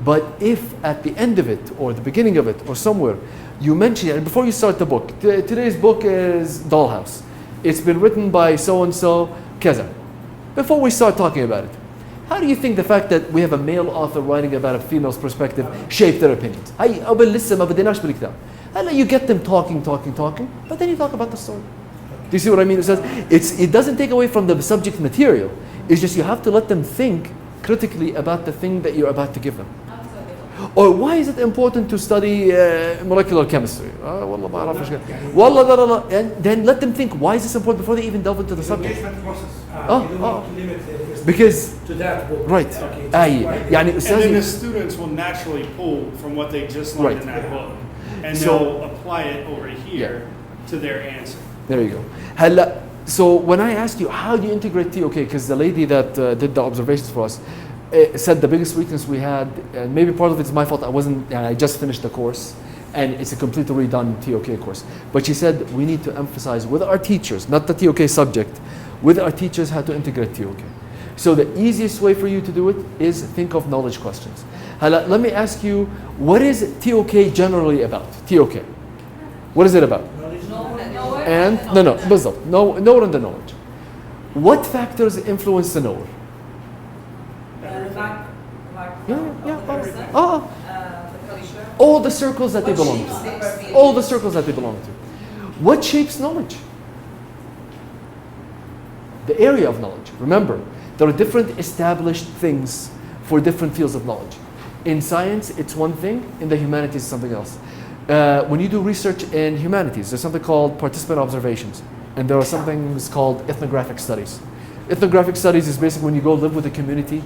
But if at the end of it, or the beginning of it, or somewhere, you mention it, and before you start the book, today's book is Dollhouse. It's been written by so-and-so, Kaza. Before we start talking about it, how do you think the fact that we have a male author writing about a female's perspective shaped their opinions? You get them talking, but then you talk about the story. Do you see what I mean? It doesn't take away from the subject material. It's just you have to let them think critically about the thing that you're about to give them. Or why is it important to study molecular chemistry? والله ما أعرف إيش كده. والله لا لا لا. And then let them think, why is this important before they even delve into the subject? Because to that book. Right. يعني And then the students will naturally pull from what they just learned in that book, and they'll apply it over here to their answer. There you go. هلا, so when I asked you how do you integrate TOK, because the lady that did the observations for us said the biggest weakness we had, and maybe part of it's my fault, I just finished the course and it's a completely redone TOK course. But she said we need to emphasize with our teachers, not the TOK subject, with our teachers how to integrate TOK. So the easiest way for you to do it is think of knowledge questions. هلا, let me ask you, what is TOK generally about? TOK. What is it about? And بالضبط. Knower and the knowledge. What factors influence the knower? All the circles that they belong to. All the circles that they belong to. What shapes knowledge? The area of knowledge. Remember, there are different established things for different fields of knowledge. In science, it's one thing. In the humanities, it's something else. When you do research in humanities, there's something called participant observations. And there are some things called ethnographic studies. Ethnographic studies is basically when you go live with a community,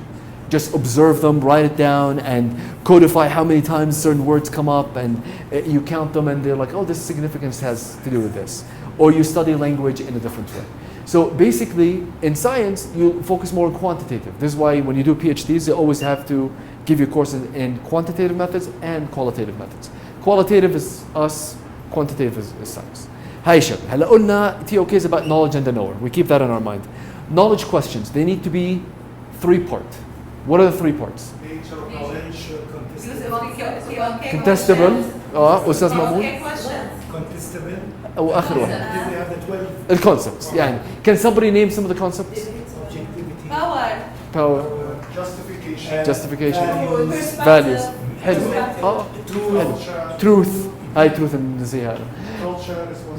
just observe them, write it down, and codify how many times certain words come up, and you count them, and they're like, oh, this significance has to do with this. Or you study language in a different way. So basically, in science, you focus more on quantitative. This is why when you do PhDs, they always have to give you courses in quantitative methods and qualitative methods. Qualitative is us, quantitative is science. Hi شباب, هلا قلنا TOK is about knowledge and the knower. We keep that in our mind. Knowledge questions, they need to be 3-part. What are the 3 parts? Nature of knowledge, contestable. أستاذ مأمون. Contestable. وآخر واحد. Then we have the 12. The concepts. يعني, can somebody name some of the concepts? Objectivity. Power. Justification. Values. حلو. Truth. هاي truth النزيه هذا.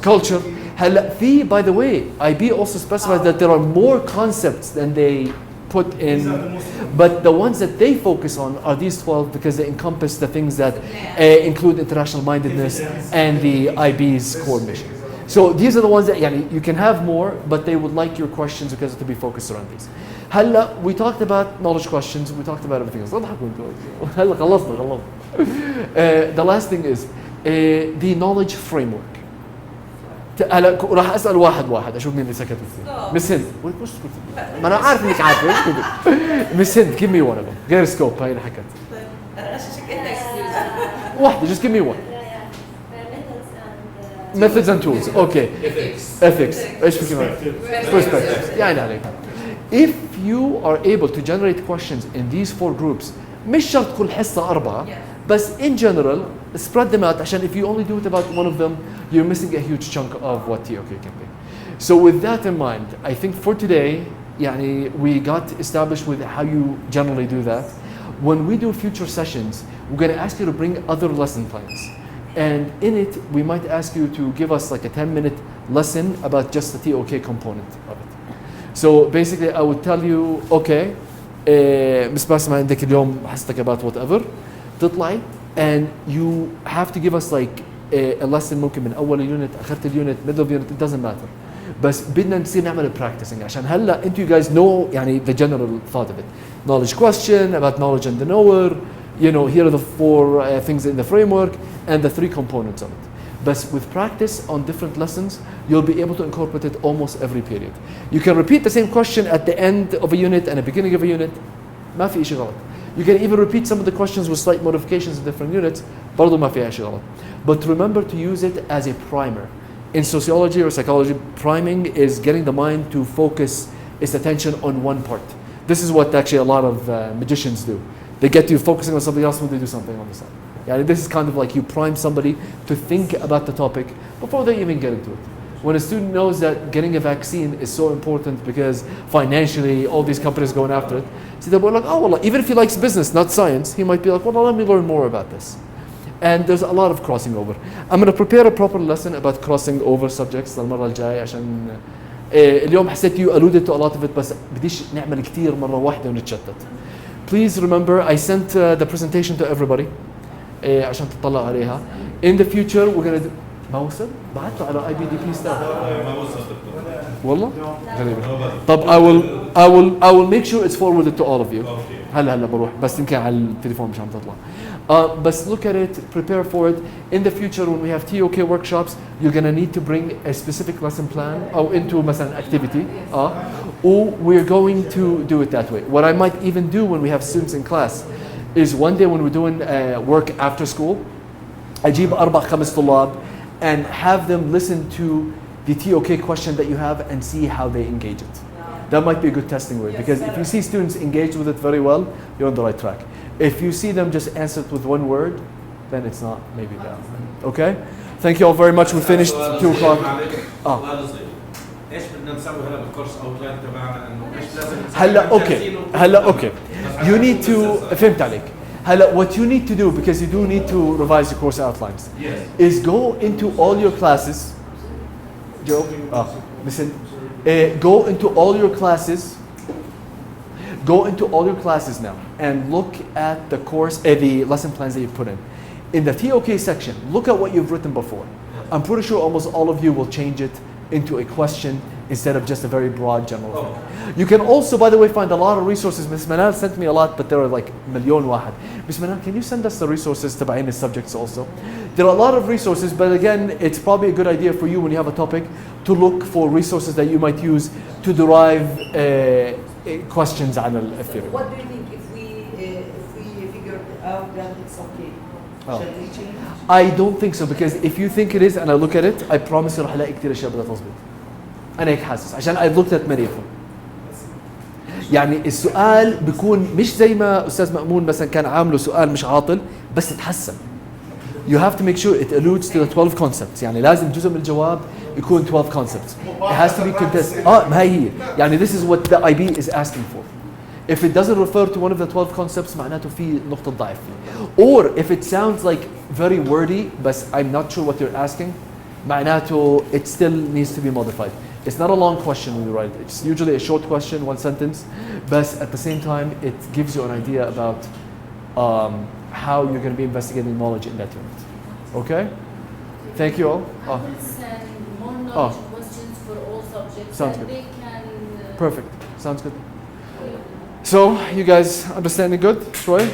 Culture. هلا في, by the way, IB also specifies that there are more concepts than they put in, but the ones that they focus on are these 12 because they encompass the things that include international mindedness and the IB's core mission. So these are the ones that you can have more, but they would like your questions because to be focused around these. هلا, we talked about knowledge questions, we talked about everything else. هلا خلصنا. The last thing is the knowledge framework. هلا راح اسال واحد اشوف مين اللي سكت فيه. مس هند وش ما انا عارف انك عارفه ايش تقول. مس هند give me one of them. غير سكوب هاي اللي حكت. واحده just give me one. Methods and tools. Okay. Ethics. ايش في كمان؟ Perspectives. يعني عليك. If you are able to generate questions in these 4 groups, مش شرط كل حصه 4. But in general, spread them out عشان if you only do it about one of them, you're missing a huge chunk of what TOK can be. So with that in mind, I think for today, we got established with how you generally do that. When we do future sessions, we're going to ask you to bring other lesson plans. And in it, we might ask you to give us like a 10-minute lesson about just the TOK component of it. So basically, I would tell you, okay, Ms. Basma عندك اليوم حصتك about whatever. تطلعي and you have to give us like a lesson ممكن من أول اليونت آخرت اليونت middle of unit, it doesn't matter. بس بدنا نصير نعمل practicing عشان هلا انتوا you guys know the general thought of it. Knowledge question about knowledge and the knower. Here are the 4 things in the framework and the 3 components of it. But with practice on different lessons, you'll be able to incorporate it almost every period. You can repeat the same question at the end of a unit and the beginning of a unit. ما في إشي غلط. You can even repeat some of the questions with slight modifications in different units. برضو ما فيها شيء غلط. But remember to use it as a primer. In sociology or psychology, priming is getting the mind to focus its attention on one part. This is what actually a lot of magicians do. They get you focusing on something else when they do something on the side. This is kind of like you prime somebody to think about the topic before they even get into it. When a student knows that getting a vaccine is so important because financially all these companies going after it, so they'll be like, oh, well, even if he likes business, not science, he might be like, well, let me learn more about this. And there's a lot of crossing over. I'm going to prepare a proper lesson about crossing over subjects المرة الجاية عشان اليوم حسيت you alluded to a lot of it بس بديش نعمل كتير مرة واحدة ونتشتت. Please remember I sent the presentation to everybody عشان تطلع عليها. In the future we're going to ما وصل؟ بعته على IBDP staff. ما وصل والله؟ غريبة. طب I will make sure it's forwarded to all of you. هلا بروح بس يمكن على التليفون مش عم تطلع. But look at it, prepare for it. In the future, when we have TOK workshops, you're gonna need to bring a specific lesson plan or into مثلا activity. Or we're going to do it that way. What I might even do when we have students in class is one day when we're doing work after school, أجيب 4-5 طلاب and have them listen to the TOK question that you have and see how they engage it. That might be a good testing way because if you see students engage with it very well, you're on the right track. If you see them just answer it with one word, then it's not maybe that. Okay? Thank you all very much. We finished 2 o'clock. ايش بدنا نسوي هلا بالكورس اوتلاين تبعنا انه ايش لازم هلا اوكي. You need to فهمت عليك. هلا what you need to do because you do need to revise your course outlines is go into all your classes. Joe, listen. Go into all your classes. Go into all your classes now and look at the course, the lesson plans that you put in. In the TOK section, look at what you've written before. I'm pretty sure almost all of you will change it into a question instead of just a very broad general thing. You can also, by the way, find a lot of resources. Ms. Manal sent me a lot, but there are like million واحد. Ms. Manal, can you send us the resources to the subjects also? There are a lot of resources, but again, it's probably a good idea for you when you have a topic to look for resources that you might use to derive questions on the theory. What do you think if we figure out that it's okay? Shall we change? I don't think so because if you think it is and I look at it, I promise you راح الاقي كثير اشياء بدها تظبط. انا هيك حاسس عشان I've looked at many of them. يعني السؤال بيكون مش زي ما استاذ مأمون مثلا كان عامله سؤال مش عاطل بس تحسن. You have to make sure it alludes to the 12 concepts. يعني لازم جزء من الجواب يكون 12 concepts. It has to be contested. ما هي يعني this is what the IB is asking for. If it doesn't refer to one of the 12 concepts معناته في نقطة ضعف. Or if it sounds like very wordy but I'm not sure what you're asking معناته it still needs to be modified. It's not a long question when you write it. It's usually a short question, 1 sentence, but at the same time it gives you an idea about how you're going to be investigating knowledge in that unit. Okay? Thank you all. I will send more knowledge questions for all subjects. Sounds and good. They can. Perfect. Sounds good. So, you guys understanding good? Troy?